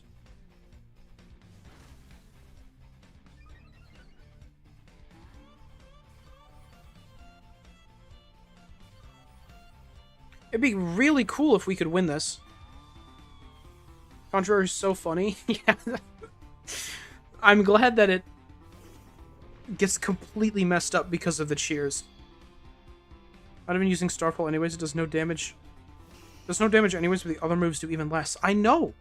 It'd be really cool if we could win this. Contrary is so funny. Yeah. I'm glad that it gets completely messed up because of the cheers. I'd have been using Starfall anyways. It does no damage. Does no damage anyways, but the other moves do even less. I know!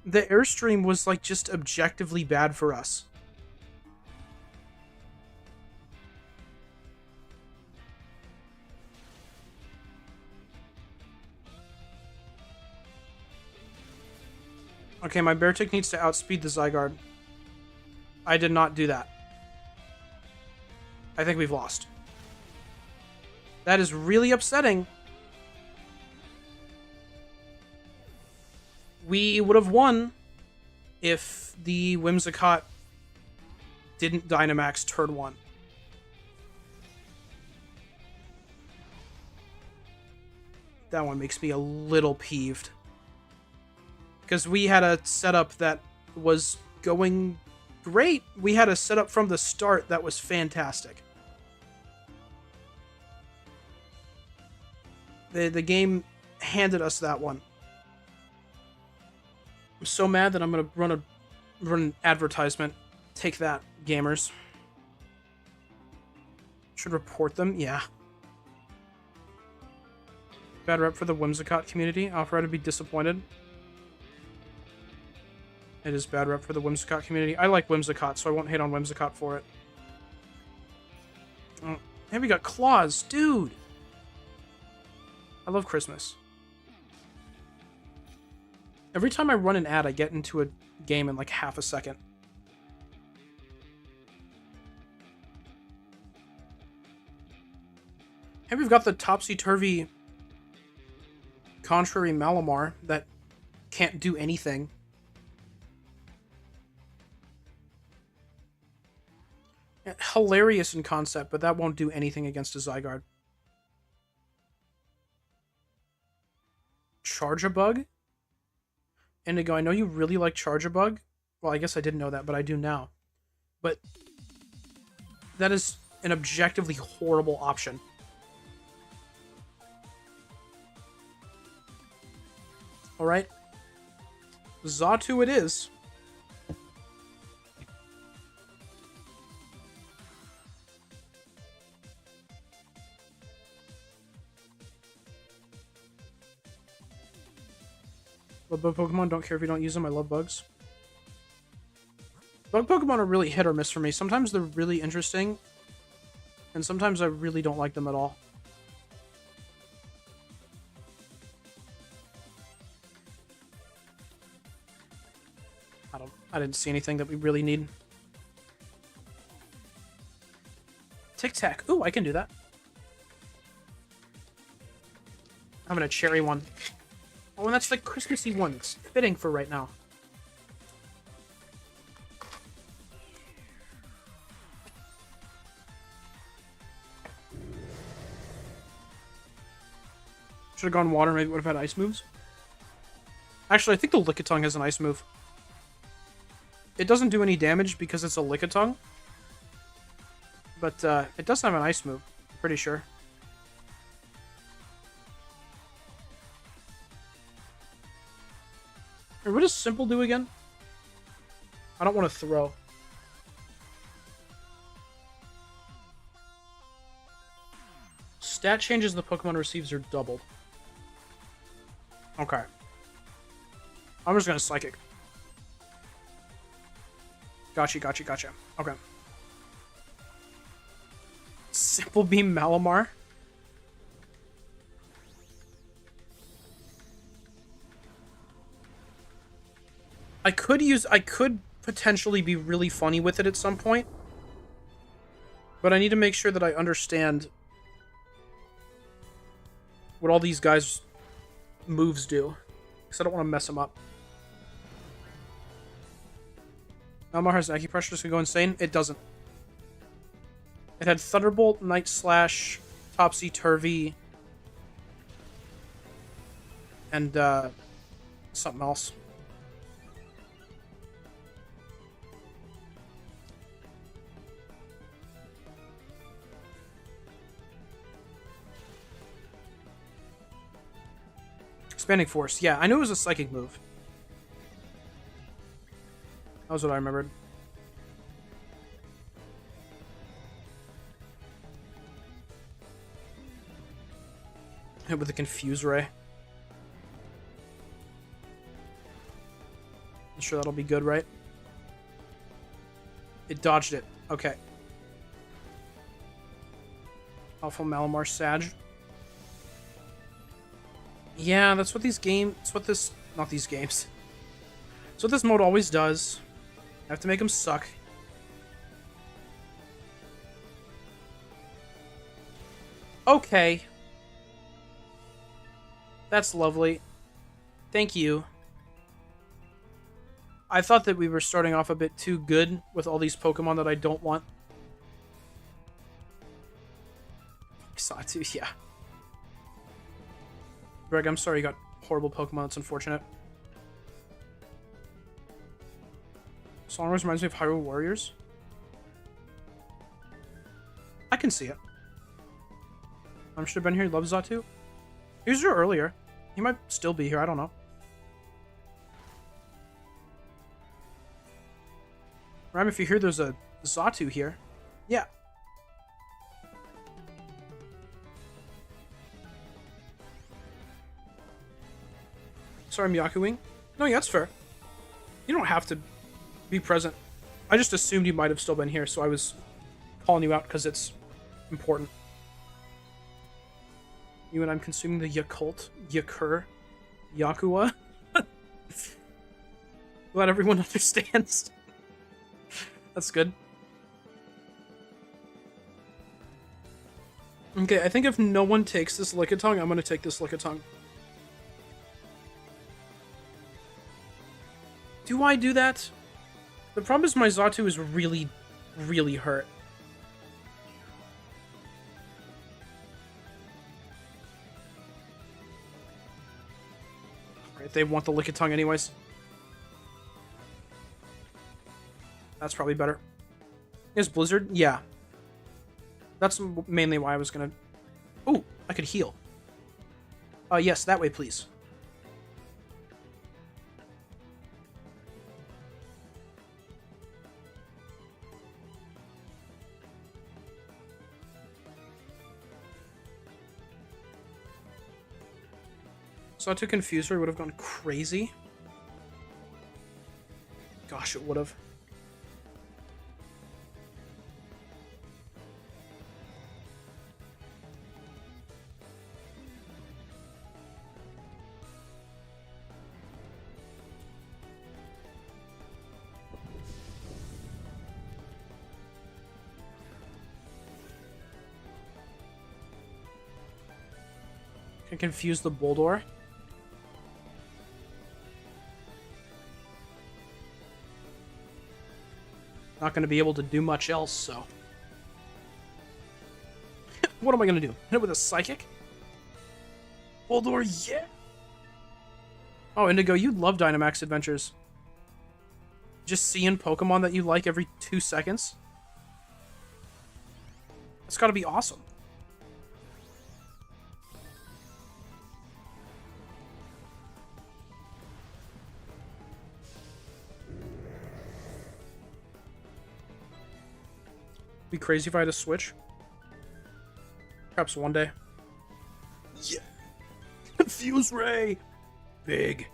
The Airstream was, like, just objectively bad for us. Okay, my Beartick needs to outspeed the Zygarde. I did not do that. I think we've lost. That is really upsetting. We would have won if the Whimsicott didn't Dynamax turn 1. That one makes me a little peeved. Because we had a setup that was going great. We had a setup from the start that was fantastic. The game handed us that one. I'm so mad that I'm going to run an advertisement. Take that, gamers. Should report them? Yeah. Bad rep for the Whimsicott community. Alpharetta would be disappointed. It is bad rep for the Whimsicott community. I like Whimsicott, so I won't hate on Whimsicott for it. Oh, and we got claws, dude! I love Christmas. Every time I run an ad, I get into a game in like half a second. And we've got the topsy-turvy contrary Malamar that can't do anything. Hilarious in concept, but that won't do anything against a Zygarde. Charge-a-Bug? Indigo, I know you really like Charge-a-Bug. Well, I guess I didn't know that, but I do now. But that is an objectively horrible option. Alright. Xatu it is. Love bug Pokemon, don't care if you don't use them, I love bugs. Bug Pokemon are really hit or miss for me. Sometimes they're really interesting, and sometimes I really don't like them at all. I didn't see anything that we really need. Tic Tac. Ooh, I can do that. I'm gonna cherry one. Oh, and that's the Christmassy one. It's fitting for right now. Should have gone water, maybe it would have had ice moves. Actually, I think the Lickitung has an ice move. It doesn't do any damage because it's a Lickitung. But it does have an ice move, I'm pretty sure. Or what does Simple do again? I don't want to throw. Stat changes the Pokemon receives are doubled. Okay. I'm just gonna Psychic. Gotcha, gotcha, gotcha. Okay. Simple Beam Malamar. I could potentially be really funny with it at some point. But I need to make sure that I understand what all these guys' moves do. Because I don't want to mess them up. Malamar has Acupressure, just gonna go insane? It doesn't. It had Thunderbolt, Night Slash, Topsy-Turvy, and something else. Expanding Force. Yeah, I knew it was a Psychic move. That was what I remembered. Hit with a Confuse Ray. I'm sure that'll be good, right? It dodged it. Okay. Alpha Malamar Sag. Yeah, that's what these games... That's what this... Not these games. That's what this mode always does. I have to make them suck. Okay. That's lovely. Thank you. I thought that we were starting off a bit too good with all these Pokemon that I don't want. Sawtooth, yeah. Greg, I'm sorry you got horrible Pokemon. That's unfortunate. Song always reminds me of Hyrule Warriors. I can see it. Should have been here. He loves Xatu. He was here earlier. He might still be here. I don't know. Ram, if you hear there's a Xatu here. Yeah. Sorry, I'm Yakuing. No, yeah, that's fair. You don't have to be present. I just assumed you might have still been here, so I was calling you out because it's important. You and I'm consuming the Yakult, Yakur, Yakua. Glad everyone understands. That's good. Okay, I think if no one takes this Lickitung, I'm gonna take this Lickitung. Do I do that? The problem is my Xatu is really, really hurt. Right, they want the Lickitung anyways. That's probably better. Is Blizzard? Yeah. That's mainly why I was gonna... Ooh, I could heal. Yes, that way, please. So I took Confuser, would have gone crazy. Gosh, it would have. Can confuse the Boldor. Not going to be able to do much else, so. What am I going to do? Hit it with a Psychic? Boldor, yeah! Oh, Indigo, you love Dynamax Adventures. Just seeing Pokemon that you like every 2 seconds? That's got to be awesome. Be crazy if I had a Switch. Perhaps one day. Yeah! Fuse Ray! Big.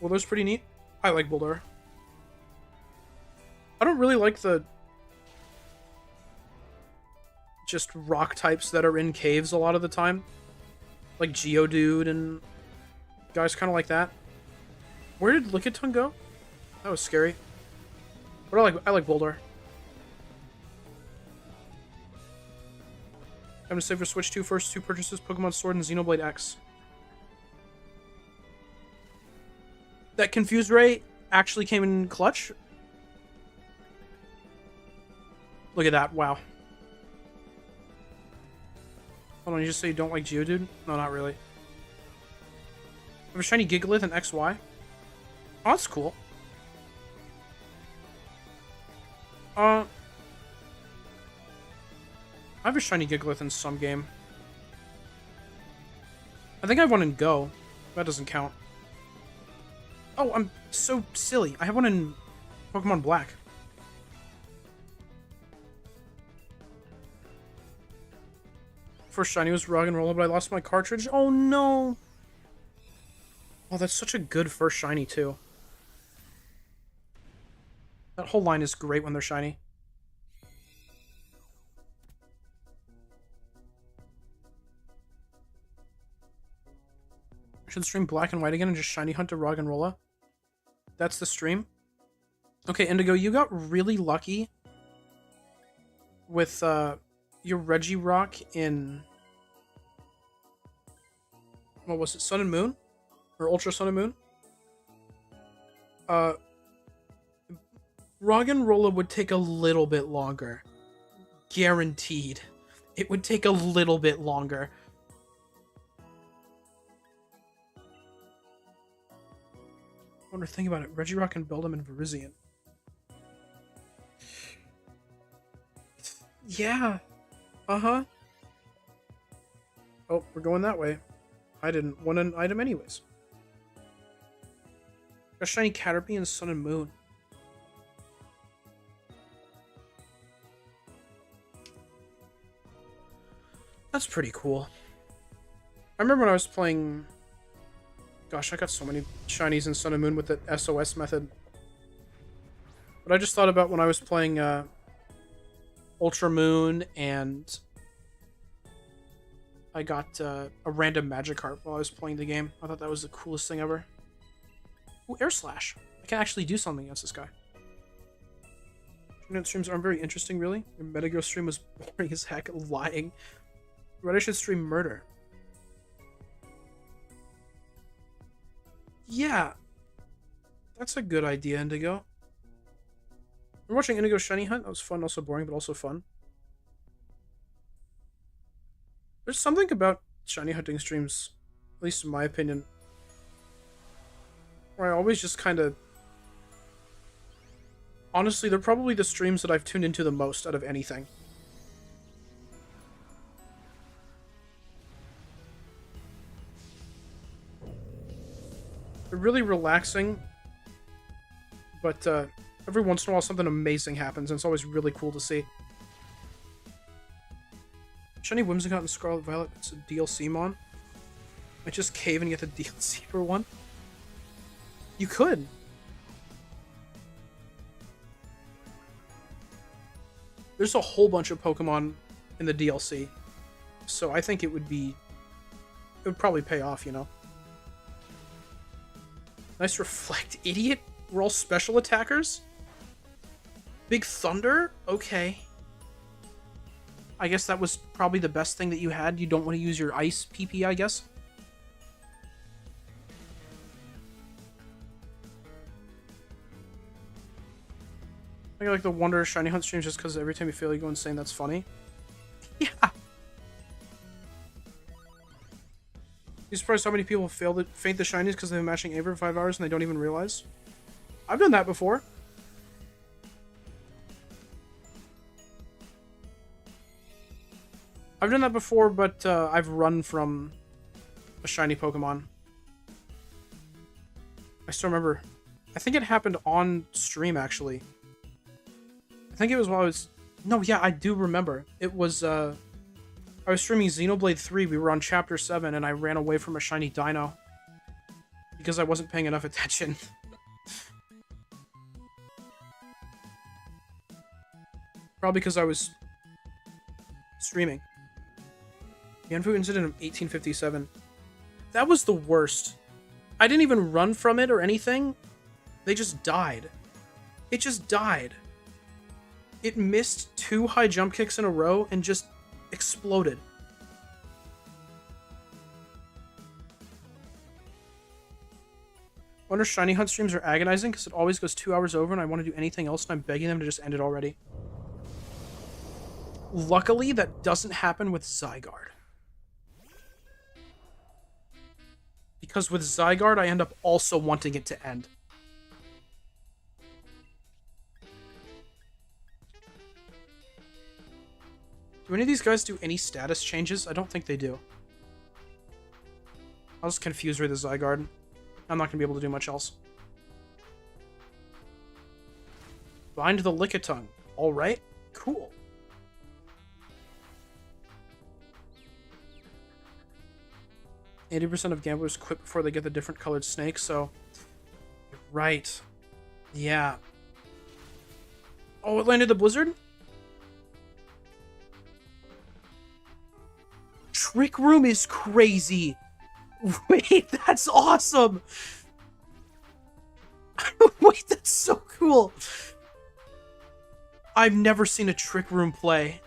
Well, that's pretty neat. I like Boulder. I don't really like the just rock types that are in caves a lot of the time. Like Geodude and guys kind of like that. Where did Lickitung go? That was scary. But I like Boulder. Time to save for Switch 2 first 2 purchases, Pokemon Sword and Xenoblade X. That Confused Ray actually came in clutch. Look at that, wow. Hold on, you just say you don't like Geodude? No, not really. I have a shiny Gigalith and XY. Oh, that's cool. I have a shiny Gigalith in some game. I think I have one in Go. That doesn't count. Oh, I'm so silly. I have one in Pokemon Black. First shiny was Roggenrola, but I lost my cartridge. Oh no! Oh, that's such a good first shiny too. That whole line is great when they're shiny. I should stream Black and White again and just shiny hunt a Roggenrola. That's the stream. Okay, Indigo, you got really lucky with your Regirock in... What was it? Sun and Moon? Or Ultra Sun and Moon? Roggenrola would take a little bit longer. Guaranteed. It would take a little bit longer. I wonder, think about it. Regirock and Beldum and Virizion. Yeah. Uh-huh. Oh, we're going that way. I didn't want an item anyways. Got shiny Caterpie and Sun and Moon. That's pretty cool. I remember when I was playing... Gosh, I got so many shinies in Sun and Moon with the SOS method. But I just thought about when I was playing Ultra Moon and I got a random Magikarp while I was playing the game. I thought that was the coolest thing ever. Ooh, Air Slash. I can actually do something against this guy. Internet streams aren't very interesting, really. Your Metagross stream was boring as heck, lying. Right, I should stream Murder. Yeah. That's a good idea, Indigo. We're watching Indigo Shiny Hunt. That was fun, also boring, but also fun. There's something about shiny hunting streams, at least in my opinion, where I always just kind of... Honestly, they're probably the streams that I've tuned into the most out of anything. They're really relaxing, but every once in a while something amazing happens, and it's always really cool to see. Shiny Whimsicott and Scarlet Violet, it's a DLC mon. I just cave and get the DLC for one. You could. There's a whole bunch of Pokemon in the DLC, so I think it would probably pay off, you know? Nice Reflect. Idiot? We're all special attackers? Big Thunder? Okay. I guess that was probably the best thing that you had. You don't want to use your Ice PP, I guess? I like the Wonder Shiny Hunt streams just because every time you fail you go insane. That's funny. Yeah. You surprised how many people faint the shinies because they've been matching Aver for 5 hours and they don't even realize? I've done that before. I've done that before, but I've run from a shiny Pokemon. I still remember. I think it happened on stream, actually. I think it was while I was... No, yeah, I do remember. It was, I was streaming Xenoblade 3. We were on Chapter 7, and I ran away from a shiny dino. Because I wasn't paying enough attention. Probably because I was streaming. The Yanfu incident of 1857. That was the worst. I didn't even run from it or anything. They just died. It just died. It missed 2 high jump kicks in a row and just exploded. Wonder shiny hunt streams are agonizing because it always goes 2 hours over and I want to do anything else and I'm begging them to just end it already. Luckily, that doesn't happen with Zygarde. Because with Zygarde, I end up also wanting it to end. Do any of these guys do any status changes? I don't think they do. I'll just confuse her with the Zygarde. I'm not going to be able to do much else. Bind the Lickitung. Alright, cool. %80 of gamblers quit before they get the different colored snake, so... You're right. Yeah. Oh, it landed the blizzard? Trick Room is crazy. Wait, that's awesome. Wait, that's so cool. I've never seen a Trick Room play.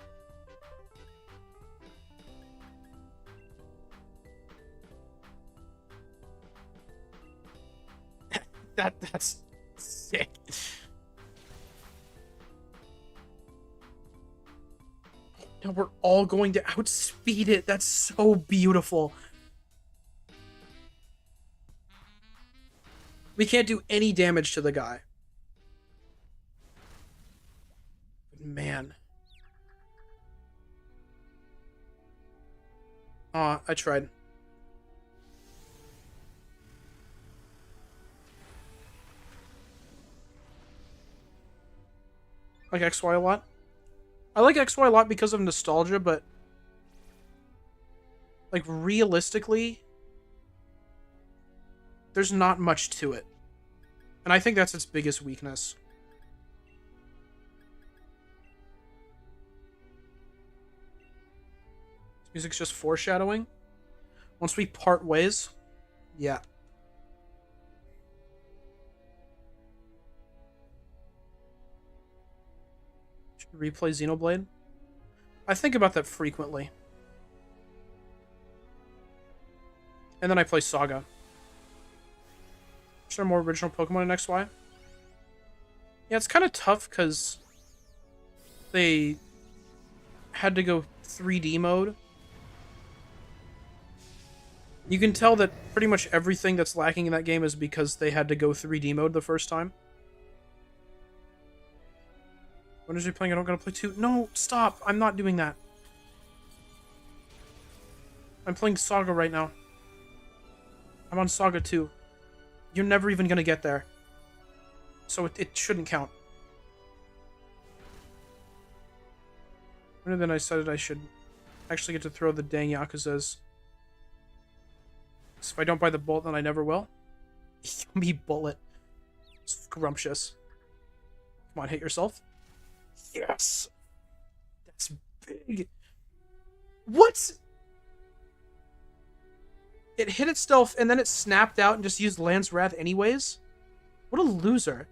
That's sick. Now we're all going to outspeed it. That's so beautiful. We can't do any damage to the guy. Man. Aw, I tried. I like XY a lot. I like XY a lot because of nostalgia, but like realistically, there's not much to it. And I think that's its biggest weakness. This music's just foreshadowing. Once we part ways, yeah. Replay Xenoblade? I think about that frequently. And then I play Saga. Is there more original Pokemon in XY? Yeah, it's kind of tough because they had to go 3D mode. You can tell that pretty much everything that's lacking in that game is because they had to go 3D mode the first time. When is he playing? I don't gotta play 2. No, stop! I'm not doing that. I'm playing Saga right now. I'm on Saga 2. You're never even gonna get there. So it shouldn't count. And then I decided I should actually get to throw the dang Yakuzas. So if I don't buy the bullet, then I never will. Me bullet. Scrumptious. Come on, hit yourself. Yes! big. What? It hit itself and then it snapped out and just used Land's Wrath anyways? What a loser.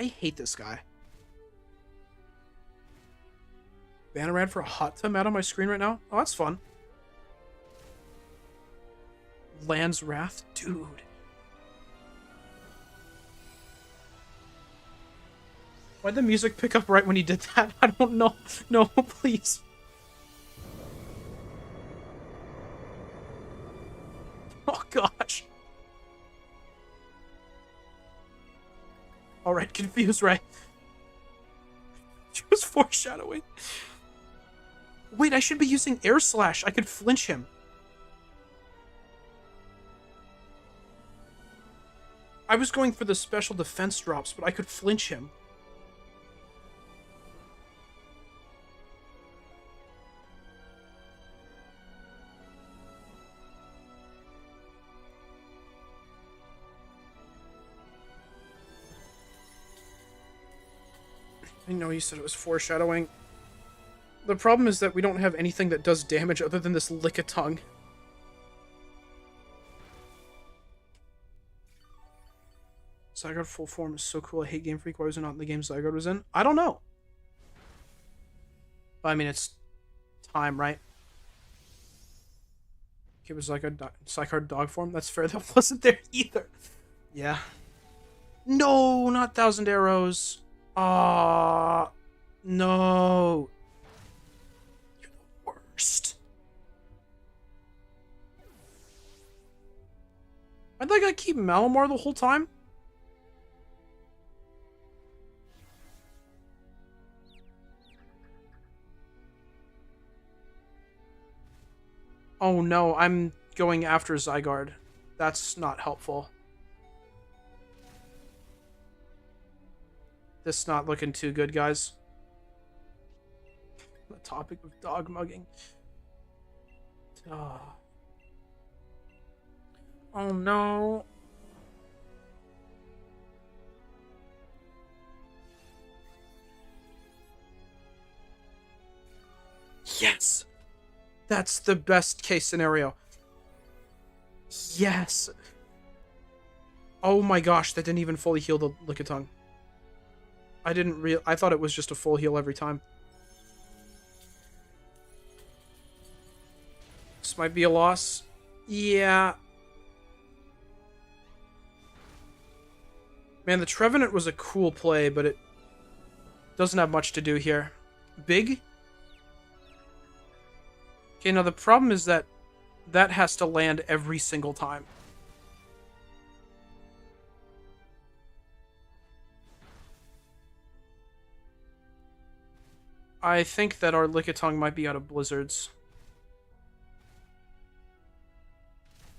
I hate this guy. Bannerad for a hot tub out on my screen right now? Oh, that's fun. Land's Wrath? Dude. Why'd the music pick up right when he did that? I don't know. No, please. Oh, gosh. Alright, confused, right? She was foreshadowing. Wait, I should be using Air Slash. I could flinch him. I was going for the special defense drops, but I could flinch him. I know you said it was foreshadowing. The problem is that we don't have anything that does damage other than this Lickitung. Zygarde full form is so cool. I hate Game Freak. Why was it not in the game Zygarde was in? I don't know. But, I mean, it's time, right? It was like a Zygarde dog form. That's fair. That wasn't there either. Yeah. No, not 1,000 Arrows. Ah, no. You're the worst. I'd like I keep Malamar the whole time. Oh no, I'm going after Zygarde. That's not helpful. This is not looking too good, guys. The topic of dog mugging. Oh, oh no. Yes! That's the best case scenario. Yes! Oh my gosh, that didn't even fully heal the Lickitung. I thought it was just a full heal every time. This might be a loss. Yeah. Man, the Trevenant was a cool play, but it doesn't have much to do here. Big? Okay, now the problem is that that has to land every single time. I think that our Lickitung might be out of blizzards.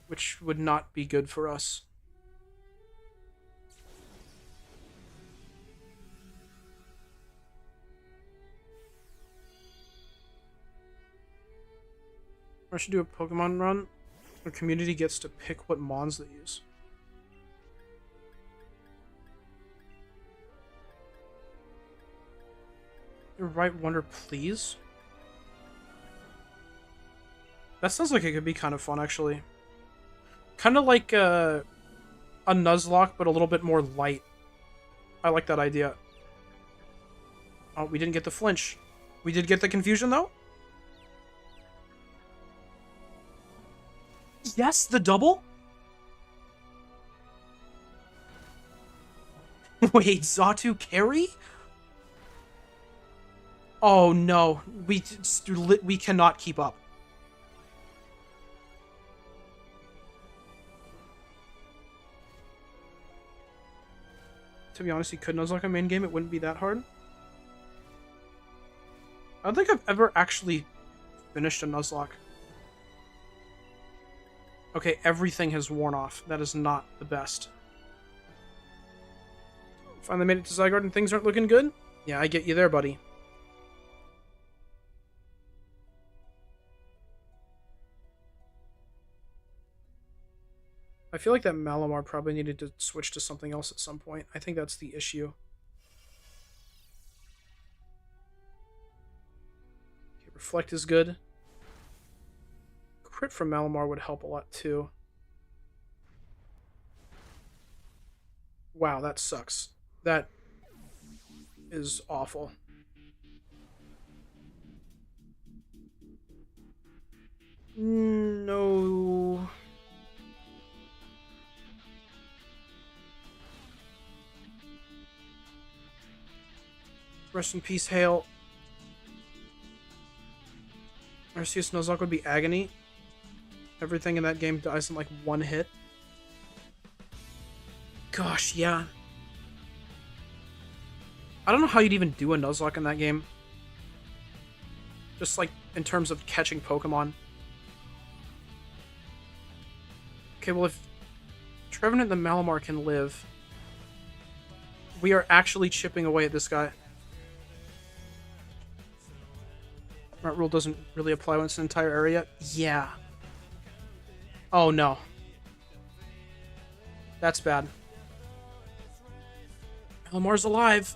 Which would not be good for us. I should do a Pokemon run. The community gets to pick what Mons they use. Your right Wonder, please? That sounds like it could be kind of fun, actually. Kind of like a Nuzlocke, but a little bit more light. I like that idea. Oh, we didn't get the flinch. We did get the confusion, though? Yes, the double? Wait, Xatu carry? Oh no, we cannot keep up. To be honest, he could Nuzlocke a main game, it wouldn't be that hard. I don't think I've ever actually finished a Nuzlocke. Okay, everything has worn off. That is not the best. Finally made it to Zygarde and things aren't looking good? Yeah, I get you there, buddy. I feel like that Malamar probably needed to switch to something else at some point. I think that's the issue. Reflect is good. Crit from Malamar would help a lot too. Wow, that sucks. That is awful. No. Rest in peace, Hail. Arceus Nuzlocke would be agony. Everything in that game dies in like one hit. Gosh, yeah. I don't know how you'd even do a Nuzlocke in that game. Just like in terms of catching Pokemon. Okay, well if Trevenant the Malamar can live, we are actually chipping away at this guy. That rule doesn't really apply when it's an entire area. Yeah. Oh no. That's bad. Malamar's alive.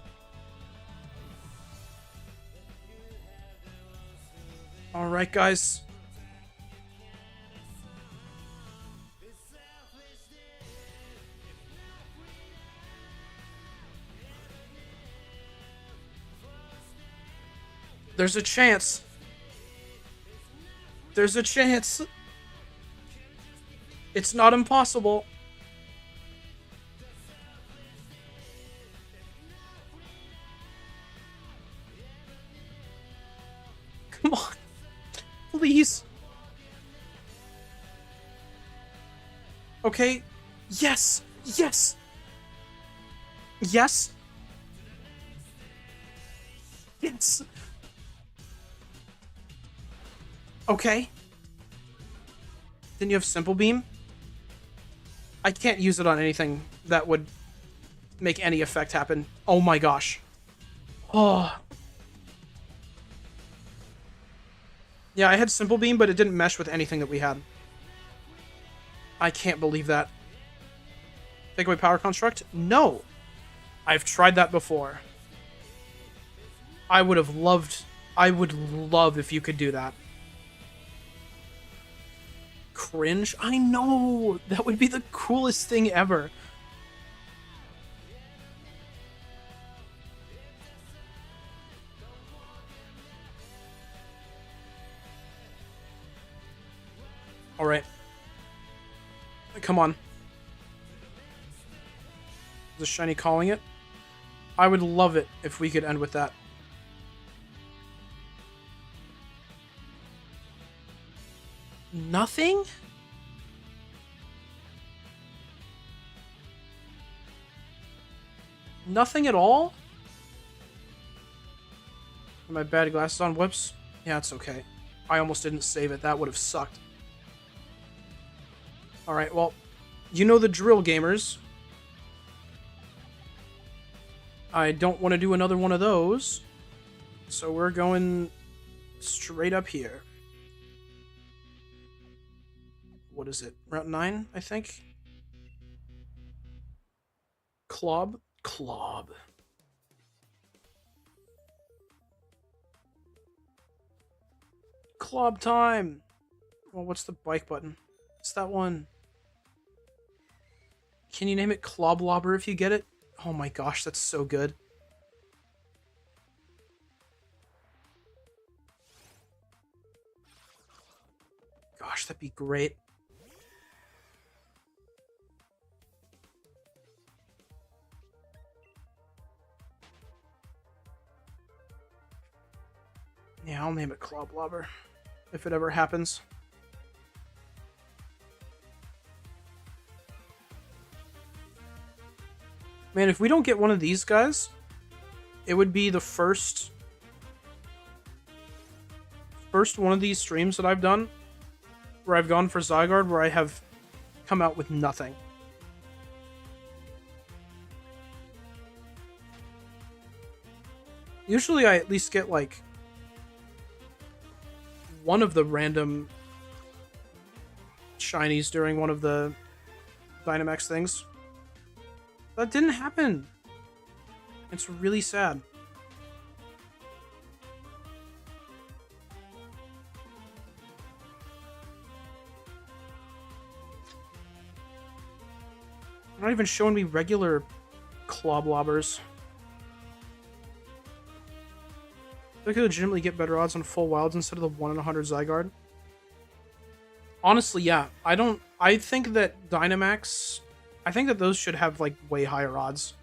Alright, guys. There's a chance. There's a chance. It's not impossible. Come on. Please. Okay. Yes. Yes. Yes. Yes. Okay. Then you have Simple Beam. I can't use it on anything that would make any effect happen. Oh my gosh. Oh. Yeah, I had Simple Beam, but it didn't mesh with anything that we had. I can't believe that. Take away Power Construct? No. I've tried that before. I would love if you could do that. Cringe? I know! That would be the coolest thing ever. Alright. Come on. Is the shiny calling it? I would love it if we could end with that. Nothing? Nothing at all? Are my bad glasses on? Whoops. Yeah, it's okay. I almost didn't save it. That would have sucked. Alright, well, you know the drill, gamers. I don't want to do another one of those. So we're going straight up here. What is it? Route 9, I think? Clob? Clob. Clob time! Well, what's the bike button? It's that one. Can you name it Cloblobber if you get it? Oh my gosh, that's so good. Gosh, that'd be great. Yeah, I'll name it Cloblobber if it ever happens. Man, if we don't get one of these guys, it would be the first one of these streams that I've done where I've gone for Zygarde where I have come out with nothing. Usually I at least get like one of the random shinies during one of the Dynamax things. That didn't happen. It's really sad. They're not even showing me regular Cloblobbers. I could legitimately get better odds on full wilds instead of the 1 in 100 Zygarde. Honestly, yeah. I think that Dynamax... I think that those should have, like, way higher odds.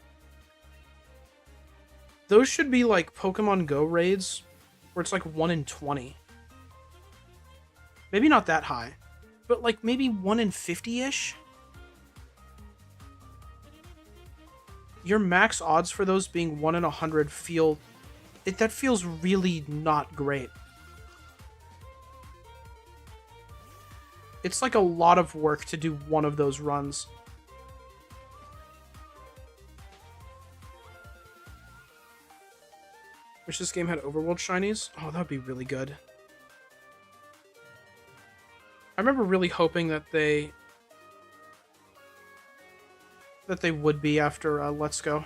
Those should be, like, Pokemon Go raids, where it's, like, 1 in 20. Maybe not that high. But, like, maybe 1 in 50-ish? Your max odds for those being 1 in 100 feel... that feels really not great. It's like a lot of work to do one of those runs. Wish this game had overworld shinies. Oh, that would be really good. I remember really hoping that they would be after Let's Go.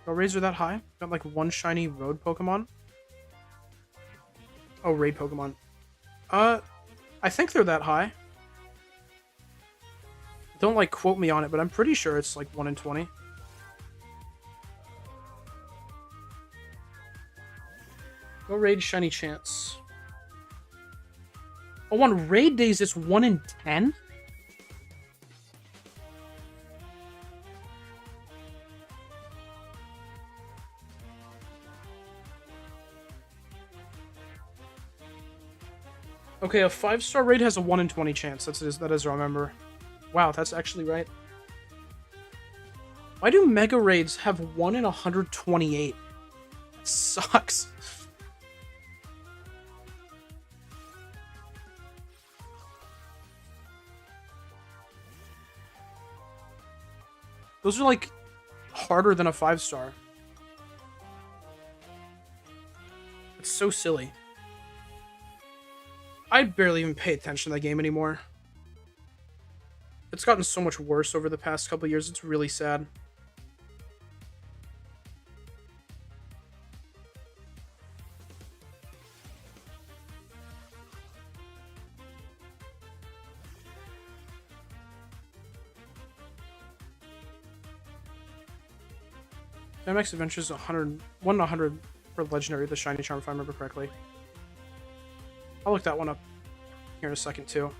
Are raids are that high? Got like one shiny road Pokemon? Oh, raid Pokemon. I think they're that high. Don't like quote me on it, but I'm pretty sure it's like 1 in 20. Go raid shiny chance. Oh, on raid days it's 1 in 10? Okay, a 5-star raid has a 1 in 20 chance. That is, I remember. Wow, that's actually right. Why do Mega Raids have 1 in 128? That sucks. Those are, like, harder than a 5-star. It's so silly. I barely even pay attention to that game anymore. It's gotten so much worse over the past couple years, it's really sad. Dynamax Adventures 100, 1 in 100 for Legendary, the Shiny Charm, if I remember correctly. I'll look that one up here in a second, too.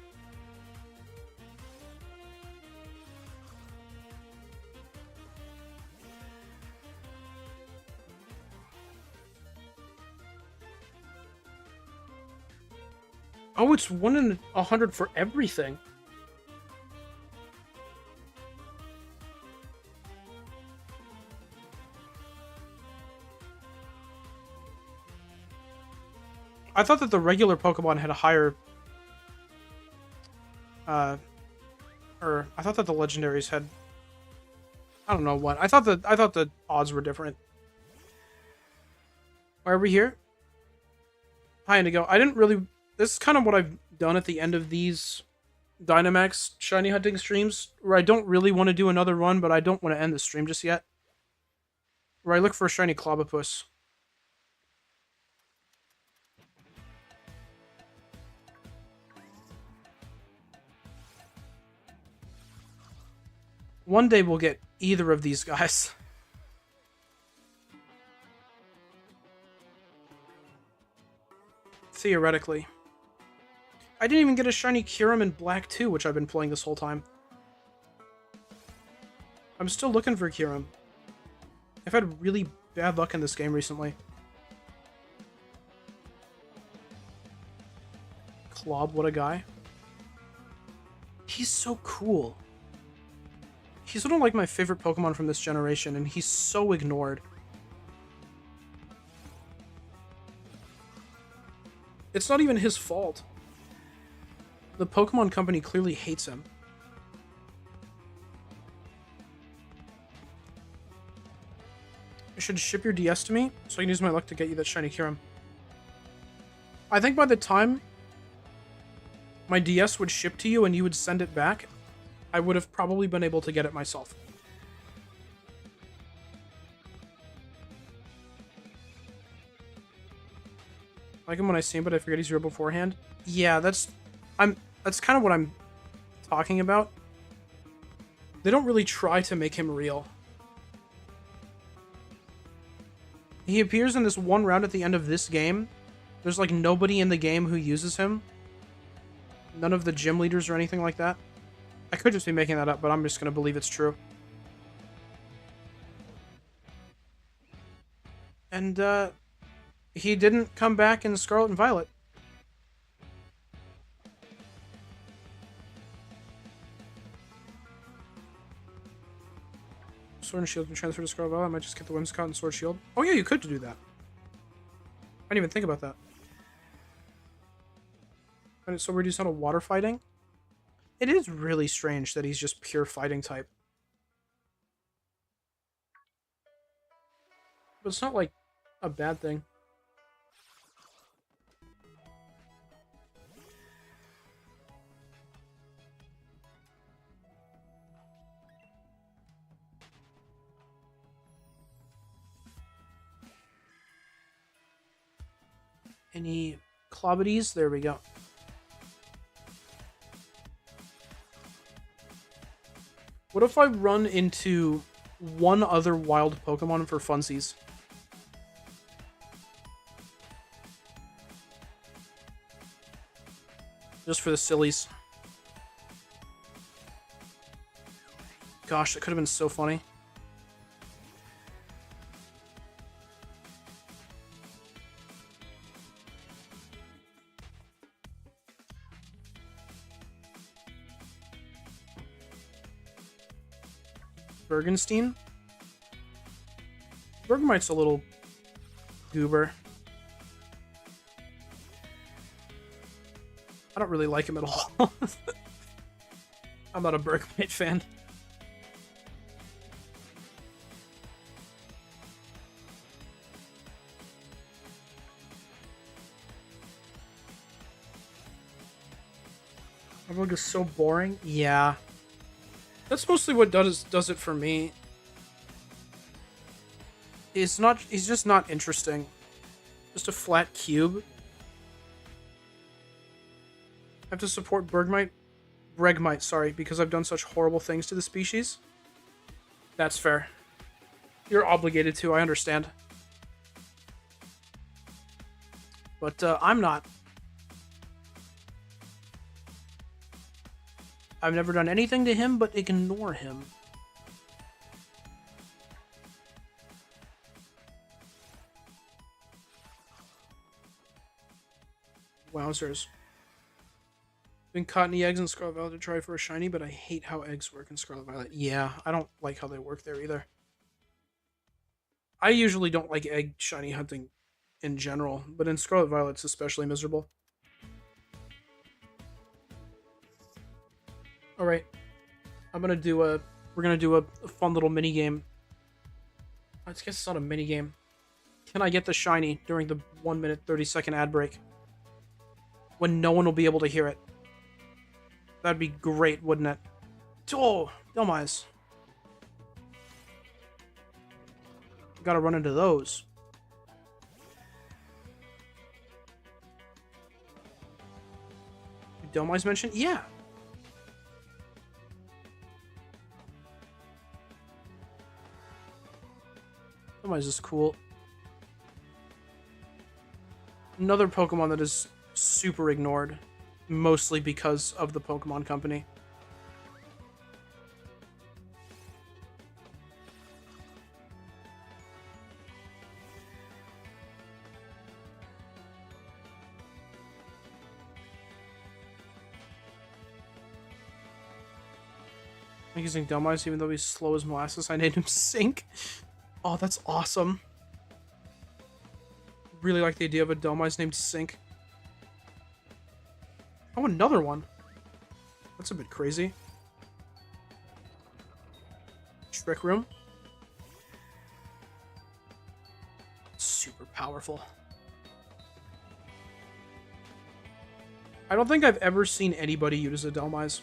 Oh, it's 1 in 100 for everything. I thought that the regular Pokemon had a higher... or I thought that the legendaries had... I don't know what. I thought the odds were different. Are we here? Hi, Indigo. I didn't really... This is kind of what I've done at the end of these Dynamax shiny hunting streams, where I don't really want to do another run, but I don't want to end the stream just yet. Where I look for a shiny Clobopus. One day we'll get either of these guys. Theoretically. I didn't even get a shiny Kyurem in Black 2, which I've been playing this whole time. I'm still looking for Kyurem. I've had really bad luck in this game recently. Clob, what a guy. He's so cool. He's one of like my favorite Pokemon from this generation, and he's so ignored. It's not even his fault. The Pokemon Company clearly hates him. You should ship your DS to me, so I can use my luck to get you that shiny Kyurem. I think by the time my DS would ship to you and you would send it back, I would have probably been able to get it myself. I like him when I see him, but I forget he's real beforehand. Yeah, that's kind of what I'm talking about. They don't really try to make him real. He appears in this one round at the end of this game. There's like nobody in the game who uses him. None of the gym leaders or anything like that. I could just be making that up, but I'm just going to believe it's true. And he didn't come back in Scarlet and Violet. Sword and Shield can transfer to Scarlet Violet. I might just get the Whimsicott and Sword Shield. Oh yeah, you could do that. I didn't even think about that. And so reduced out of water fighting? It is really strange that he's just pure fighting type. But it's not like a bad thing. Any Clobbities? There we go. What if I run into one other wild Pokemon for funsies? Just for the sillies. Gosh, that could have been so funny. Bergenstein? Bergmite's a little goober. I don't really like him at all. I'm not a Bergmite fan. Everyone is so boring. Yeah. That's mostly what does it for me. He's just not interesting. Just a flat cube. I have to support Bregmite, sorry, because I've done such horrible things to the species. That's fair. You're obligated to, I understand. But I'm not. I've never done anything to him but ignore him. Wowzers. Been caught in the eggs in Scarlet Violet to try for a shiny, but I hate how eggs work in Scarlet Violet. Yeah, I don't like how they work there either. I usually don't like egg shiny hunting in general, but in Scarlet Violet it's especially miserable. Alright. We're gonna do a fun little mini game. I guess it's not a mini game. Can I get the shiny during the 1 minute 30-second ad break? When no one will be able to hear it. That'd be great, wouldn't it? Oh, Dynamax. Gotta run into those. Dynamax mentioned? Yeah. Dynamax is cool. Another Pokemon that is super ignored. Mostly because of the Pokemon Company. I'm using Dynamax even though he's slow as molasses. I named him Sink. Oh, that's awesome. Really like the idea of a Dynamax named Sink. Oh, another one. That's a bit crazy. Trick Room. Super powerful. I don't think I've ever seen anybody use a Dynamax.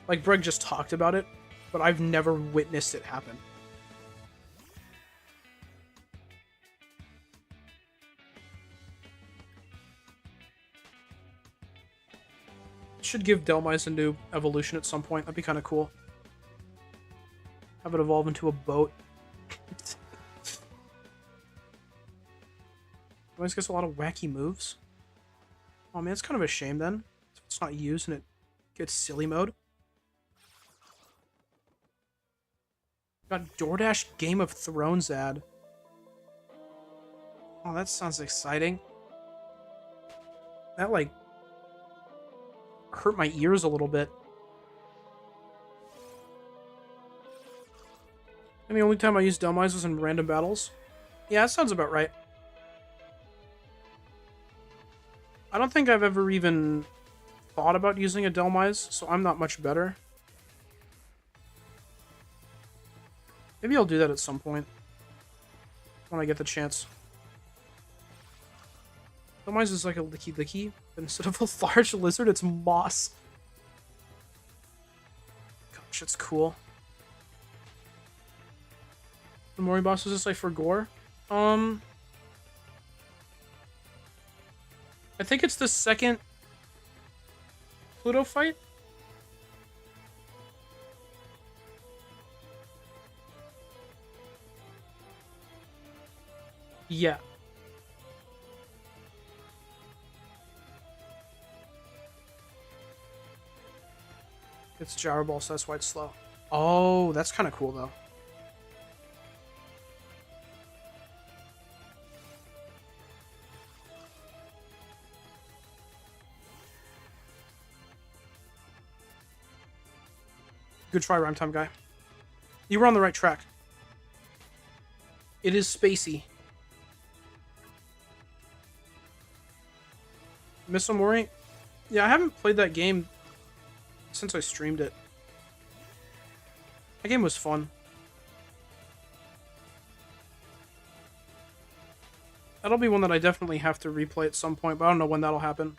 Like, Breg just talked about it, but I've never witnessed it happen. Should give Delmise a new evolution at some point. That'd be kind of cool. Have it evolve into a boat. Delmise gets a lot of wacky moves. Oh man, it's kind of a shame then. It's not used and it gets silly mode. Got DoorDash Game of Thrones ad. Oh, that sounds exciting. That, like, hurt my ears a little bit. And the only time I used Delmise was in random battles. Yeah, that sounds about right. I don't think I've ever even thought about using a Delmise, so I'm not much better. Maybe I'll do that at some point. When I get the chance. Delmise is like a licky licky, but instead of a large lizard, it's moss. Gosh, it's cool. The Mori boss was just like for gore. I think it's the second Pluto fight. Yeah. It's Gyro Ball, so that's why it's slow. Oh, that's kind of cool, though. Good try, Rhyme Time guy. You were on the right track. It is spacey. Miss Mori? Yeah, I haven't played that game since I streamed it. That game was fun. That'll be one that I definitely have to replay at some point, but I don't know when that'll happen.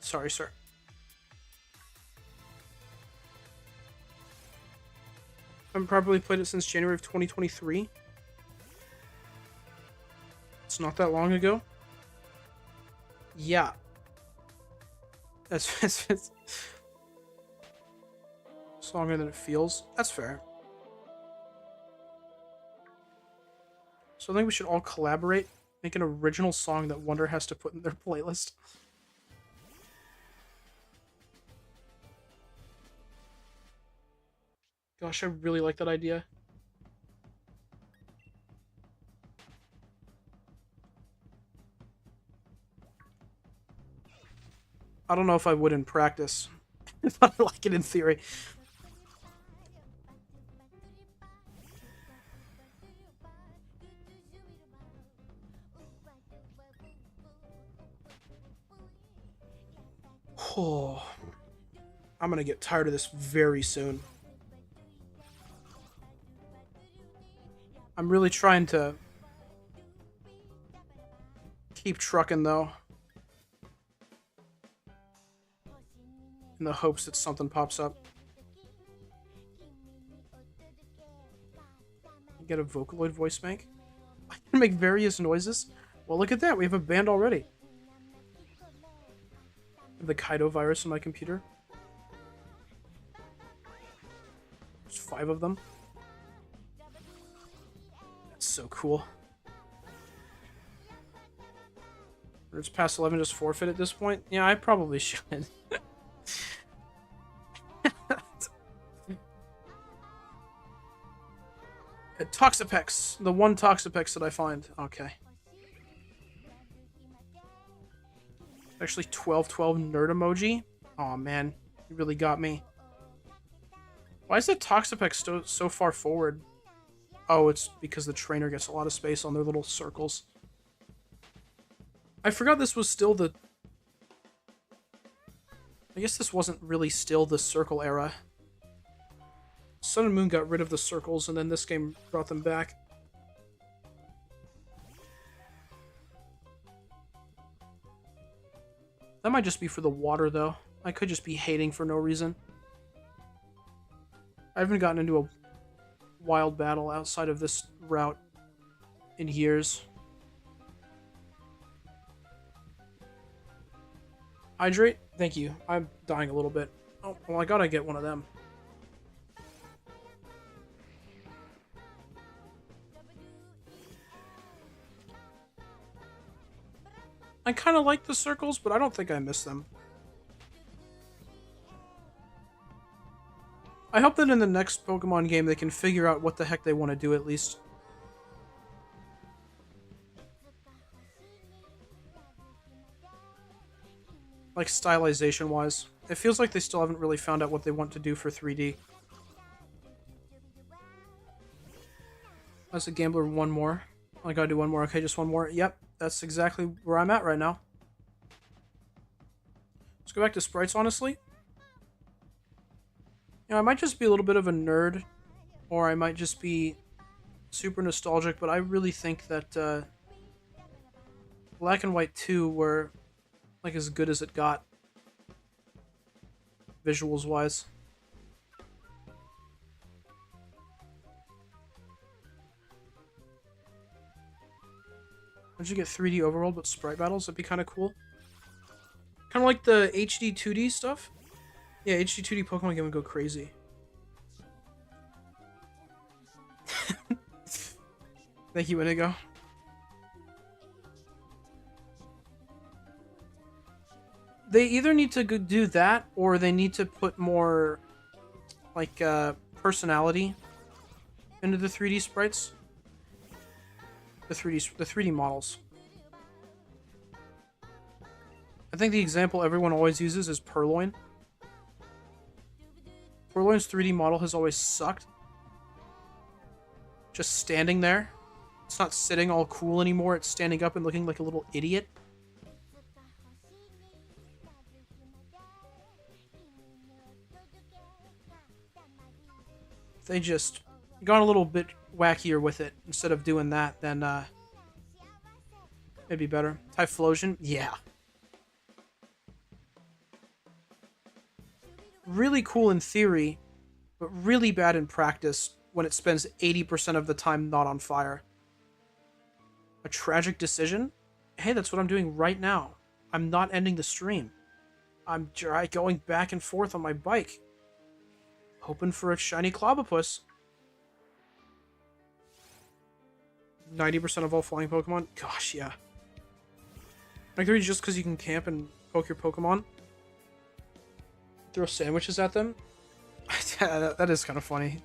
Sorry, sir. I haven't probably played it since January of 2023. It's not that long ago. Yeah. It's longer than it feels. That's fair. So I think we should all collaborate, make an original song that Wonder has to put in their playlist. Gosh, I really like that idea. I don't know if I would in practice, but I like it in theory. Oh, I'm gonna get tired of this very soon. I'm really trying to keep trucking, though. In the hopes that something pops up. Get a Vocaloid voice bank? I can make various noises? Well, look at that. We have a band already. I have the Kaido virus in my computer. There's 5 of them. That's so cool. Or it's past 11, just forfeit at this point? Yeah, I probably should. Toxapex. The one Toxapex that I find. Okay. Actually, 1212 nerd emoji. Aw, man. You really got me. Why is that Toxapex so far forward? Oh, it's because the trainer gets a lot of space on their little circles. I forgot this was still the... I guess this wasn't really still the circle era. Sun and Moon got rid of the circles, and then this game brought them back. That might just be for the water, though. I could just be hating for no reason. I haven't gotten into a wild battle outside of this route in years. Hydrate? Thank you. I'm dying a little bit. Oh, well, I gotta get one of them. I kind of like the circles, but I don't think I miss them. I hope that in the next Pokemon game they can figure out what the heck they want to do at least. Like stylization-wise. It feels like they still haven't really found out what they want to do for 3D. As a gambler, one more. I gotta do one more. Okay, just one more. Yep, that's exactly where I'm at right now. Let's go back to sprites, honestly. You know, I might just be a little bit of a nerd, or I might just be super nostalgic, but I really think that Black and White 2 were like as good as it got, visuals-wise. How'd you get 3D overworld but sprite battles? That'd be kind of cool. Kind of like the HD 2D stuff. Yeah, HD 2D Pokemon game would go crazy. Thank you, Inigo. They either need to do that, or they need to put more, like, personality into the 3D sprites. The 3D models. I think the example everyone always uses is Purloin. Purloin's 3D model has always sucked. Just standing there. It's not sitting all cool anymore, it's standing up and looking like a little idiot. If they just gone a little bit wackier with it instead of doing that, then it'd be better. Typhlosion? Yeah. Really cool in theory, but really bad in practice when it spends 80% of the time not on fire. A tragic decision? Hey, that's what I'm doing right now. I'm not ending the stream. I'm going back and forth on my bike. Hoping for a shiny Clobopus. 90% of all flying Pokemon? Gosh, yeah. Like, they're just because you can camp and poke your Pokemon. Throw sandwiches at them? That is kind of funny.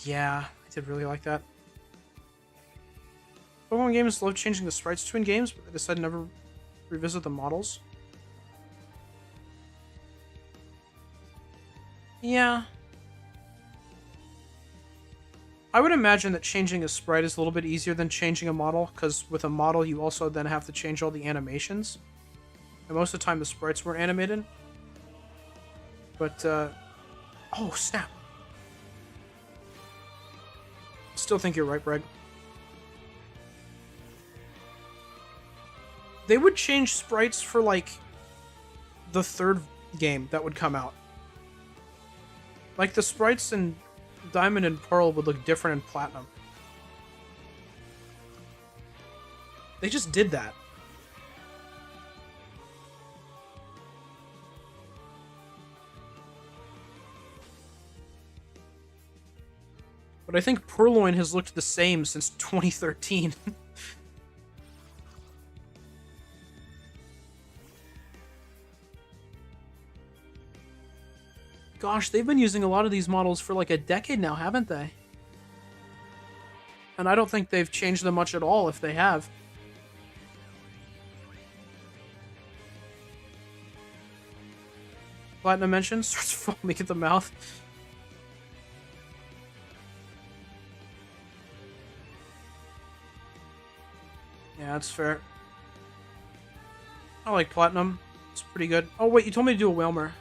Yeah, I did really like that. Pokemon games love changing the sprites between games, but they decided to never revisit the models. Yeah. I would imagine that changing a sprite is a little bit easier than changing a model, because with a model you also then have to change all the animations. And most of the time the sprites weren't animated. But, oh, snap. Still think you're right, Breg. They would change sprites for, like, the third game that would come out. Like, the sprites in Diamond and Pearl would look different in Platinum. They just did that. But I think Purloin has looked the same since 2013. Gosh, they've been using a lot of these models for like a decade now, haven't they? And I don't think they've changed them much at all if they have. Platinum mentions starts foaming at the mouth. Yeah, that's fair. I like Platinum. It's pretty good. Oh, wait, you told me to do a Whalmer.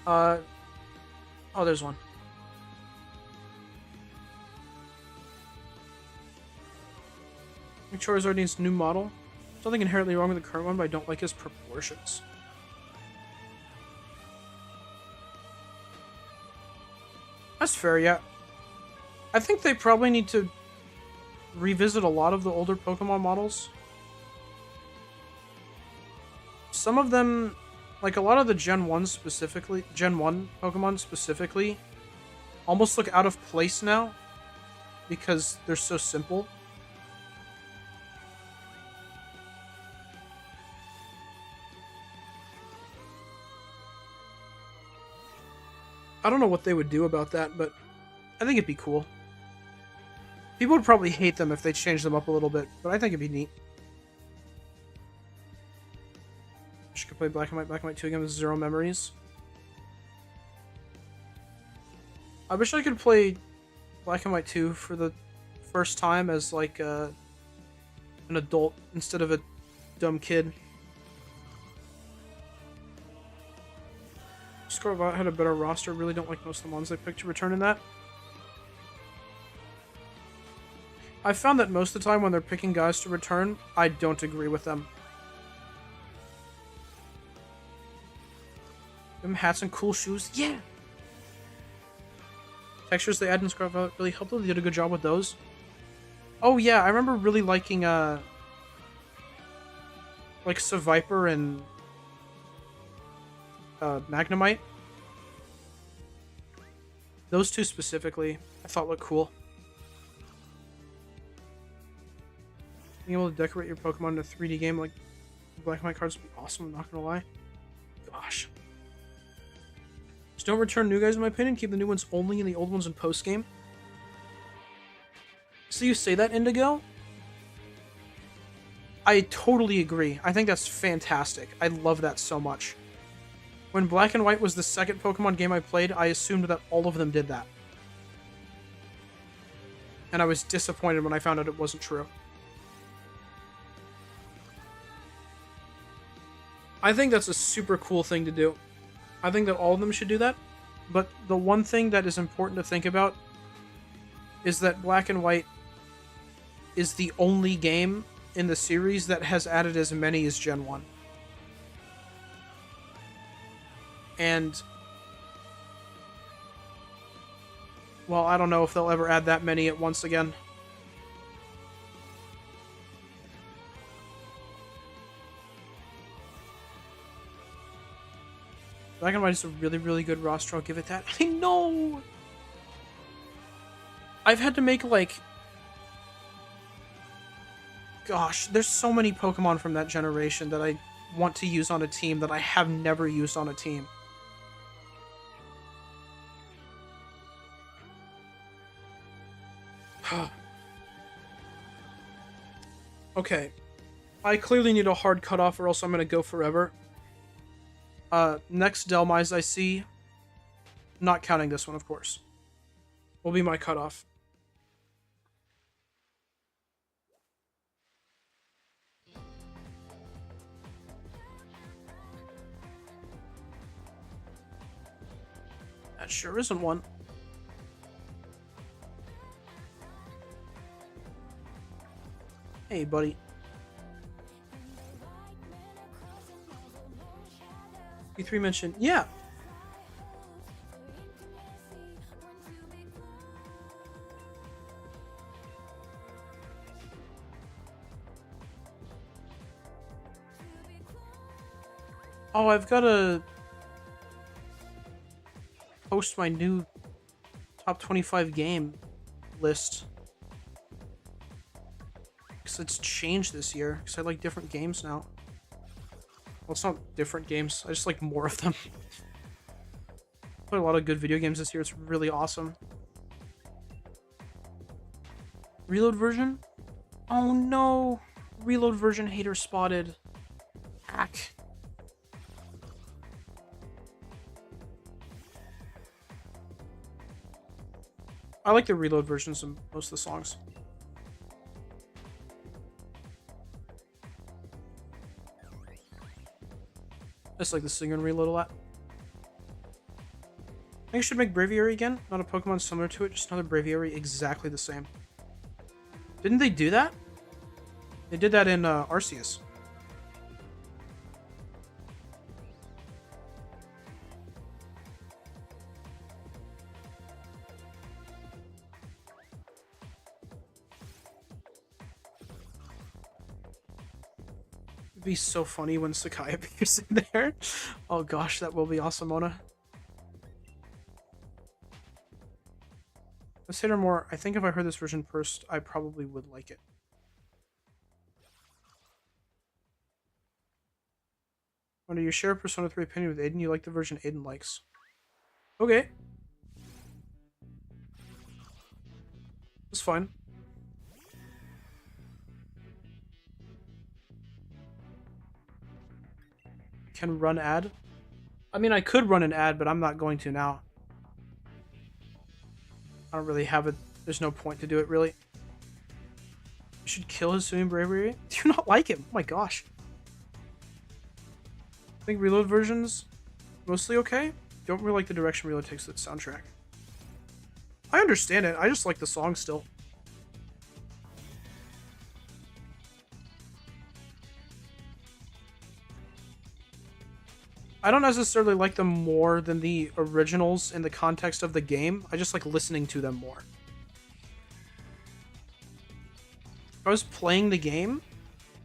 Oh, there's one. Charizard needs a new model. There's nothing inherently wrong with the current one, but I don't like his proportions. That's fair, yeah. I think they probably need to revisit a lot of the older Pokemon models. Some of them, like a lot of the Gen 1 specifically, Gen 1 Pokemon specifically, almost look out of place now because they're so simple. I don't know what they would do about that, but I think it'd be cool. People would probably hate them if they changed them up a little bit, but I think it'd be neat. I should play Black and White 2 again with 0 memories. I wish I could play Black and White 2 for the first time as like an adult instead of a dumb kid. Scarlet had a better roster. Really don't like most of the ones they picked to return in that. I found that most of the time when they're picking guys to return, I don't agree with them. Them hats and cool shoes, yeah! Textures they add in Scarlet Violet really helped them. They did a good job with those. Oh yeah, I remember really liking like Seviper and Magnemite. Those two specifically, I thought looked cool. Being able to decorate your Pokemon in a 3D game like Black and White cards would be awesome, I'm not gonna lie. Gosh. Just don't return new guys in my opinion, keep the new ones only and the old ones in post-game. So you say that, Indigo? I totally agree. I think that's fantastic. I love that so much. When Black and White was the second Pokemon game I played, I assumed that all of them did that. And I was disappointed when I found out it wasn't true. I think that's a super cool thing to do. I think that all of them should do that. But the one thing that is important to think about is that Black and White is the only game in the series that has added as many as Gen 1. And, well, I don't know if they'll ever add that many at once again. Black and White is a really, really good roster. I'll give it that. I know! I've had to make, like... Gosh, there's so many Pokemon from that generation that I want to use on a team that I have never used on a team. Okay. I clearly need a hard cutoff or else I'm going to go forever. Next Delmise I see, not counting this one, of course, will be my cutoff. That sure isn't one. Hey, buddy. E3 mentioned, yeah. Oh, I've got to post my new top 25 game list. Because it's changed this year. Because I like different games now. Well, it's not different games. I just like more of them. Played a lot of good video games this year. It's really awesome. Reload version? Oh no! Reload version hater spotted. Hack. I like the reload versions of most of the songs. I just like the singer and reload a lot. I think I should make Braviary again. Not a Pokemon similar to it, just another Braviary exactly the same. Didn't they do that? They did that in Arceus. It'd be so funny when Sakai appears in there. Oh gosh, that will be awesome, Mona. Let's hit her more. I think if I heard this version first, I probably would like it. When you share Persona 3 opinion with Aiden, you like the version Aiden likes. Okay. That's fine. Can run ad? I mean, I could run an ad, but I'm not going to now. I don't really have it. There's no point to do it, really. You should kill his swimming bravery. Do you not like him? Oh my gosh. I think reload versions mostly okay. Don't really like the direction reload takes to the soundtrack. I understand it. I just like the song still. I don't necessarily like them more than the originals in the context of the game. I just like listening to them more. If I was playing the game,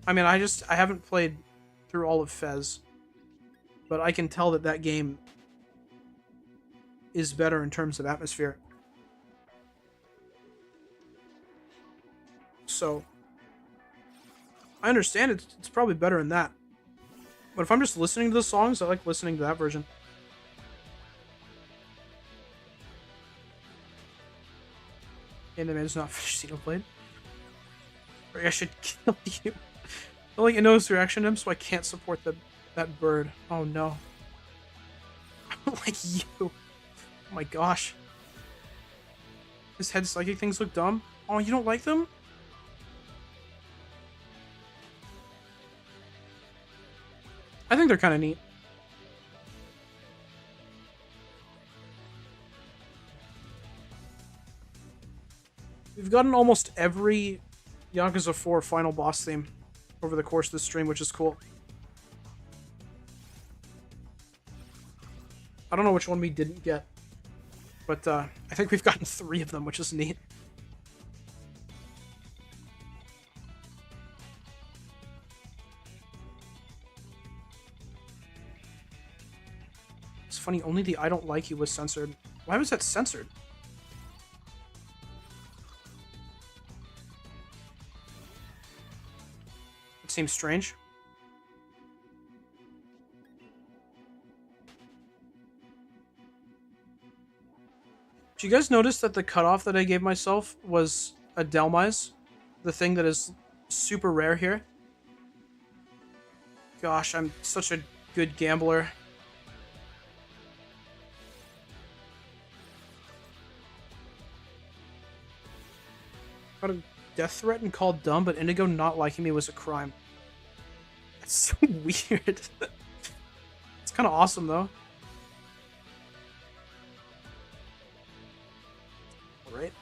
I mean, I haven't played through all of Fez, but I can tell that that game is better in terms of atmosphere. So, I understand it's probably better in that. But if I'm just listening to the songs, I like listening to that version. And the man's not finished Xenoblade. I should kill you. I like Ino's reaction to him, so I can't support that bird. Oh no. I don't like you. Oh my gosh. His head psychic things look dumb. Oh, you don't like them? I think they're kind of neat. We've gotten almost every Yakuza 4 final boss theme over the course of this stream, which is cool. I don't know which one we didn't get, but I think we've gotten 3 of them, which is neat. It's funny, only the I don't like you was censored. Why was that censored? It seems strange. Did you guys notice that the cutoff that I gave myself was a Delmise? The thing that is super rare here? Gosh, I'm such a good gambler. Got a death threat and called dumb, but Indigo not liking me was a crime. That's so weird. It's kind of awesome, though. Alright.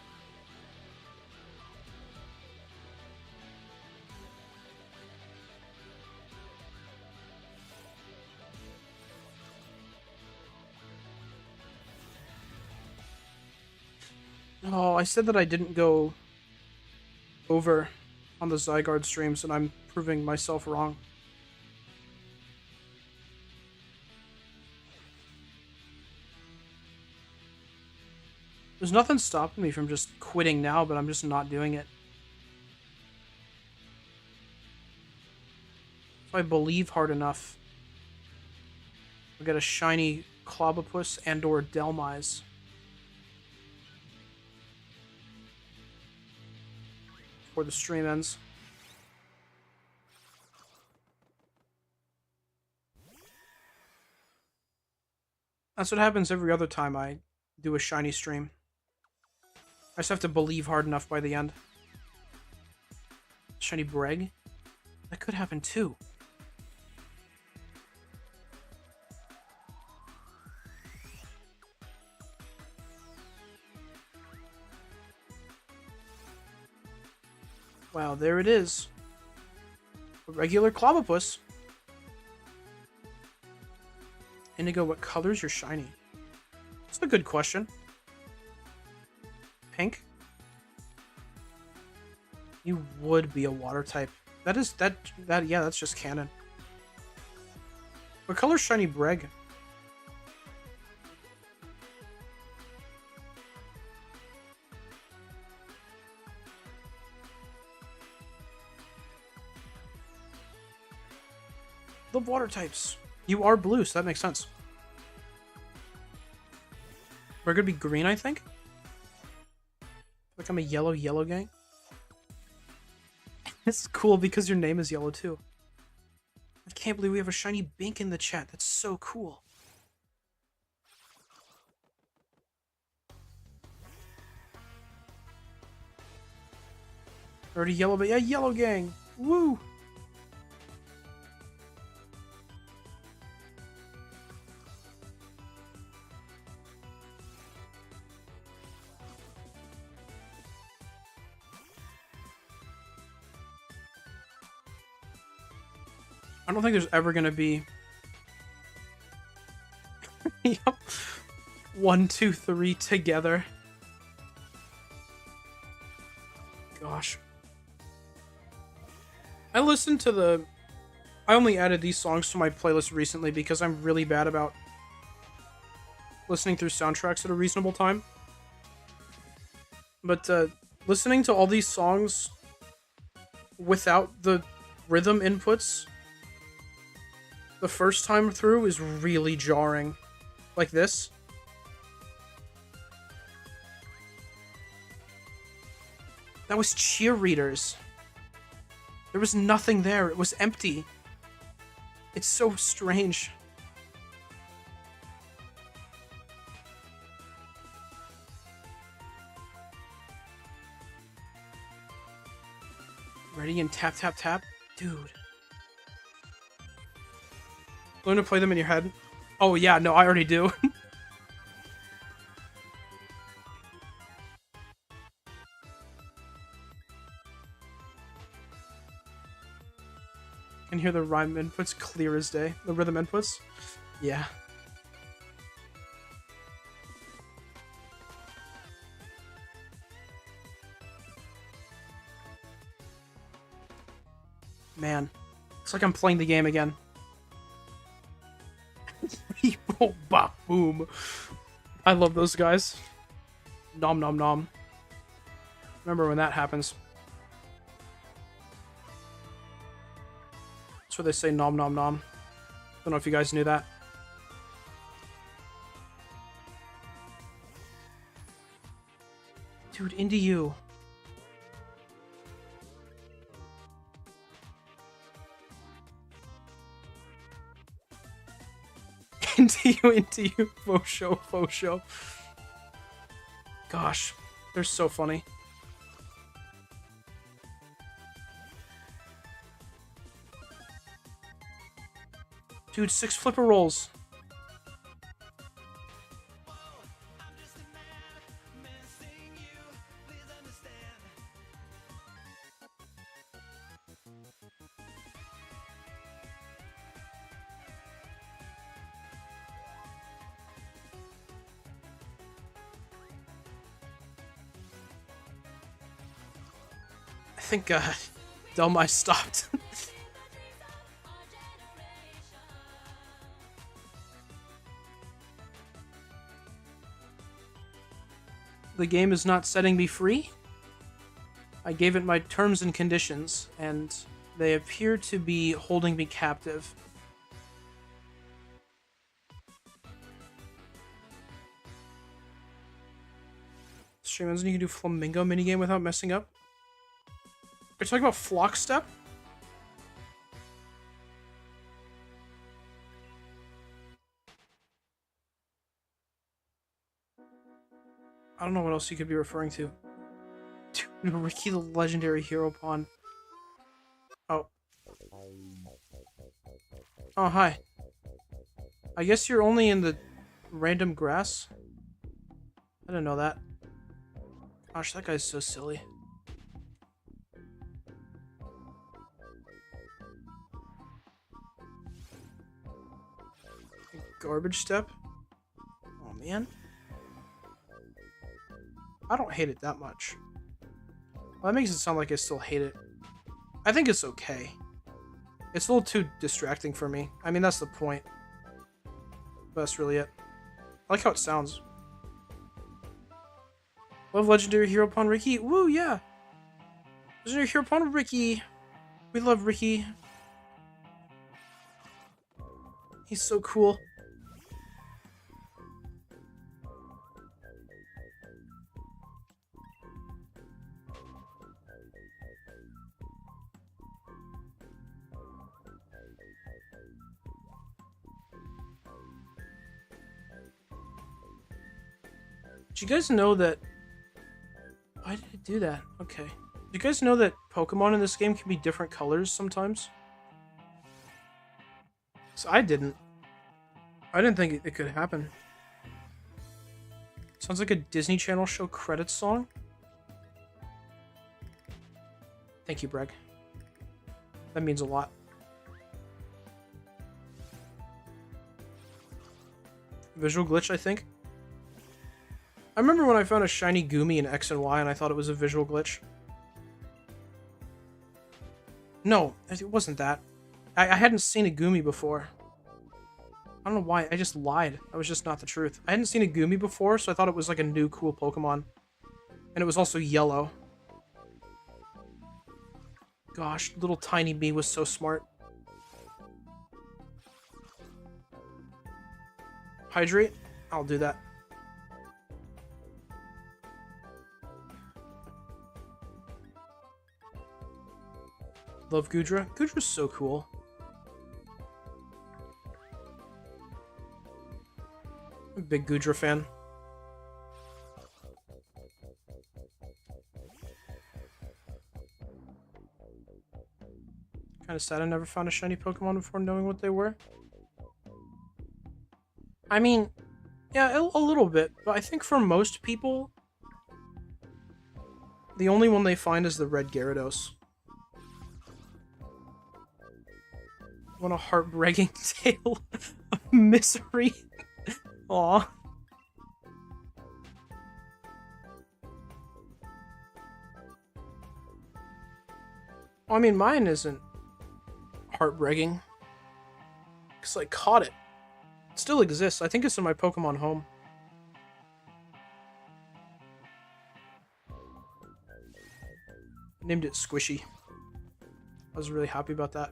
Oh, I said that I didn't go over on the Zygarde streams, and I'm proving myself wrong. There's nothing stopping me from just quitting now, but I'm just not doing it. If I believe hard enough, I'll get a shiny Clobopus and or Delmise. Before the stream ends. That's what happens every other time I do a shiny stream. I just have to believe hard enough by the end. Shiny Breg? That could happen too. Wow, there it is. A regular Clobopus. Indigo, what color's your shiny? That's a good question. Pink? You would be a water type. Yeah, that's just canon. What color's shiny Breg? The water types. You are blue, so that makes sense. We're gonna be green, I think. Like I'm a yellow gang. It's cool because your name is yellow too. I can't believe we have a shiny Bink in the chat. That's so cool. Already yellow, but yeah, yellow gang. Woo! I don't think there's ever gonna be. Yep. 1, 2, 3 together. Gosh. I listened to the... I only added these songs to my playlist recently because I'm really bad about listening through soundtracks at a reasonable time. But listening to all these songs without the rhythm inputs the first time through is really jarring. Like this. That was cheerleaders. There was nothing there. It was empty. It's so strange. Ready and tap, tap, tap? Dude. Learn to play them in your head? Oh yeah, no, I already do. Can hear the rhyme inputs clear as day. The rhythm inputs? Yeah. Man. It's like I'm playing the game again. Boom, bop, boom. I love those guys. Nom nom nom. Remember when that happens. That's where they say nom nom nom. Don't know if you guys knew that. Dude, into you. into you, faux show, faux show. Gosh, they're so funny. Dude, 6 flipper rolls. I think Delmai stopped. The game is not setting me free. I gave it my terms and conditions, and they appear to be holding me captive. Streamers, you can do Flamingo minigame without messing up. Are you talking about Flock Step? I don't know what else you could be referring to. Dude, Ricky the Legendary Hero Pawn. Oh. Oh, hi. I guess you're only in the random grass? I didn't know that. Gosh, that guy's so silly. Garbage step? Oh, man. I don't hate it that much. Well, that makes it sound like I still hate it. I think it's okay. It's a little too distracting for me. I mean, that's the point. But that's really it. I like how it sounds. Love Legendary Hero Pawn Ricky. Woo, yeah. Legendary Hero Pawn Ricky. We love Ricky. He's so cool. Did you guys know that... Why did it do that? Okay. Did you guys know that Pokemon in this game can be different colors sometimes? So I didn't. I didn't think it could happen. Sounds like a Disney Channel show credits song. Thank you, Breg. That means a lot. Visual glitch, I think. I remember when I found a shiny Goomy in X and Y and I thought it was a visual glitch. No, it wasn't that. I hadn't seen a Goomy before. I don't know why, I just lied. That was just not the truth. I hadn't seen a Goomy before, so I thought it was like a new cool Pokemon. And it was also yellow. Gosh, little tiny me was so smart. Hydrate? I'll do that. Love Goodra. Goodra's so cool. I'm a big Goodra fan. Kinda sad I never found a shiny Pokemon before knowing what they were. I mean, yeah, a little bit, but I think for most people, the only one they find is the red Gyarados. What a heartbreaking tale of misery. Aw. Well, I mean, mine isn't heartbreaking. Because I caught it. It still exists. I think it's in my Pokemon home. I named it Squishy. I was really happy about that.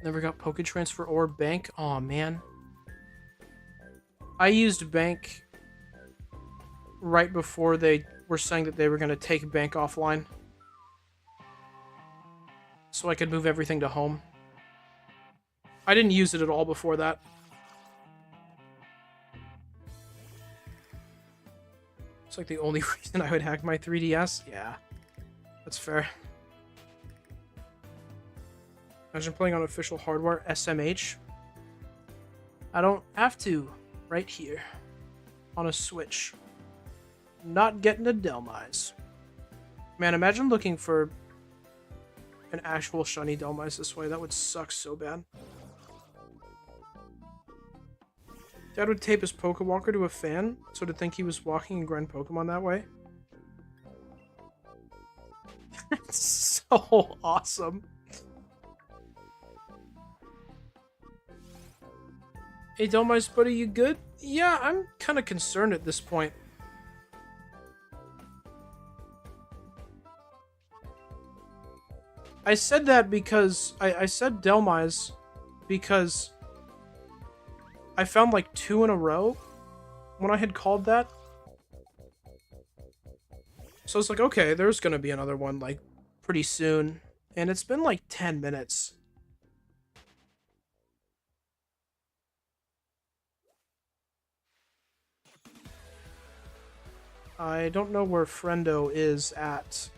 Never got Poké Transfer or Bank. Aw, man. I used Bank right before they were saying that they were going to take Bank offline. So I could move everything to home. I didn't use it at all before that. It's like the only reason I would hack my 3DS. Yeah, that's fair. Imagine playing on official hardware, SMH. I don't have to, right here. On a Switch. Not getting a Dhelmise. Man, imagine looking for an actual shiny Dhelmise this way. That would suck so bad. Dad would tape his Pokewalker to a fan, so to think he was walking and grind Pokemon that way. It's so awesome. Hey, Dhelmise buddy, you good? Yeah, I'm kind of concerned at this point. I said that because... I said Dhelmise because I found like 2 in a row when I had called that. So it's like, okay, there's gonna be another one like pretty soon. And it's been like 10 minutes. I don't know where Friendo is at.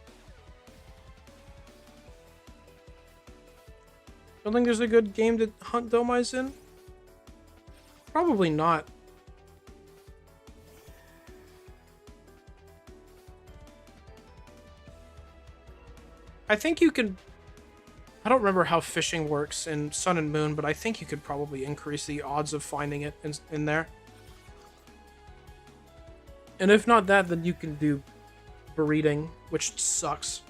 Don't think there's a good game to hunt Dhelmise in? Probably not. I think you could... I don't remember how fishing works in Sun and Moon, but I think you could probably increase the odds of finding it in there. And if not that, then you can do breeding, which sucks.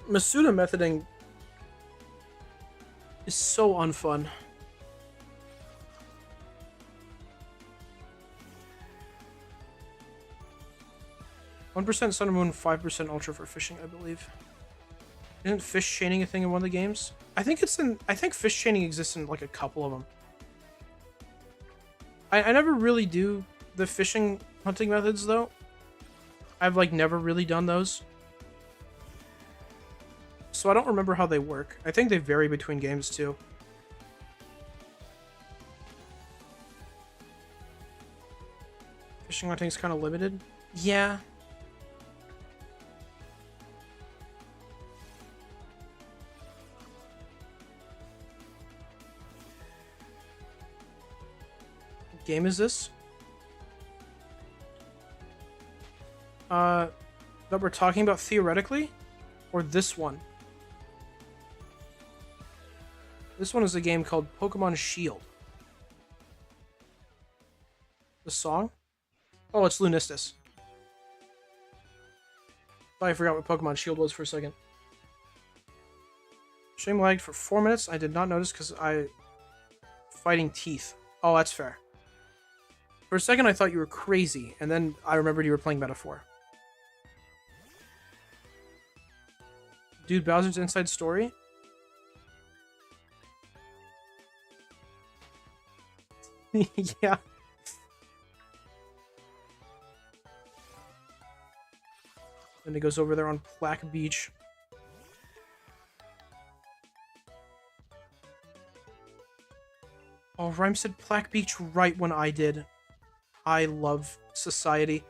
Masuda methoding is so unfun. 1% Sun and Moon, 5% Ultra for fishing, I believe. Isn't fish chaining a thing in one of the games? I think fish chaining exists in like a couple of them. I never really do the fishing hunting methods though. I've like never really done those. So I don't remember how they work. I think they vary between games too. Fishing hunting is kind of limited. Yeah. What game is this? That we're talking about theoretically? Or this one? This one is a game called Pokemon Shield. The song? Oh, it's Lunistus. I forgot what Pokemon Shield was for a second. Stream lagged for 4 minutes. I did not notice because fighting teeth. Oh, that's fair. For a second, I thought you were crazy, and then I remembered you were playing Metaphor. Dude, Bowser's Inside Story? Yeah. Then he goes over there on Plaque Beach. Oh, Rhyme said Plaque Beach right when I did. I love Society.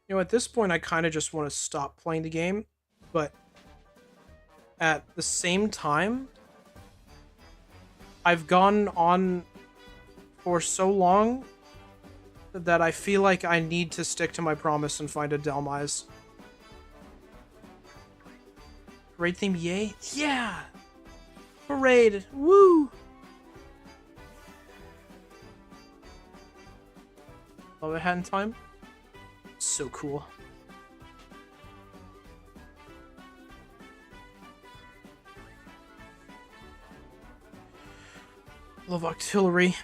You know, at this point, I kind of just want to stop playing the game, but at the same time, I've gone on for so long that I feel like I need to stick to my promise and find a Delmise. Parade theme, yay? Yeah! Parade! Woo! Love a Hat in Time. So cool. Love Octillery.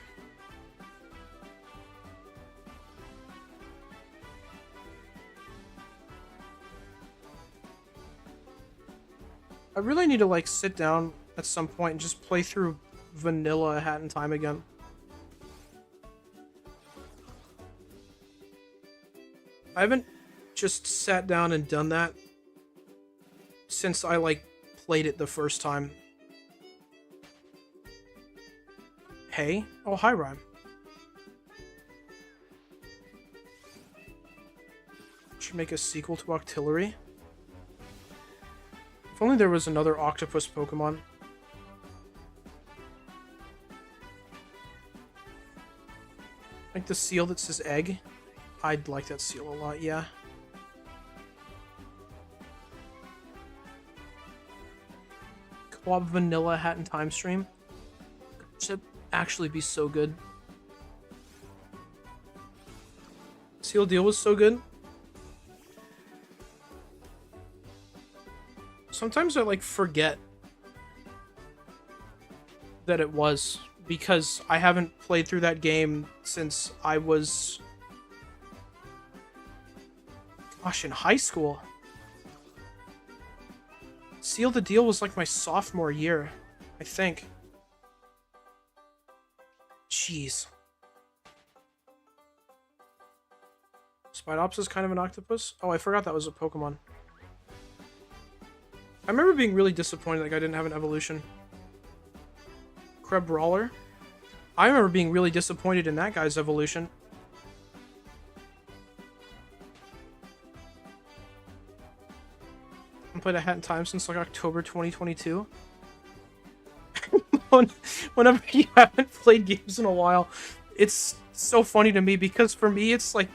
I really need to like sit down at some point and just play through vanilla Hat in Time again. I haven't just sat down and done that since I like played it the first time. Hey? Oh, hi, Rhyme. Should make a sequel to Octillery. If only there was another octopus Pokemon. Like the seal that says egg. I'd like that seal a lot, yeah. Co-op vanilla Hat in Time stream. Should actually be so good. Seal deal was so good. Sometimes I like forget that it was because I haven't played through that game since I was, gosh, in high school. Seal the Deal was like my sophomore year, I think. Jeez. Spidops is kind of an octopus? Oh, I forgot that was a Pokemon. I remember being really disappointed that I didn't have an evolution. Crab Brawler? I remember being really disappointed in that guy's evolution. I haven't played a Hat in Time since like October 2022. Whenever you haven't played games in a while, It's so funny to me because for me, it's like,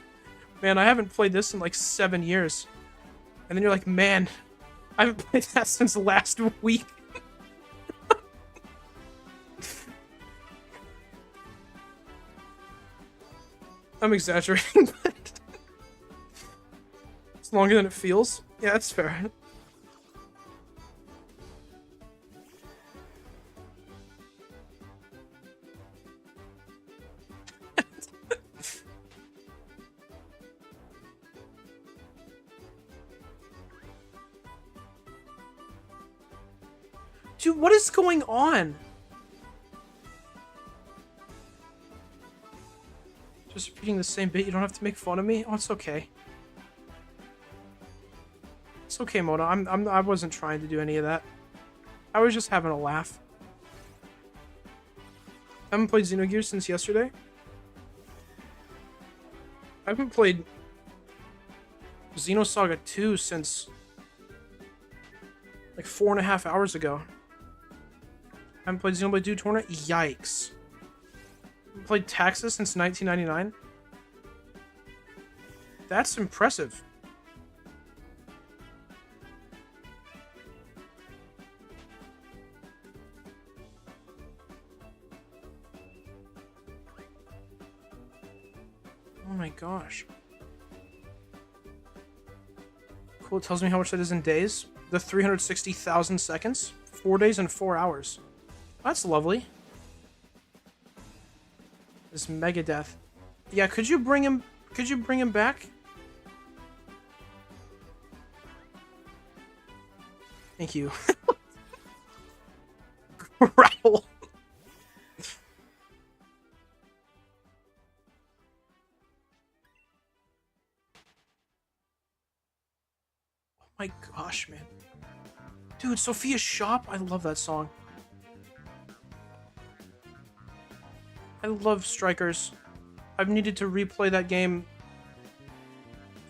man, I haven't played this in like 7 years. And then you're like, man, I haven't played that since last week. I'm exaggerating, but it's longer than it feels. Yeah, that's fair. Dude, what is going on? Just repeating the same bit. You don't have to make fun of me. Oh, it's okay. It's okay, Mona. I wasn't trying to do any of that. I was just having a laugh. I haven't played Xenogears since yesterday. I haven't played Xenosaga 2 since like 4.5 hours ago. I haven't played Xenoblade 2 Tournament. Yikes. I haven't played Taxes since 1999. That's impressive. Oh my gosh. Cool, it tells me how much that is in days. The 360,000 seconds. 4 days and 4 hours. That's lovely. This Megadeth. Yeah, could you bring him back? Thank you. Growl. My gosh, man. Dude, Sophia's Shop? I love that song. I love Strikers. I've needed to replay that game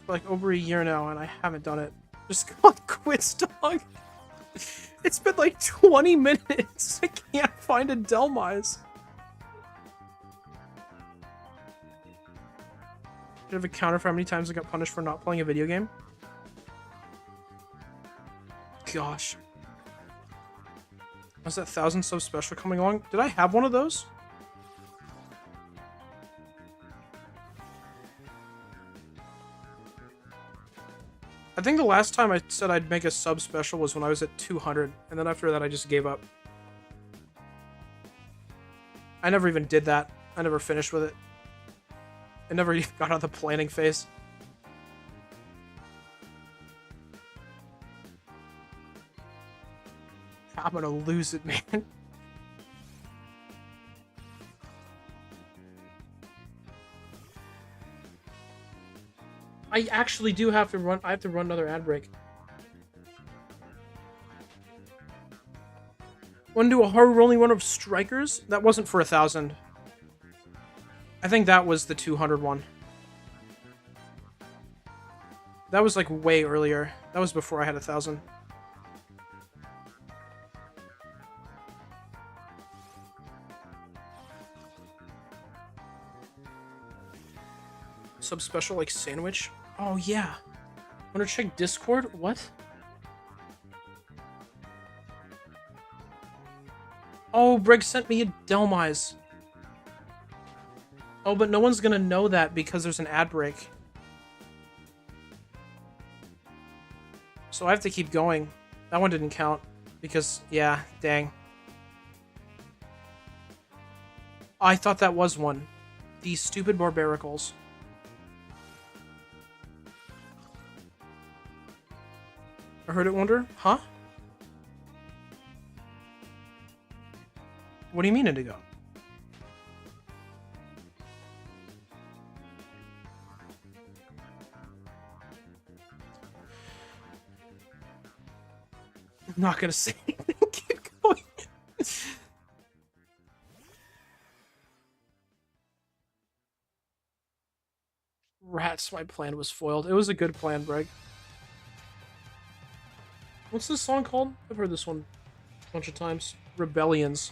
for like over a year now, and I haven't done it. Just called Quits, dog. It's been like 20 minutes. I can't find a Delmise. Do you have a counter for how many times I got punished for not playing a video game? Gosh. Was that 1,000 sub special coming along? Did I have one of those? I think the last time I said I'd make a sub special was when I was at 200, and then after that I just gave up. I never even did that. I never finished with it. I never even got out of the planning phase. I'm gonna lose it, man. I actually do have to run. I have to run another ad break. Want to do a hard rolling run of Strikers? That wasn't for 1,000. I think that was the 200 one. That was like way earlier. That was before I had 1,000. Sub special like sandwich? Oh yeah. Wanna check Discord? What? Oh, Brig sent me a Delmise. Oh, but no one's gonna know that because there's an ad break. So I have to keep going. That one didn't count. Because, yeah, dang. I thought that was one. These stupid barbaricals. I heard it wonder? Huh? What do you mean, Indigo? I'm not gonna say anything. Keep going. Rats, my plan was foiled. It was a good plan, Greg. What's this song called? I've heard this one a bunch of times. Rebellions.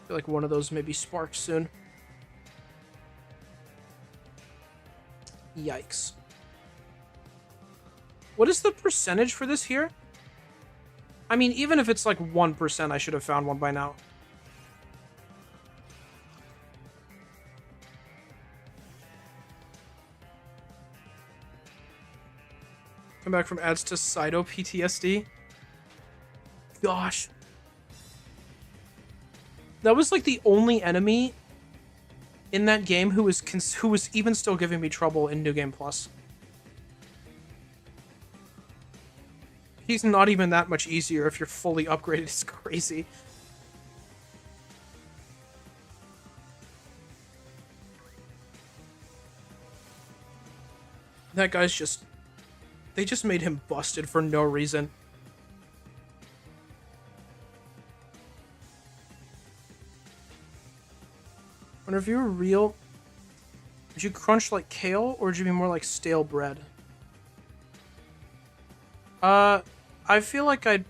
I feel like one of those may be sparked soon. Yikes. What is the percentage for this here? I mean, even if it's like 1%, I should have found one by now. Come back from ads to Cydo PTSD. Gosh. That was like the only enemy in that game who was even still giving me trouble in New Game Plus. He's not even that much easier if you're fully upgraded. It's crazy. That guy's just... They just made him busted for no reason. Wonder if you were real... Would you crunch like kale, or would you be more like stale bread? I feel like I'd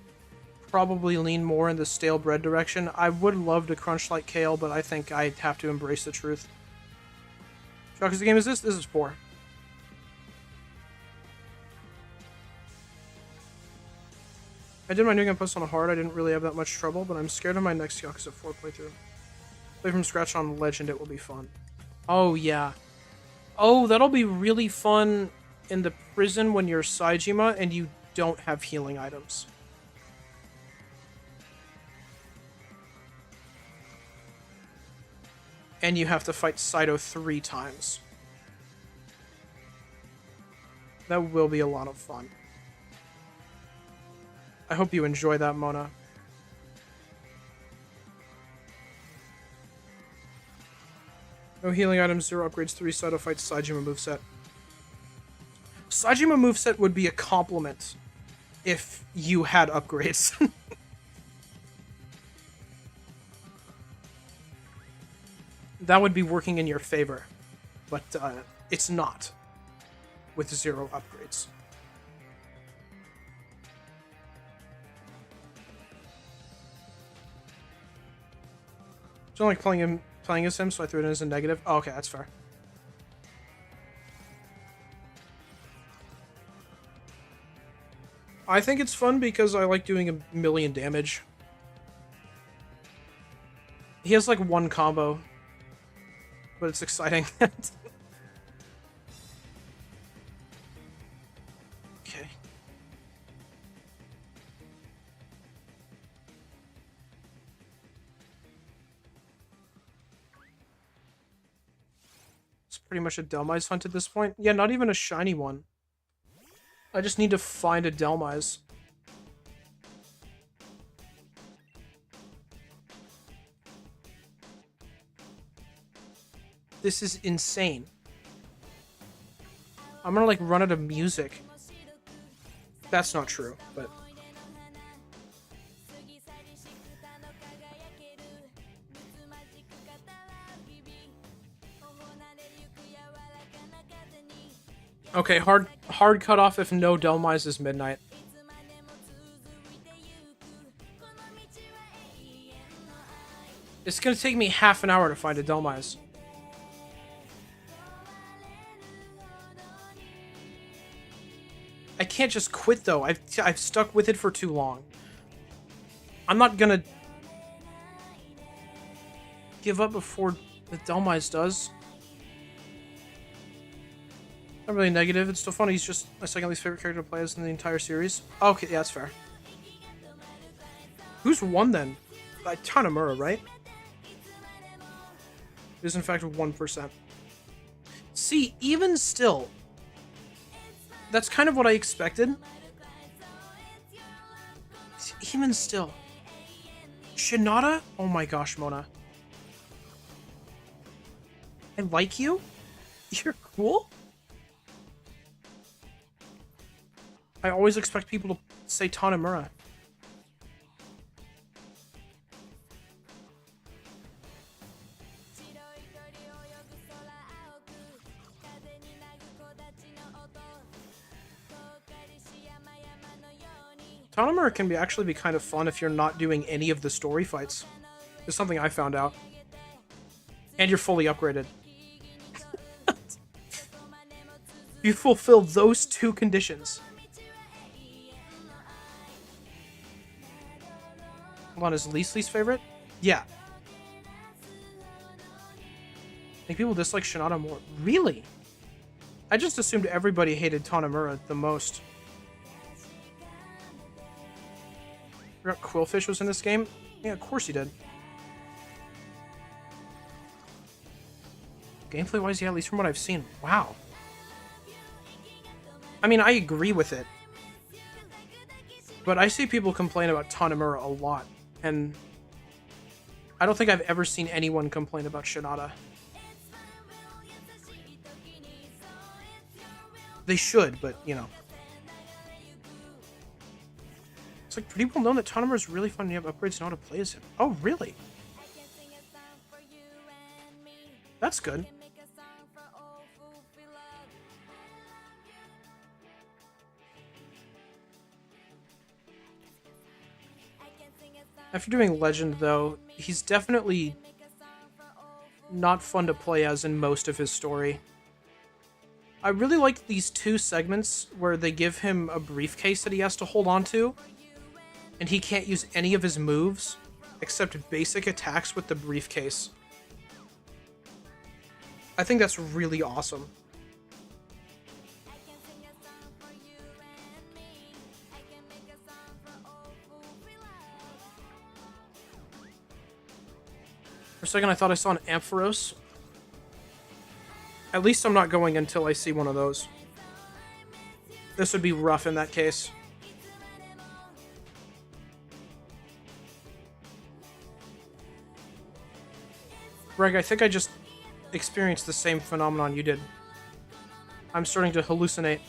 probably lean more in the stale bread direction. I would love to crunch like kale, but I think I'd have to embrace the truth. Shockers, the game is this? This is 4. I did my New Game Plus on hard. I didn't really have that much trouble, but I'm scared of my next Yakuza 4 playthrough. Play from scratch on Legend, it will be fun. Oh, yeah. Oh, that'll be really fun in the prison when you're Saejima and you don't have healing items. And you have to fight Cydo 3 times. That will be a lot of fun. I hope you enjoy that, Mona. No healing items, 0 upgrades, 3 Cydo fights, Saejima moveset. Saejima moveset would be a compliment if you had upgrades. That would be working in your favor, but it's not with 0 upgrades. Don't like playing as him, so I threw it in as a negative. Oh, okay, that's fair. I think it's fun because I like doing 1,000,000 damage. He has like 1 combo, but it's exciting. Okay. It's pretty much a Delmise hunt at this point. Yeah, not even a shiny one. I just need to find a Delmise. This is insane. I'm gonna like run out of music. That's not true, but... Okay, hard cutoff if no Delmise is midnight. It's gonna take me half an hour to find a Delmise. I can't just quit though. I've stuck with it for too long. I'm not gonna give up before the Delmise does. Not really negative. It's still funny. He's just my second least favorite character to play as in the entire series. Okay, yeah, that's fair. Who's won then? Tanamura, right? It is in fact 1%. See, even still, that's kind of what I expected. Even still. Shinada? Oh my gosh, Mona. I like you? You're cool? I always expect people to say Tanamura. Tanamura can actually be kind of fun if you're not doing any of the story fights. It's something I found out. And you're fully upgraded. You fulfill those two conditions. Hold on, is least favorite? Yeah. I think people dislike Shinada more. Really? I just assumed everybody hated Tanamura the most. Forgot Quillfish was in this game? Yeah, of course he did. Gameplay-wise, yeah, at least from what I've seen. Wow. I mean, I agree with it. But I see people complain about Tanamura a lot. And I don't think I've ever seen anyone complain about Shinada. They should, but, you know. It's like pretty well known that Tanamura is really fun and you have upgrades to know how to play as him. Oh, really? That's good. After doing Legend, though, he's definitely not fun to play as in most of his story. I really like these two segments where they give him a briefcase that he has to hold on to, and he can't use any of his moves except basic attacks with the briefcase. I think that's really awesome. For a second, I thought I saw an Ampharos. At least I'm not going until I see one of those. This would be rough in that case. Greg, I think I just experienced the same phenomenon you did. I'm starting to hallucinate.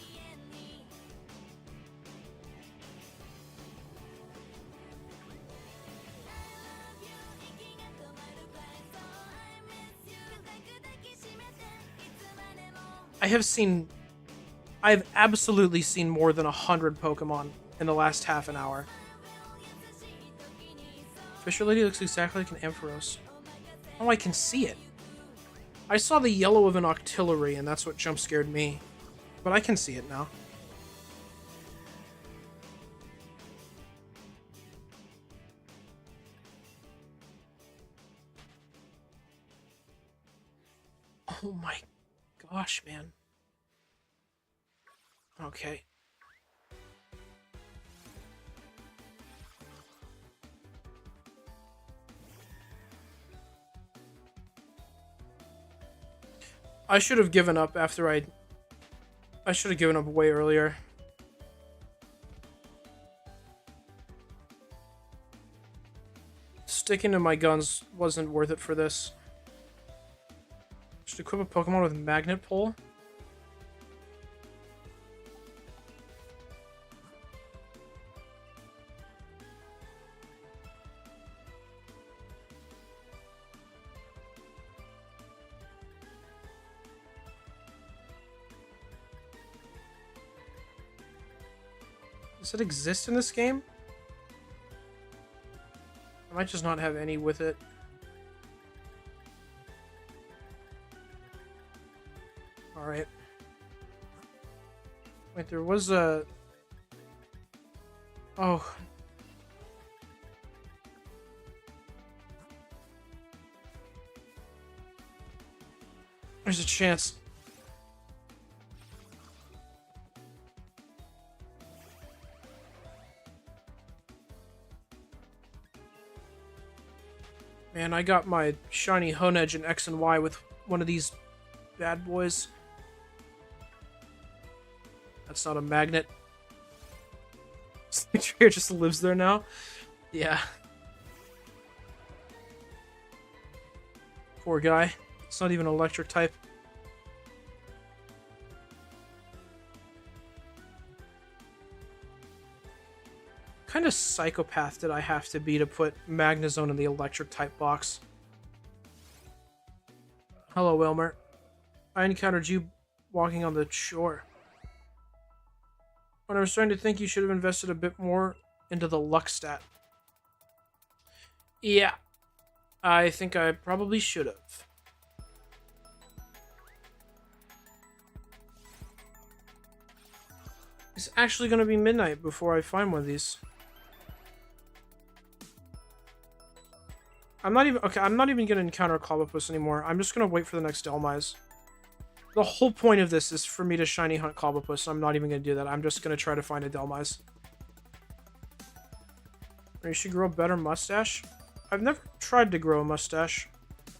I have absolutely seen more than 100 Pokemon in the last half an hour. Fisher Lady looks exactly like an Ampharos. Oh, I can see it. I saw the yellow of an Octillery, and that's what jump scared me. But I can see it now. Oh my gosh, man. Okay. I should have given up after I should have given up way earlier. Sticking to my guns wasn't worth it for this. Should equip a Pokemon with Magnet Pull. Does it exist in this game? I might just not have any with it. Alright. Wait, there was a... Oh. There's a chance. Man, I got my shiny Honedge in X and Y with one of these bad boys. That's not a magnet. Trader just lives there now. Yeah. Poor guy. It's not even an electric type. What kind of psychopath did I have to be to put Magnezone in the electric type box? Hello, Wilmer. I encountered you walking on the shore. When I was starting to think you should have invested a bit more into the luck stat. Yeah. I think I probably should have. It's actually going to be midnight before I find one of these. I'm not even going to encounter Clobbopus anymore. I'm just going to wait for the next Delmise. The whole point of this is for me to shiny hunt Clobbopus. I'm not even going to do that. I'm just going to try to find a Delmise. Or you should grow a better mustache. I've never tried to grow a mustache,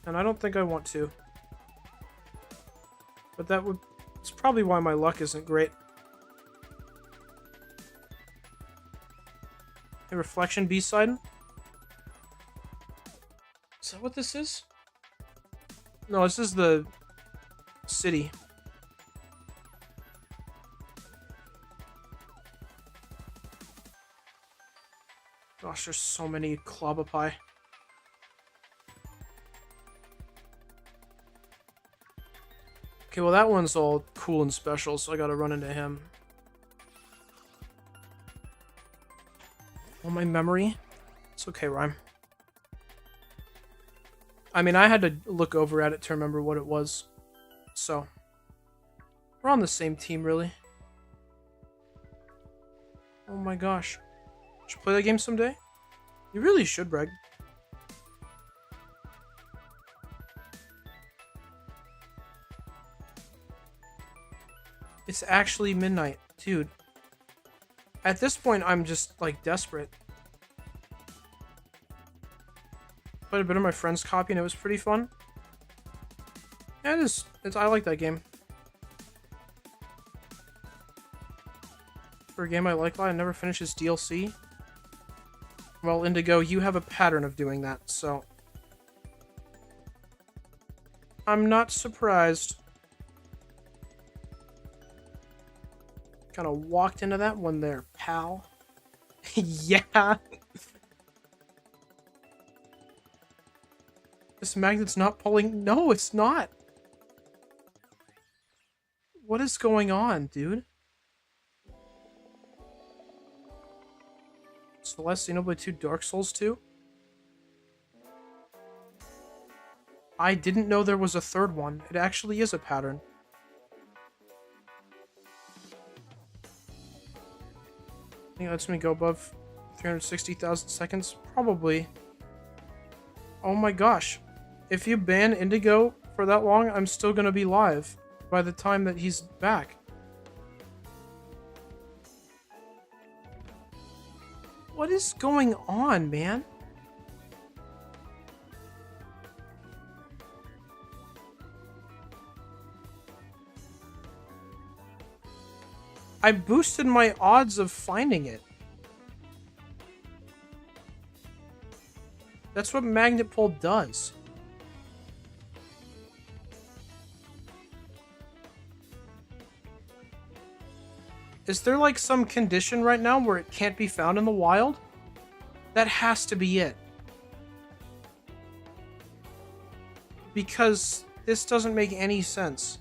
and I don't think I want to. But it's probably why my luck isn't great. A reflection B-side? Is that what this is? No, this is the city. Gosh, there's so many Clobbopie. Okay, well that one's all cool and special, so I gotta run into him. Oh, my memory? It's okay, Rhyme. I mean, I had to look over at it to remember what it was. So, we're on the same team, really. Oh my gosh. Should play that game someday? You really should, Breg. It's actually midnight. Dude. At this point, I'm just, like, desperate. Played a bit of my friend's copy, and it was pretty fun. Yeah, it is. I like that game. For a game I like a lot, I never finished his DLC. Well, Indigo, you have a pattern of doing that, so... I'm not surprised. Kind of walked into that one there, pal. Yeah. This magnet's not pulling... No, it's not. What is going on, dude? Celeste, Xenoblade 2, Dark Souls 2? I didn't know there was a third one. It actually is a pattern. I think it lets me go above 360,000 seconds? Probably. Oh my gosh. If you ban Indigo for that long, I'm still gonna be live by the time that he's back. What is going on, man? I boosted my odds of finding it. That's what Magnet Pull does. Is there like some condition right now where it can't be found in the wild? That has to be it. Because this doesn't make any sense.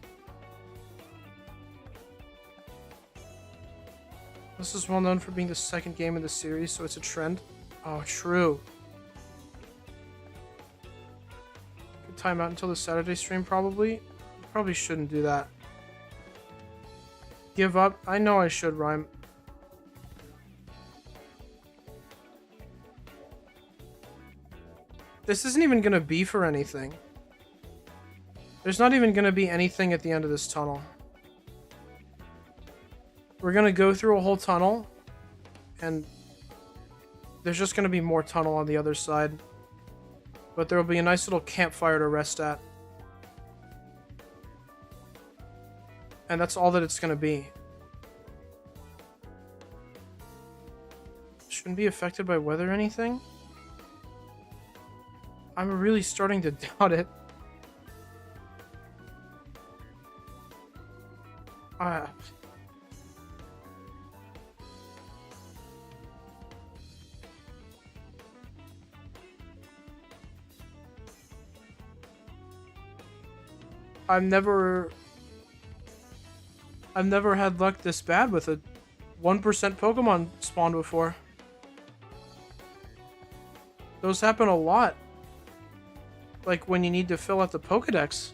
This is well known for being the second game in the series, so it's a trend. Oh, true. Good time out until the Saturday stream, probably. Probably shouldn't do that. Give up? I know I should, Rhyme. This isn't even gonna be for anything. There's not even gonna be anything at the end of this tunnel. We're gonna go through a whole tunnel, and there's just gonna be more tunnel on the other side. But there will be a nice little campfire to rest at. And that's all that it's gonna be. Shouldn't be affected by weather or anything? I'm really starting to doubt it. I've never had luck this bad with a 1% Pokemon spawn before. Those happen a lot. like when you need to fill out the Pokedex.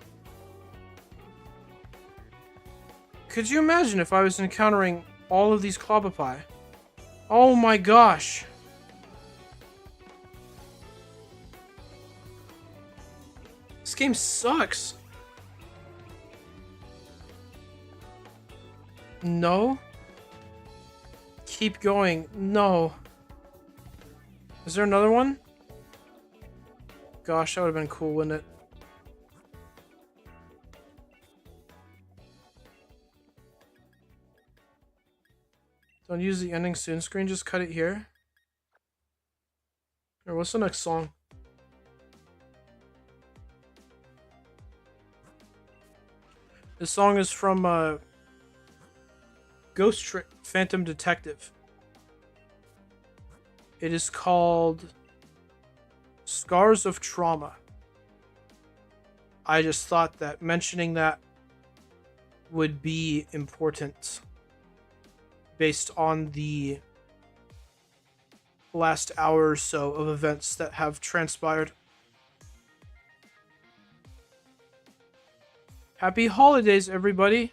Could you imagine if I was encountering all of these Clobbopie? Oh my gosh. This game sucks. No. Keep going. No. Is there another one? Gosh, that would have been cool, wouldn't it? Don't use the ending soon screen, just cut it here. Or what's the next song? This song is from Ghost Trick Phantom Detective. It is called Scars of Trauma. I just thought that mentioning that would be important based on the last hour or so of events that have transpired. Happy holidays, everybody!